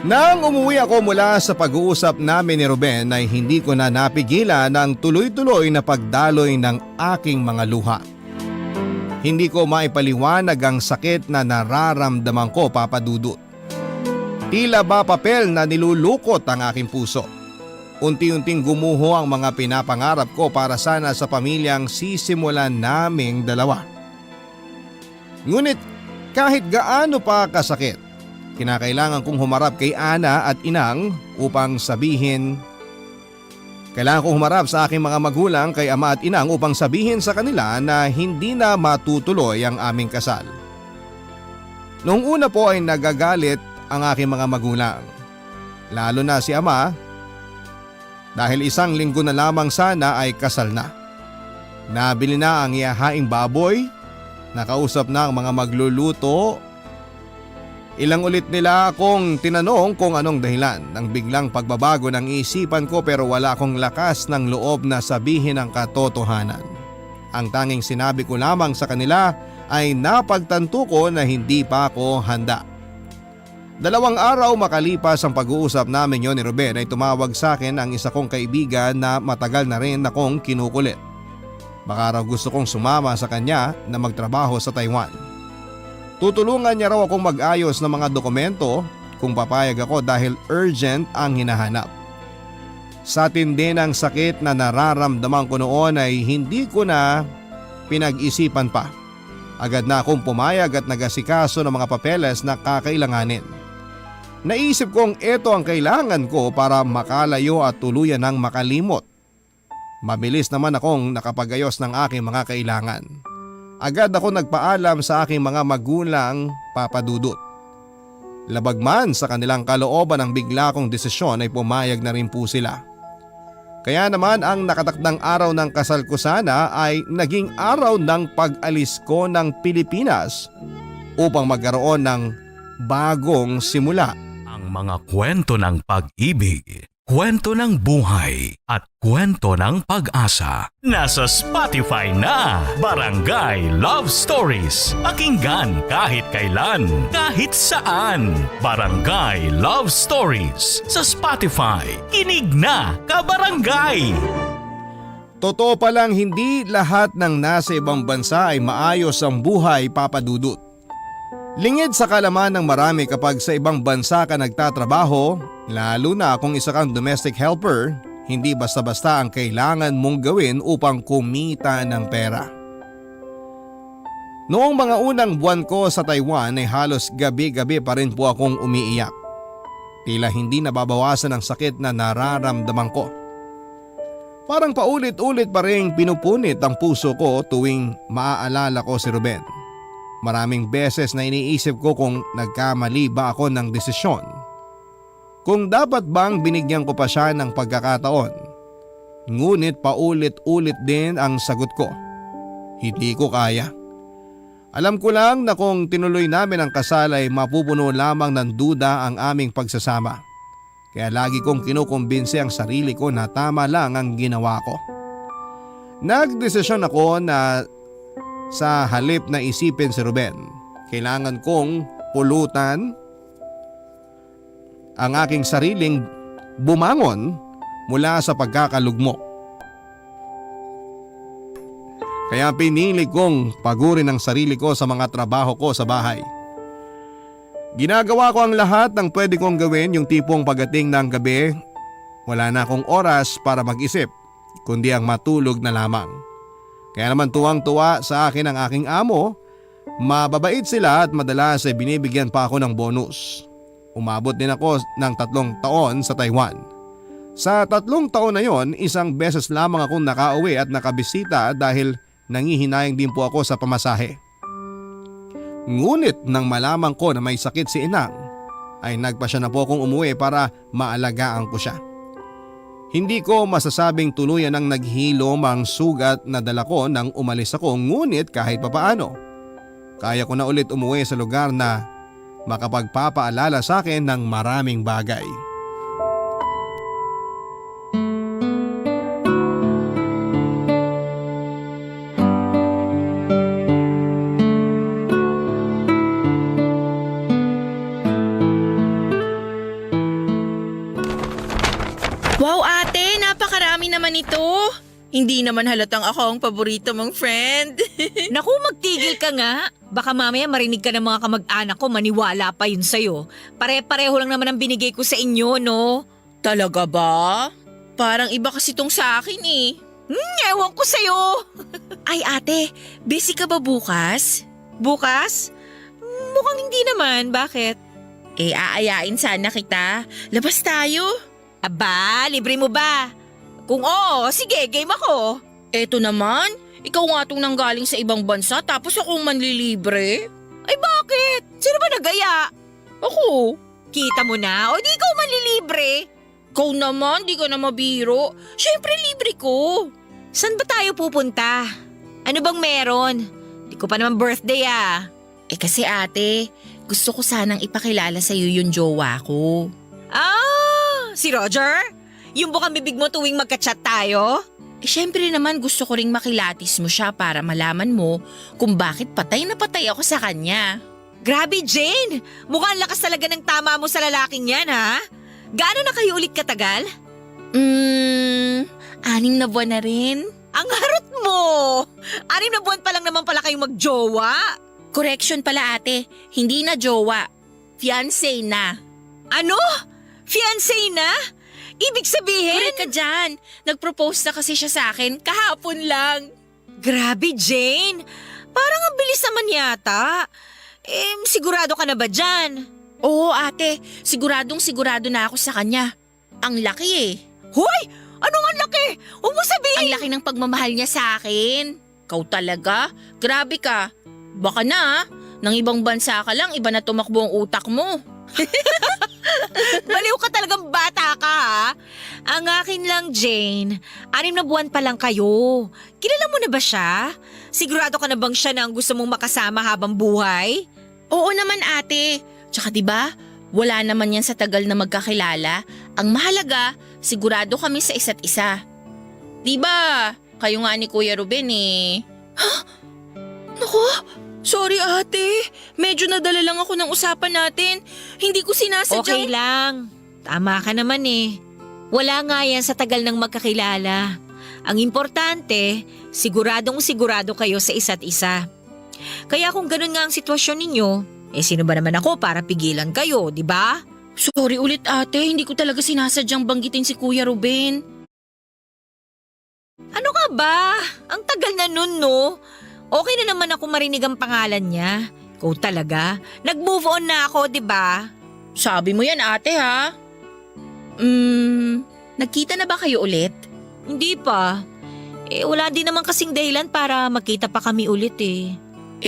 Nang umuwi ako mula sa pag-uusap namin ni Ruben ay hindi ko na napigilan ang tuloy-tuloy na pagdaloy ng aking mga luha. Hindi ko maipaliwanag ang sakit na nararamdaman ko, Papa Dudut. Tila ba papel na nilulukot ang aking puso. Unti-unting gumuho ang mga pinapangarap ko para sana sa pamilyang sisimulan naming dalawa. Ngunit kahit gaano pa kasakit, kinakailangan kong humarap kay Ana at Inang upang sabihin... Kailangan kong humarap sa aking mga magulang kay Ama at Inang upang sabihin sa kanila na hindi na matutuloy ang aming kasal. Noong una po ay nagagalit ang aking mga magulang. Lalo na si Ama dahil isang linggo na lamang sana ay kasal na. Nabili na ang ihahaing baboy, nakausap na ang mga magluluto. Ilang ulit nila akong tinanong kung anong dahilan ng biglang pagbabago ng isipan ko pero wala akong lakas ng loob na sabihin ang katotohanan. Ang tanging sinabi ko lamang sa kanila ay napagtanto ko na hindi pa ako handa. 2 araw makalipas ang pag-uusap namin yon ni Ruben ay tumawag sa akin ang isa kong kaibigan na matagal na rin akong kinukulit. Baka raw gusto kong sumama sa kanya na magtrabaho sa Taiwan. Tutulungan niya raw akong mag-ayos ng mga dokumento kung papayag ako dahil urgent ang hinahanap. Sa tindi ng sakit na nararamdaman ko noon ay hindi ko na pinag-isipan pa. Agad na akong pumayag at nagasikaso ng mga papeles na kakailanganin. Naisip kong ito ang kailangan ko para makalayo at tuluyan ng makalimot. Mabilis naman akong nakapagayos ng aking mga kailangan. Agad ako nagpaalam sa aking mga magulang, Papa Dudut. Labag man sa kanilang kalooban ang bigla kong desisyon ay pumayag na rin po sila. Kaya naman ang nakatakdang araw ng kasal ko sana ay naging araw ng pag-alis ko ng Pilipinas upang magkaroon ng bagong simula.
Ang mga kwento ng pag-ibig, kwento ng buhay at kwento ng pag-asa. Nasa Spotify na, Barangay Love Stories. Pakinggan kahit kailan, kahit saan. Barangay Love Stories sa Spotify. Kinig na, kabarangay!
Totoo palang hindi lahat ng nasa ibang bansa ay maayos ang buhay, Papa Dudut. Lingid sa kalaman ng marami kapag sa ibang bansa ka nagtatrabaho, lalo na kung isa kang domestic helper, hindi basta-basta ang kailangan mong gawin upang kumita ng pera. Noong mga unang buwan ko sa Taiwan ay halos gabi-gabi pa rin po akong umiiyak. Tila hindi nababawasan ang sakit na nararamdaman ko. Parang paulit-ulit pa rin pinupunit ang puso ko tuwing maaalala ko si Ruben. Maraming beses na iniisip ko kung nagkamali ba ako ng desisyon. Kung dapat bang binigyan ko pa siya ng pagkakataon. Ngunit paulit-ulit din ang sagot ko. Hindi ko kaya. Alam ko lang na kung tinuloy namin ang kasal ay mapupuno lamang ng duda ang aming pagsasama. Kaya lagi kong kinukumbinsi ang sarili ko na tama lang ang ginawa ko. Nagdesisyon ako na sa halip na isipin si Ruben, kailangan kong pulutan ang aking sariling bumangon mula sa pagkakalugmok. Kaya pinili kong pagurin ang sarili ko sa mga trabaho ko sa bahay. Ginagawa ko ang lahat ng pwede kong gawin, yung tipong pagdating ng gabi, wala na akong oras para mag-isip, kundi ang matulog na lamang. Kaya naman tuwang-tuwa sa akin ang aking amo, mababait sila at madalas ay binibigyan pa ako ng bonus. Umabot din ako ng 3 taon sa Taiwan. Sa 3 taon na yon, isang beses lamang akong nakauwi at nakabisita dahil nangihinayang din po ako sa pamasahe. Ngunit nang malaman ko na may sakit si Inang, ay nagpasya na po akong umuwi para maalagaan ko siya. Hindi ko masasabing tuluyan ang naghilom ang sugat na dala ko nang umalis ako, ngunit kahit papaano, kaya ko na ulit umuwi sa lugar na makapagpapaalala sa akin ng maraming bagay.
Wow ate, napakarami naman ito. Hindi naman halatang ako ang paborito mong friend.
Naku, magtigil ka nga. Baka mamaya marinig ka ng mga kamag-anak ko, maniwala pa yun sa'yo. Pare-pareho lang naman ang binigay ko sa inyo, no?
Talaga ba? Parang iba kasi tong sa akin eh.
Ewan ko sa'yo.
Ay ate, busy ka ba bukas?
Bukas? Mukhang hindi naman. Bakit?
Aayain sana kita. Labas tayo.
Aba, libre mo ba? Kung oo, sige, game ako.
Eto naman, ikaw nga itong nanggaling sa ibang bansa tapos akong manlilibre.
Ay bakit? Sino ba nagaya?
Ako?
Kita mo na, o di ikaw manlilibre.
Ikaw naman, di ka na mabiro. Siyempre libre ko.
Saan ba tayo pupunta? Ano bang meron? Di ko pa naman birthday ah.
Kasi ate, gusto ko sanang ipakilala sa iyo yung jowa ko.
Si Roger? Yung bukang bibig mo tuwing magka-chat tayo?
Siyempre naman gusto ko ring makilatis mo siya para malaman mo kung bakit patay na patay ako sa kanya.
Grabe Jane! Mukhang lakas talaga ng tama mo sa lalaking yan ha? Gaano na kayo ulit katagal?
6 na buwan na rin.
Ang harot mo! 6 na buwan pa lang naman pala kayong magjowa.
Correction pala ate, hindi na jowa. Fiancé na.
Ano? Fiancé na? Ibig sabihin?
Correct ka dyan. Nag-propose na kasi siya sa akin kahapon lang.
Grabe Jane! Parang ang bilis naman yata. Sigurado ka na ba dyan?
Oo ate, siguradong sigurado na ako sa kanya. Ang laki eh.
Hoy! Anong ang laki? Huwag mo sabihin!
Ang laki ng pagmamahal niya sa akin. Kau talaga? Grabe ka. Baka na, nang ibang bansa ka lang, iba na tumakbo ang utak mo.
Baliw ka talagang bata ka ha? Ang akin lang Jane, 6 na buwan pa lang kayo. Kilala mo na ba siya? Sigurado ka na bang siya na ang gusto mong makasama habang buhay?
Oo naman ate. Tsaka diba, wala naman yan sa tagal na magkakilala. Ang mahalaga, sigurado kami sa isa't isa. Diba, kayo nga ni Kuya Ruben eh. Naku, sorry ate. Medyo nadala lang ako ng usapan natin. Hindi ko sinasadya.
Okay lang. Tama ka naman eh. Wala nga yan sa tagal ng magkakilala. Ang importante, siguradong sigurado kayo sa isa't isa. Kaya kung ganun nga ang sitwasyon ninyo, sino ba naman ako para pigilan kayo, di ba?
Sorry ulit ate, hindi ko talaga sinasadyang banggitin si Kuya Ruben.
Ano ka ba? Ang tagal na nun, no? Okay na naman ako marinig ang pangalan niya. Ikaw talaga. Nag-move on na ako, di ba?
Sabi mo yan ate ha? Nagkita na ba kayo ulit?
Hindi pa. Wala din naman kasing dahilan para magkita pa kami ulit eh.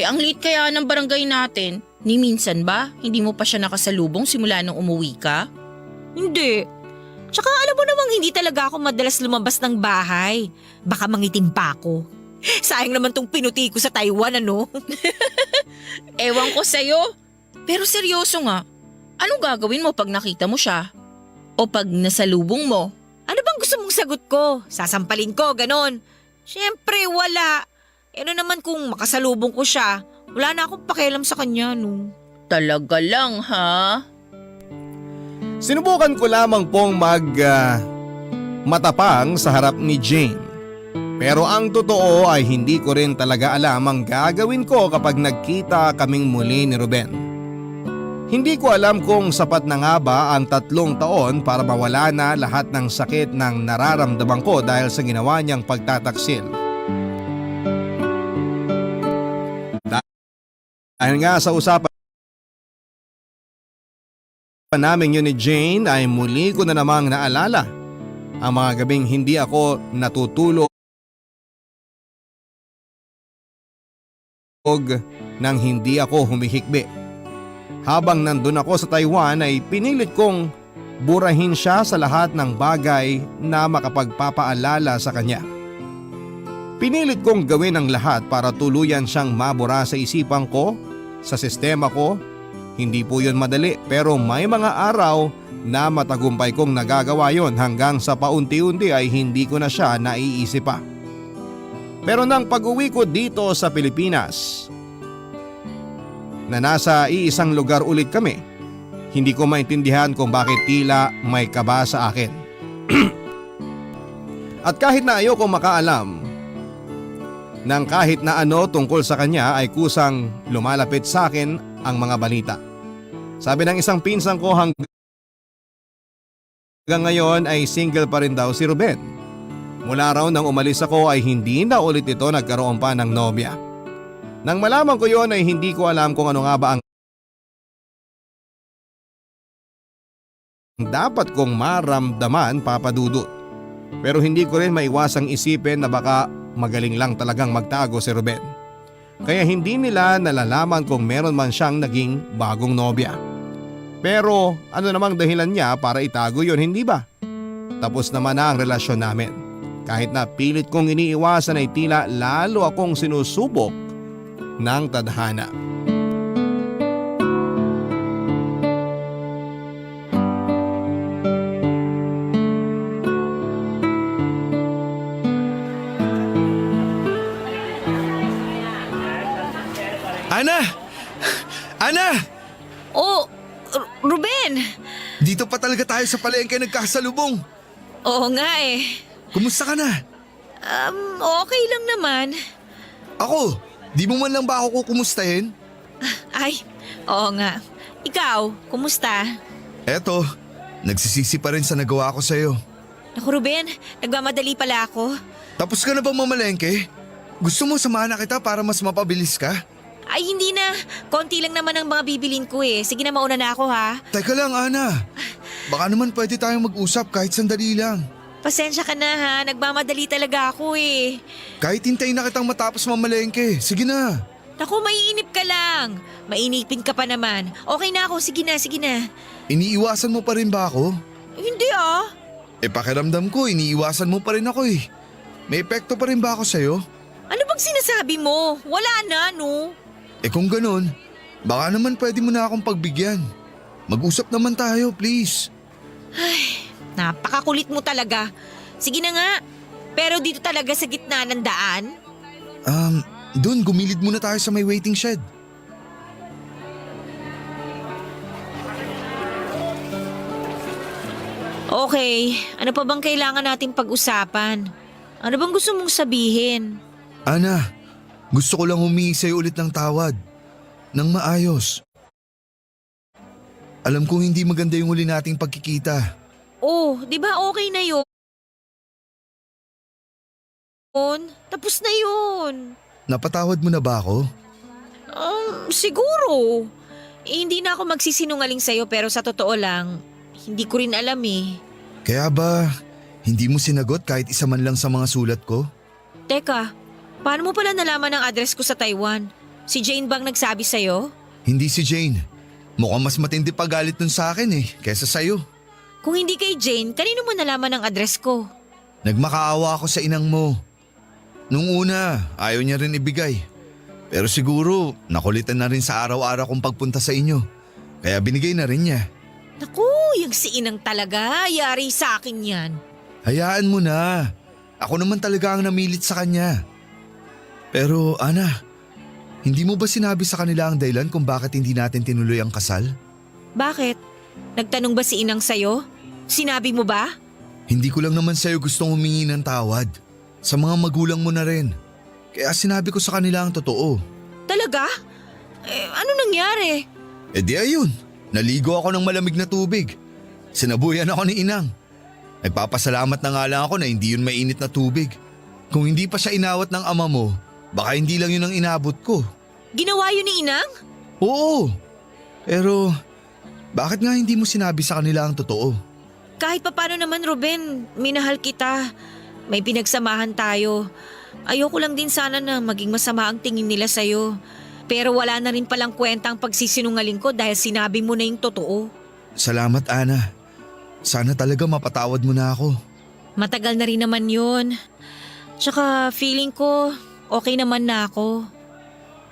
Ang late kaya ng barangay natin. Ni minsan ba, hindi mo pa siya nakasalubong simula nung umuwi ka?
Hindi. Tsaka alam mo namang hindi talaga ako madalas lumabas ng bahay. Baka mangitim pa ako. Sayang naman tong pinuti ko sa Taiwan, ano?
Ewan ko sa'yo. Pero seryoso nga, anong gagawin mo pag nakita mo siya? O pag nasalubong mo?
Ano bang gusto mong sagot ko? Sasampalin ko, ganon. Siyempre, wala. Ano naman kung makasalubong ko siya, wala na akong pakialam sa kanya, no?
Talaga lang, ha?
Sinubukan ko lamang pong matapang sa harap ni Jane. Pero ang totoo ay hindi ko rin talaga alam ang gagawin ko kapag nagkita kaming muli ni Ruben. Hindi ko alam kung sapat na nga ba ang 3 taon para mawala na lahat ng sakit ng nararamdaman ko dahil sa ginawa niyang pagtataksil. Dahil nga sa usapan namin yun ni Jane ay muli ko na namang naalala ang mga gabing hindi ako natutulog nang hindi ako humihikbi. Habang nandun ako sa Taiwan ay pinilit kong burahin siya sa lahat ng bagay na makapagpapaalala sa kanya. Pinilit kong gawin ang lahat para tuluyan siyang mabura sa isipan ko, sa sistema ko. Hindi po yun madali pero may mga araw na matagumpay kong nagagawa yon hanggang sa paunti-unti ay hindi ko na siya naiisip pa. Pero nang pag-uwi ko dito sa Pilipinas, na nasa iisang lugar ulit kami, hindi ko maintindihan kung bakit tila may kaba sa akin. At kahit na ayoko makaalam ng kahit na ano tungkol sa kanya ay kusang lumalapit sa akin ang mga balita. Sabi ng isang pinsan ko hanggang ngayon ay single pa rin daw si Ruben. Mula raw nang umalis ako ay hindi na ulit ito nagkaroon pa ng nobya. Nang malaman ko yon ay hindi ko alam kung ano nga ba ang dapat kong maramdaman, Papa Dudut. Pero hindi ko rin maiwasang isipin na baka magaling lang talagang magtago si Ruben. Kaya hindi nila nalalaman kung meron man siyang naging bagong nobya. Pero ano namang dahilan niya para itago yon, hindi ba? Tapos naman na ang relasyon namin. Kahit na pilit kong iniiwasan ay tila lalo akong sinusubok ng tadhana.
Ana! Ana!
Oh, Ruben!
Dito pa talaga tayo sa palengke nagkasalubong.
Oo nga eh.
Kumusta ka na?
Okay lang naman.
Ako, di mo man lang ba ako kukumustahin?
Ay, oo nga. Ikaw, kumusta?
Eto, nagsisisi pa rin sa nagawa ko sa'yo.
Naku Ruben, nagmamadali pala ako.
Tapos ka na bang mamalengke? Gusto mo samahan na kita para mas mapabilis ka?
Ay hindi na, konti lang naman ang mga bibilin ko eh. Sige na, mauna na ako ha.
Teka lang, Ana. Baka naman pwede tayong mag-usap kahit sandali lang.
Pasensya ka na ha, nagmamadali talaga ako eh.
Kahit hintayin na kitang matapos mamalengke. Sige na.
Naku, maiinip ka lang. Mainipin ka pa naman. Okay na ako, sige na, sige na.
Iniiwasan mo pa rin ba ako?
Hindi ah.
Pakiramdam ko, iniiwasan mo pa rin ako eh. May epekto pa rin ba ako sa'yo?
Ano bang sinasabi mo? Wala na, no?
Kung ganun, baka naman pwede mo na akong pagbigyan. Mag-usap naman tayo, please.
Ay, napakakulit mo talaga. Sige na nga, pero dito talaga sa gitna ng daan?
Doon, gumilid muna tayo sa may waiting shed.
Okay, ano pa bang kailangan nating pag-usapan? Ano bang gusto mong sabihin?
Ana, gusto ko lang humingi sa'yo ulit ng tawad. Nang maayos. Alam kong hindi maganda yung huli nating pagkikita.
Oh, di ba okay na yun? Tapos na yun.
Napatawad mo na ba ako?
Siguro. Hindi na ako magsisinungaling sa'yo pero sa totoo lang, hindi ko rin alam eh.
Kaya ba, hindi mo sinagot kahit isa man lang sa mga sulat ko?
Teka, paano mo pala nalaman ang address ko sa Taiwan? Si Jane bang nagsabi sa'yo?
Hindi si Jane. Mukhang mas matindi pa galit nun sa akin kesa sa'yo.
Kung hindi kay Jane, kanino mo nalaman ang address ko?
Nagmakaawa ako sa inang mo. Nung una, ayaw niya rin ibigay. Pero siguro, nakulitan na rin sa araw-araw kong pagpunta sa inyo. Kaya binigay na rin niya.
Naku, yung si inang talaga, yari sa akin yan.
Hayaan mo na. Ako naman talaga ang namilit sa kanya. Pero Ana, hindi mo ba sinabi sa kanila ang dahilan kung bakit hindi natin tinuloy ang kasal?
Bakit? Nagtanong ba si Inang sa'yo? Sinabi mo ba?
Hindi ko lang naman sa'yo gustong humingi ng tawad. Sa mga magulang mo na rin. Kaya sinabi ko sa kanila ang totoo.
Talaga? Ano nangyari?
E di ayun, naligo ako ng malamig na tubig. Sinabuyan ako ni Inang. Nagpapasalamat na nga lang ako na hindi yun mainit na tubig. Kung hindi pa siya inawat ng ama mo, baka hindi lang yun ang inabot ko.
Ginawa yun ni Inang?
Oo. Pero bakit nga hindi mo sinabi sa kanila ang totoo?
Kahit papano naman, Ruben, minahal kita. May pinagsamahan tayo. Ayoko lang din sana na maging masama ang tingin nila sa'yo. Pero wala na rin palang kwenta ang pagsisinungaling ko dahil sinabi mo na yung totoo.
Salamat, Ana. Sana talaga mapatawad mo na ako.
Matagal na rin naman yun. Tsaka feeling ko okay naman na ako.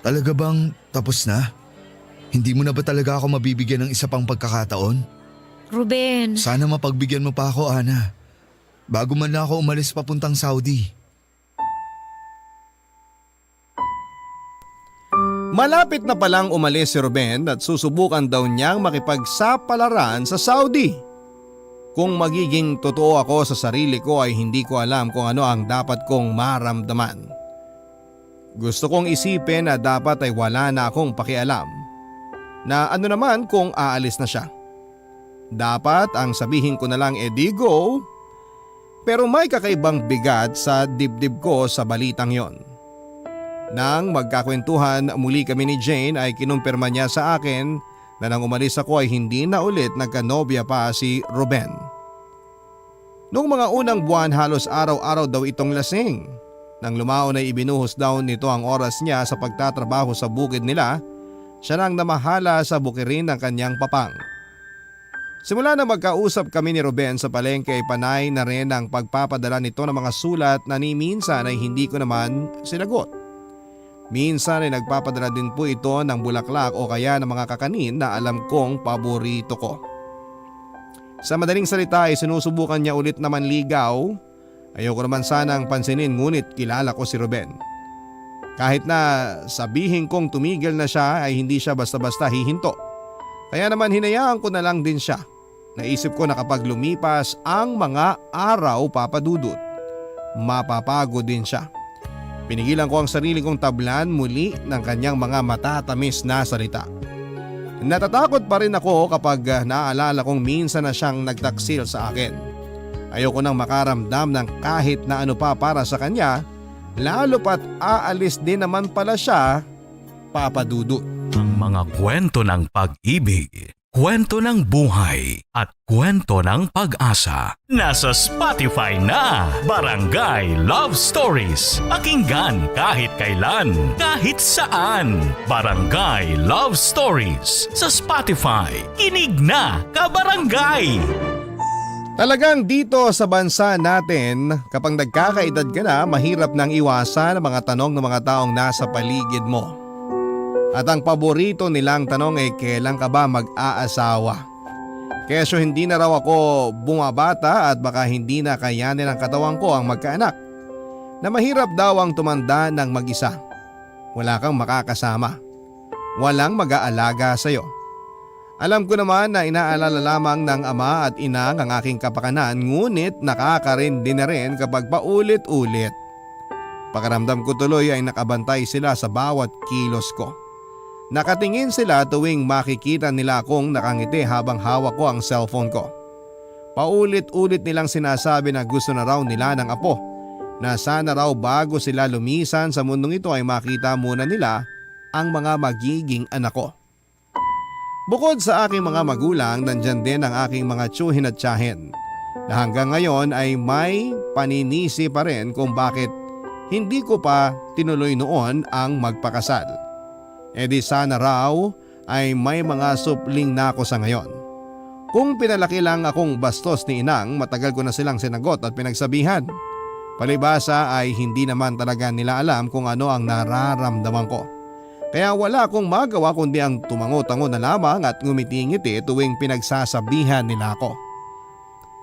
Talaga bang tapos na? Hindi mo na ba talaga ako mabibigyan ng isa pang pagkakataon?
Ruben.
Sana mapagbigyan mo pa ako, Ana. Bago man lang ako umalis papuntang Saudi.
Malapit na palang umalis si Ruben at susubukan daw niyang makipagsapalaran sa Saudi. Kung magiging totoo ako sa sarili ko ay hindi ko alam kung ano ang dapat kong maramdaman. Gusto kong isipin na dapat ay wala na akong pakialam. Na ano naman kung aalis na siya. Dapat ang sabihin ko na lang di go. Pero may kakaibang bigat sa dibdib ko sa balitang yon. Nang magkakwentuhan muli kami ni Jane ay kinumpirma niya sa akin na nang umalis ako ay hindi na ulit nagkanobya pa si Ruben. Noong mga unang buwan halos araw-araw daw itong lasing. Nang lumaon ay ibinuhos daw nito ang oras niya sa pagtatrabaho sa bukid nila. Siya nang namahala sa bukirin ng kanyang papang. Simula na magkausap kami ni Ruben sa palengke ay panay na rin ang pagpapadala nito ng mga sulat na ni minsan ay hindi ko naman sinagot. Minsan ay nagpapadala din po ito ng bulaklak o kaya ng mga kakanin na alam kong paborito ko. Sa madaling salita ay sinusubukan niya ulit naman ligaw. Ayoko naman sanang pansinin ngunit kilala ko si Ruben. Kahit na sabihin kong tumigil na siya ay hindi siya basta-basta hihinto. Kaya naman hinayaan ko na lang din siya. Naisip ko na kapag lumipas ang mga araw papadudot, mapapagod din siya. Pinigilan ko ang sarili kong tablan muli ng kanyang mga matatamis na salita. Natatakot pa rin ako kapag naaalala kong minsan na siyang nagtaksil sa akin. Ayoko nang makaramdam ng kahit na ano pa para sa kanya, lalo pat aalis din naman pala siya, papadudot.
Ang mga kwento ng pag-ibig, kwento ng buhay at kwento ng pag-asa. Nasa Spotify na, Barangay Love Stories. Pakinggan kahit kailan, kahit saan. Barangay Love Stories sa Spotify. Kinig na, kabarangay!
Talagang dito sa bansa natin, kapag nagkakaedad ka na, mahirap nang iwasan ang mga tanong ng mga taong nasa paligid mo. At ang paborito nilang tanong ay kailan ka ba mag-aasawa? Kesyo hindi na raw ako bumabata at baka hindi na kayanin ng katawan ko ang magkaanak. Na mahirap daw ang tumanda ng mag-isa. Wala kang makakasama. Walang mag-aalaga sa'yo. Alam ko naman na inaalala lamang ng ama at ina ang aking kapakanan ngunit nakakarindi na rin kapag paulit-ulit. Pakiramdam ko tuloy ay nakabantay sila sa bawat kilos ko. Nakatingin sila tuwing makikita nila akong nakangiti habang hawak ko ang cellphone ko. Paulit-ulit nilang sinasabi na gusto na raw nila ng apo. Na sana raw bago sila lumisan sa mundong ito ay makita muna nila ang mga magiging anak ko. Bukod sa aking mga magulang, nandyan din ang aking mga tiyuhin at tiyahin na hanggang ngayon ay may paninisi pa rin kung bakit hindi ko pa tinuloy noon ang magpakasal. E di sana raw ay may mga supling na ako sa ngayon. Kung pinalaki lang akong bastos ni inang, matagal ko na silang sinagot at pinagsabihan. Palibasa ay hindi naman talaga nila alam kung ano ang nararamdaman ko. Kaya wala akong magawa kundi ang tumango-tango na lamang at ngumiti-ngiti tuwing pinagsasabihan nila ako.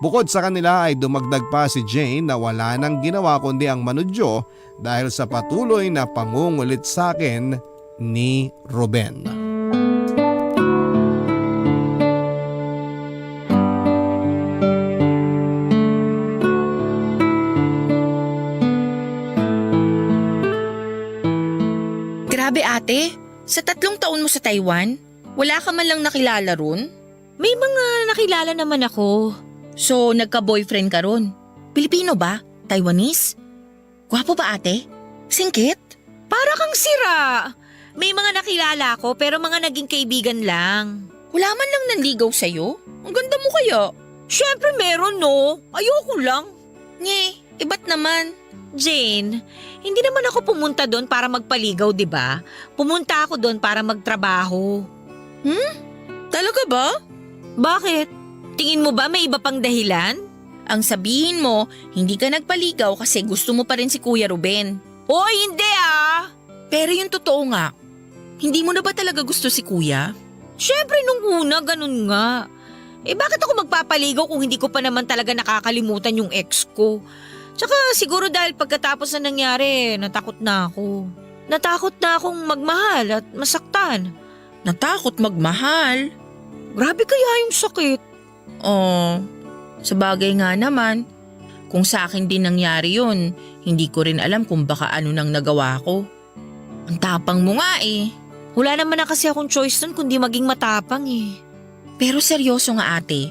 Bukod sa kanila ay dumagdag pa si Jane na wala nang ginawa kundi ang manudyo dahil sa patuloy na pangungulit sa akin ni Ruben.
Grabe ate, sa 3 taon mo sa Taiwan, wala ka man lang nakilala ron?
May mga nakilala naman ako.
So, nagka-boyfriend ka ron? Pilipino ba? Taiwanese? Gwapo ba ate? Singkit?
Para kang sira. May mga nakilala ako pero mga naging kaibigan lang.
Wala man lang nanligaw sa'yo? Ang ganda mo kaya.
Syempre meron no. Ayoko lang.
Nye, ba't naman?
Jane, hindi naman ako pumunta doon para magpaligaw, di ba? Pumunta ako doon para magtrabaho.
Talaga ba?
Bakit? Tingin mo ba may iba pang dahilan?
Ang sabihin mo, hindi ka nagpaligaw kasi gusto mo pa rin si Kuya Ruben.
Hoy, hindi ah!
Pero yung totoo nga, hindi mo na ba talaga gusto si Kuya?
Syempre nung una, ganun nga. Bakit ako magpapaligaw kung hindi ko pa naman talaga nakakalimutan yung ex ko? Tsaka siguro dahil pagkatapos na nangyari, natakot na ako. Natakot na akong magmahal at masaktan.
Natakot magmahal?
Grabe kaya yung sakit.
Oh, sa bagay nga naman. Kung sa akin din nangyari yun, hindi ko rin alam kung baka ano nang nagawa ko. Ang tapang mo nga eh.
Wala naman na kasi akong choice nun kundi maging matapang eh.
Pero seryoso nga ate,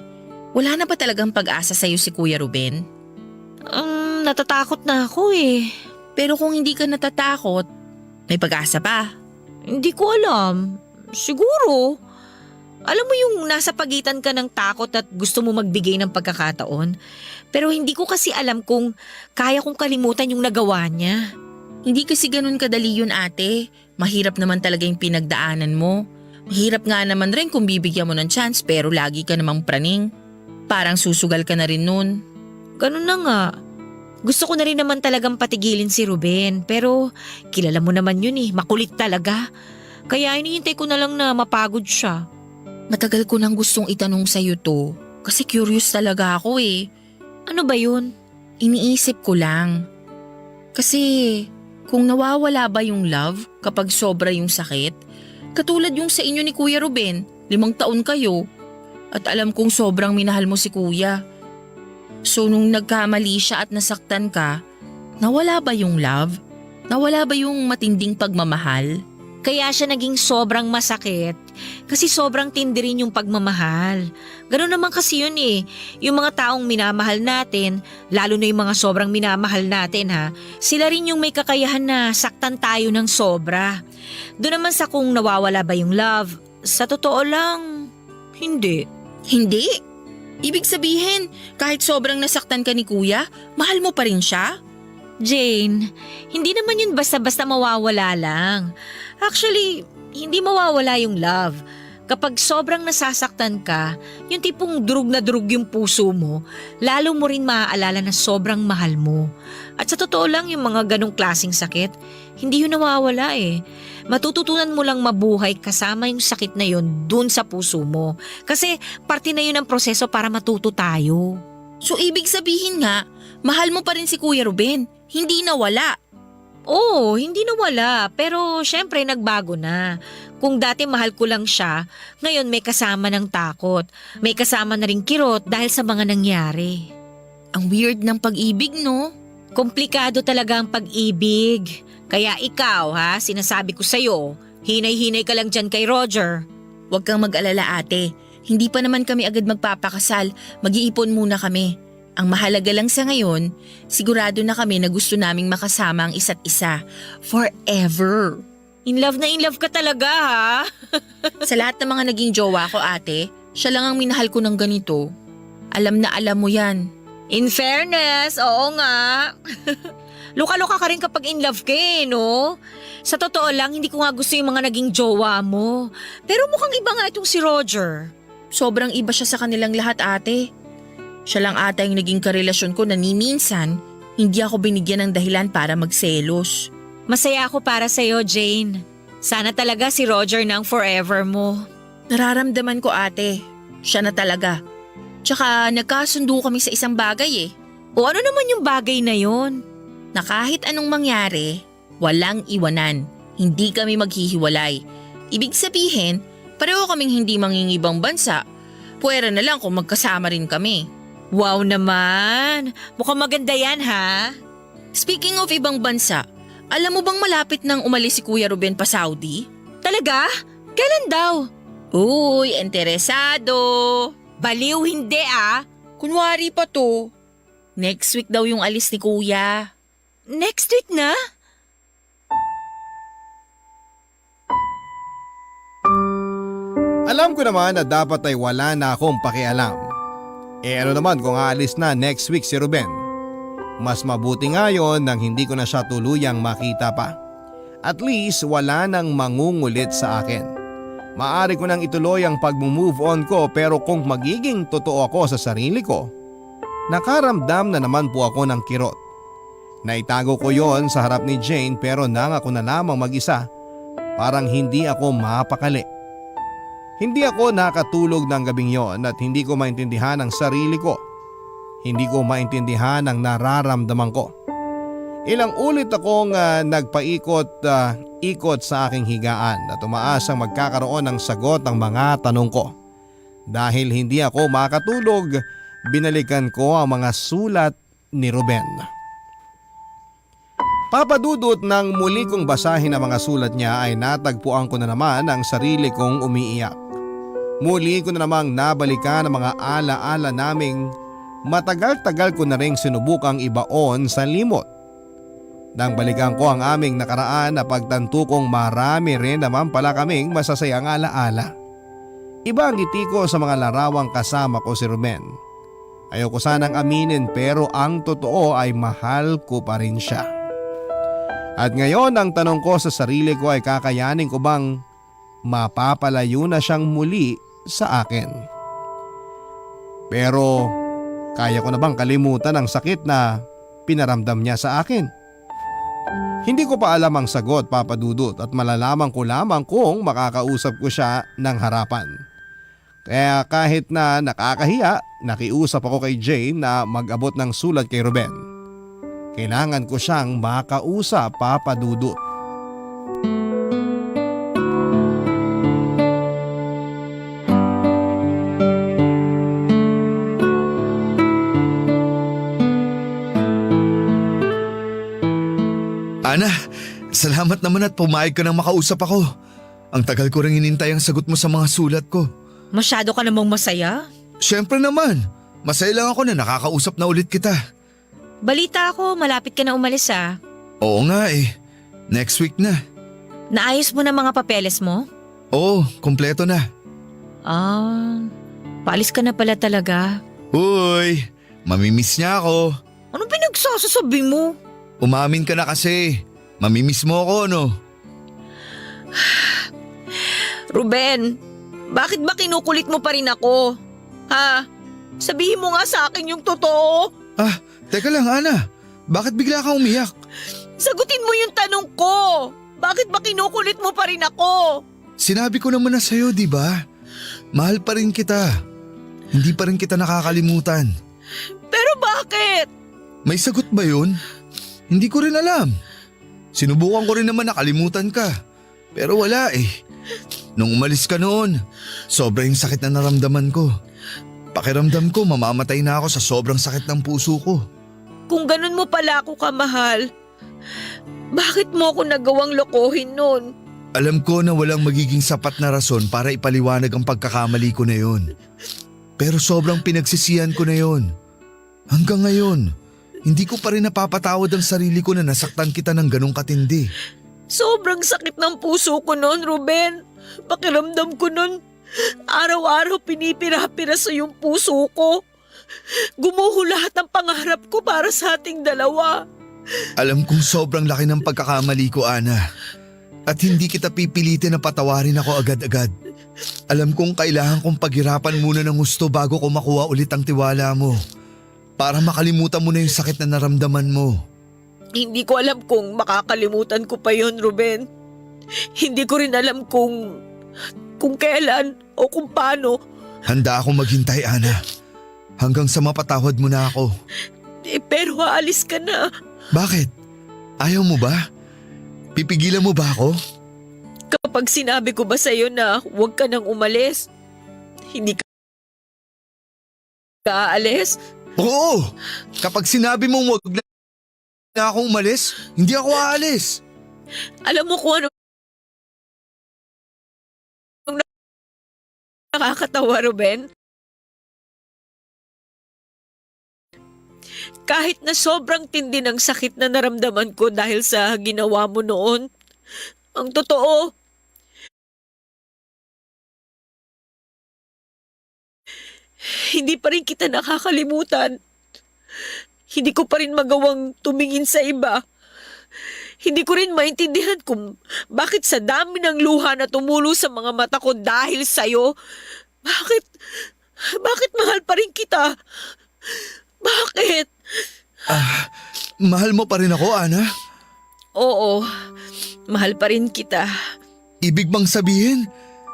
wala na ba talagang pag-asa sa'yo si Kuya Ruben?
Natatakot na ako eh.
Pero kung hindi ka natatakot, may pag-asa pa.
Hindi ko alam. Siguro. Alam mo yung nasa pagitan ka ng takot at gusto mo magbigay ng pagkakataon. Pero hindi ko kasi alam kung kaya kong kalimutan yung nagawa niya.
Hindi kasi ganun kadali yun ate. Mahirap naman talaga yung pinagdaanan mo. Mahirap nga naman rin kung bibigyan mo ng chance pero lagi ka namang praning. Parang susugal ka na rin nun.
Ganun na nga. Gusto ko na rin naman talagang patigilin si Ruben pero kilala mo naman yun eh, makulit talaga. Kaya hinihintay ko na lang na mapagod siya.
Matagal ko nang gustong itanong sa'yo to kasi curious talaga ako eh.
Ano ba yun?
Iniisip ko lang. Kasi kung nawawala ba yung love kapag sobra yung sakit, katulad yung sa inyo ni Kuya Ruben, 5 taon kayo. At alam kong sobrang minahal mo si Kuya. So nung nagkamali siya at nasaktan ka, nawala ba yung love? Nawala ba yung matinding pagmamahal?
Kaya siya naging sobrang masakit kasi sobrang tindi rin yung pagmamahal. Ganun naman kasi yun eh. Yung mga taong minamahal natin, lalo na yung mga sobrang minamahal natin ha, sila rin yung may kakayahan na saktan tayo ng sobra. Doon naman sa kung nawawala ba yung love, sa totoo lang, hindi.
Hindi? Ibig sabihin, kahit sobrang nasaktan ka ni Kuya, mahal mo pa rin siya?
Jane, hindi naman yun basta-basta mawawala lang. Actually, hindi mawawala yung love. Kapag sobrang nasasaktan ka, yung tipong durug na durug yung puso mo, lalo mo rin maaalala na sobrang mahal mo. At sa totoo lang yung mga ganong klaseng sakit, hindi yun nawawala eh. Matututunan mo lang mabuhay kasama yung sakit na yun dun sa puso mo. Kasi parte na yun ng proseso para matuto tayo.
So ibig sabihin nga, mahal mo pa rin si Kuya Ruben, hindi nawala.
Oo, hindi nawala, pero syempre nagbago na. Kung dati mahal ko lang siya, ngayon may kasama ng takot. May kasama na ring kirot dahil sa mga nangyari.
Ang weird ng pag-ibig, no?
Komplikado talaga ang pag-ibig. Kaya ikaw ha, sinasabi ko sa'yo, hinay-hinay ka lang dyan kay Roger.
Huwag kang mag-alala ate, hindi pa naman kami agad magpapakasal, mag-iipon muna kami. Ang mahalaga lang sa ngayon, sigurado na kami na gusto naming makasama ang isa't isa. Forever.
In love ka talaga ha.
Sa lahat ng mga naging jowa ko ate, siya lang ang minahal ko ng ganito. Alam na alam mo yan.
In fairness, oo nga. Luka-luka ka rin kapag in love ka eh, no? Sa totoo lang, hindi ko nga gusto yung mga naging jowa mo. Pero mukhang iba nga itong si Roger.
Sobrang iba siya sa kanilang lahat ate. Siya lang ata yung naging karelasyon ko na ni minsan, hindi ako binigyan ng dahilan para magselos.
Masaya ako para sa'yo, Jane. Sana talaga si Roger na ang forever mo.
Nararamdaman ko ate, siya na talaga. Tsaka nagkasundo kami sa isang bagay eh.
O ano naman yung bagay na yon?
Na kahit anong mangyari, walang iwanan. Hindi kami maghihiwalay. Ibig sabihin, pareho kaming hindi mangingibang bansa. Puwera na lang kung magkasama rin kami.
Wow naman! Mukhang maganda yan ha?
Speaking of ibang bansa, alam mo bang malapit nang umalis si Kuya Ruben pa Saudi?
Talaga? Kailan daw?
Uy, interesado.
Baliw hindi ah.
Kunwari pa to. Next week daw yung alis ni Kuya.
Next week na?
Alam ko naman na dapat ay wala na akong pakialam. Ano naman kung aalis na next week si Ruben? Mas mabuti nga yon nang hindi ko na siya tuluyang makita pa. At least wala nang mangungulit sa akin. Maari ko nang ituloy ang pag-move on ko, pero kung magiging totoo ako sa sarili ko, nakaramdam na naman po ako ng kirot. Naitago ko yon sa harap ni Jane, pero nangako na lamang mag-isa. Parang hindi ako mapakali. Hindi ako nakatulog ng gabing yon at hindi ko maintindihan ang sarili ko. Hindi ko maintindihan ang nararamdaman ko. Ilang ulit akong nagpaikot-ikot sa aking higaan at umaasang magkakaroon ng sagot ang mga tanong ko. Dahil hindi ako makatulog, binalikan ko ang mga sulat ni Ruben. Papadudot nang muli kong basahin ang mga sulat niya ay natagpuan ko na naman ang sarili kong umiiyak. Muli ko na namang nabalikan ang mga alaala naming matagal-tagal ko na ring sinubukang ibaon sa limot. Nang balikan ko ang aming nakaraan na pagtanto kong marami rin naman pala kaming masasayang alaala. Iba ang ngiti ko sa mga larawang kasama ko si Ruben. Ayoko sanang aminin pero ang totoo ay mahal ko pa rin siya. At ngayon ang tanong ko sa sarili ko ay kakayanin ko bang mapapalayo na siyang muli sa akin? Pero kaya ko na bang kalimutan ang sakit na pinaramdam niya sa akin? Hindi ko pa alam ang sagot, Papa Dudut, at malalaman ko lamang kung makakausap ko siya ng harapan. Kaya kahit na nakakahiya, nakiusap ako kay Jane na mag-abot ng sulat kay Ruben. Kailangan ko siyang makausap, Papa Dudut.
Ana, salamat naman at pumayag ka nang makausap ako. Ang tagal ko rin inintay ang sagot mo sa mga sulat ko.
Masyado ka namang masaya?
Siyempre naman, masaya lang ako na nakakausap na ulit kita.
Balita ako, malapit ka na umalis ah.
Oo nga eh, next week na.
Naayos mo na mga papeles mo?
Oo, kompleto na.
Paalis ka na pala talaga.
Uy, mamimiss niya ako.
Anong pinagsasasabi mo?
Umamin ka na kasi, mamimiss mo ako no?
Ruben, bakit ba kinukulit mo pa rin ako? Ha? Sabihin mo nga sa akin yung totoo.
Ah, teka lang Ana, bakit bigla kang umiyak?
Sagutin mo yung tanong ko. Bakit ba kinukulit mo pa rin ako?
Sinabi ko naman na sa'yo, di ba? Mahal pa rin kita. Hindi pa rin kita nakakalimutan.
Pero bakit?
May sagot ba yun? Hindi ko rin alam. Sinubukan ko rin naman nakalimutan ka. Pero wala eh. Nung umalis ka noon, sobrang sakit na naramdaman ko. Pakiramdam ko mamamatay na ako sa sobrang sakit ng puso ko.
Kung ganun mo pala ako kamahal, bakit mo ako nagawang lokohin noon?
Alam ko na walang magiging sapat na rason para ipaliwanag ang pagkakamali ko na yon. Pero sobrang pinagsisihan ko na yon. Hanggang ngayon, hindi ko pa rin napapatawad ang sarili ko na nasaktan kita ng ganong katindi.
Sobrang sakit ng puso ko noon, Ruben. Pakiramdam ko noon, araw-araw pinipira-pira sa yung puso ko. Gumuho lahat ang pangarap ko para sa ating dalawa.
Alam kong sobrang laki ng pagkakamali ko, Ana. At hindi kita pipilitin na patawarin ako agad-agad. Alam kong kailangan kong paghirapan muna ng gusto bago ko makuha ulit ang tiwala mo. Para makalimutan mo na yung sakit na naramdaman mo.
Hindi ko alam kung makakalimutan ko pa yon, Ruben. Hindi ko rin alam kung kailan o kung paano.
Handa akong maghintay, Ana. Hanggang sa mapatawad mo na ako.
Pero aalis ka na.
Bakit? Ayaw mo ba? Pipigilan mo ba ako?
Kapag sinabi ko ba sa'yo na huwag ka nang umalis, hindi ka aalis?
Oo! Kapag sinabi mong wag na akong umalis? Hindi ako aalis.
Alam mo kung ano nakakatawa, Ruben? Kahit na sobrang tindi ng sakit na naramdaman ko dahil sa ginawa mo noon, ang totoo, hindi pa rin kita nakakalimutan. Hindi ko pa rin magawang tumingin sa iba. Hindi ko rin maintindihan kung bakit sa dami ng luha na tumulo sa mga mata ko dahil sa'yo, bakit mahal pa rin kita? Bakit?
Mahal mo pa rin ako, Ana?
Oo, mahal pa rin kita.
Ibig bang sabihin,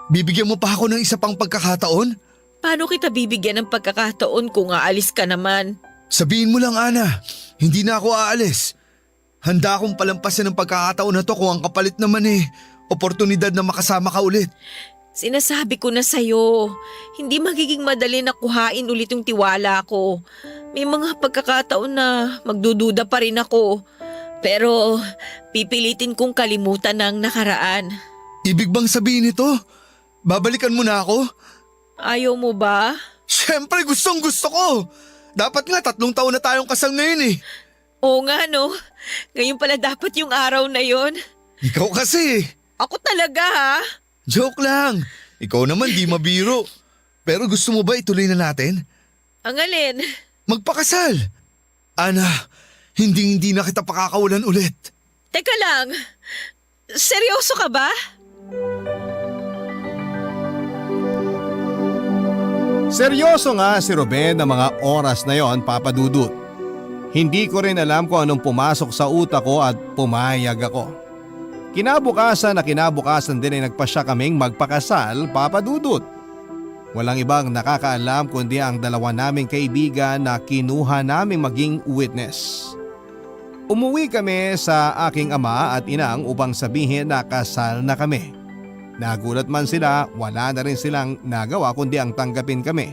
bibigyan mo pa ako ng isa pang pagkakataon?
Paano kita bibigyan ng pagkakataon kung aalis ka naman?
Sabihin mo lang, Ana, hindi na ako aalis. Handa akong palampasin ng pagkakataon na to kung ang kapalit naman oportunidad na makasama ka ulit.
Sinasabi ko na sa'yo, hindi magiging madali na kuhain ulit yung tiwala ko. May mga pagkakataon na magdududa pa rin ako. Pero pipilitin kong kalimutan ang nakaraan.
Ibig bang sabihin ito? Babalikan mo na ako?
Ayaw mo ba?
Siyempre, gustong gusto ko. Dapat nga 3 taon na tayong kasal ngayon
Oo nga no, ngayon pala dapat yung araw na yon.
Ikaw kasi.
Ako talaga ha?
Joke lang. Ikaw naman di mabiro. Pero gusto mo ba ituloy na natin?
Ang alin?
Magpakasal. Ana, hindi na kita pakakawalan ulit.
Teka lang, seryoso ka ba?
Seryoso nga si Ruben na mga oras na yon, Papa Dudut. Hindi ko rin alam kung anong pumasok sa utak ko at pumayag ako. Kinabukasan din ay nagpasya kaming magpakasal, Papa Dudut. Walang ibang nakakaalam kundi ang dalawa naming kaibigan na kinuha naming maging witness. Umuwi kami sa aking ama at inang upang sabihin na kasal na kami. Nagulat man sila, wala na rin silang nagawa kundi ang tanggapin kami.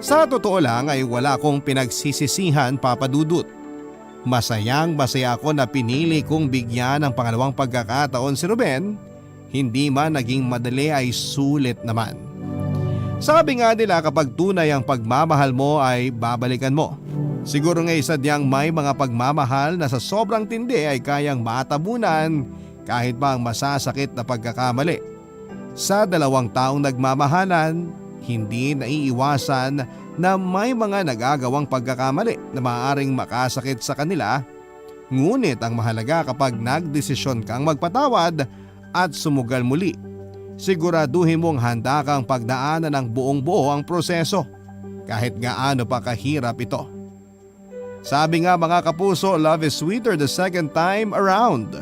Sa totoo lang ay wala akong pinagsisisihan, Papa Dudut. Masaya ako na pinili kong bigyan ng pangalawang pagkakataon si Ruben. Hindi man naging madali ay sulit naman. Sabi nga nila kapag tunay ang pagmamahal mo ay babalikan mo. Siguro nga sadyang may mga pagmamahal na sa sobrang tindi ay kayang matabunan kahit pa ang masasakit na pagkakamali. Sa 2 taong nagmamahalan, hindi naiiwasan na may mga nagagawang pagkakamali na maaaring makasakit sa kanila. Ngunit ang mahalaga kapag nagdesisyon kang magpatawad at sumugal muli, siguraduhin mong handa kang pagdaanan ng buong buo ang proseso kahit gaano pa kahirap ito. Sabi nga mga kapuso, love is sweeter the second time around.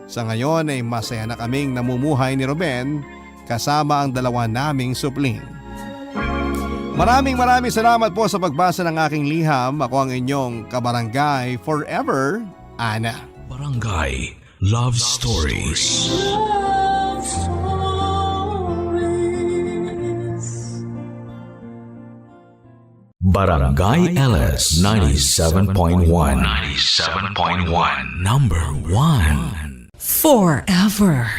Sa ngayon ay masaya na kaming namumuhay ni Ruben kasama ang 2 naming supling. Maraming salamat po sa pagbasa ng aking liham. Ako ang inyong kabarangay forever, Ana.
Barangay Love Stories.
Love Stories.
Barangay LS 97.1 97.1 Number 1
Forever.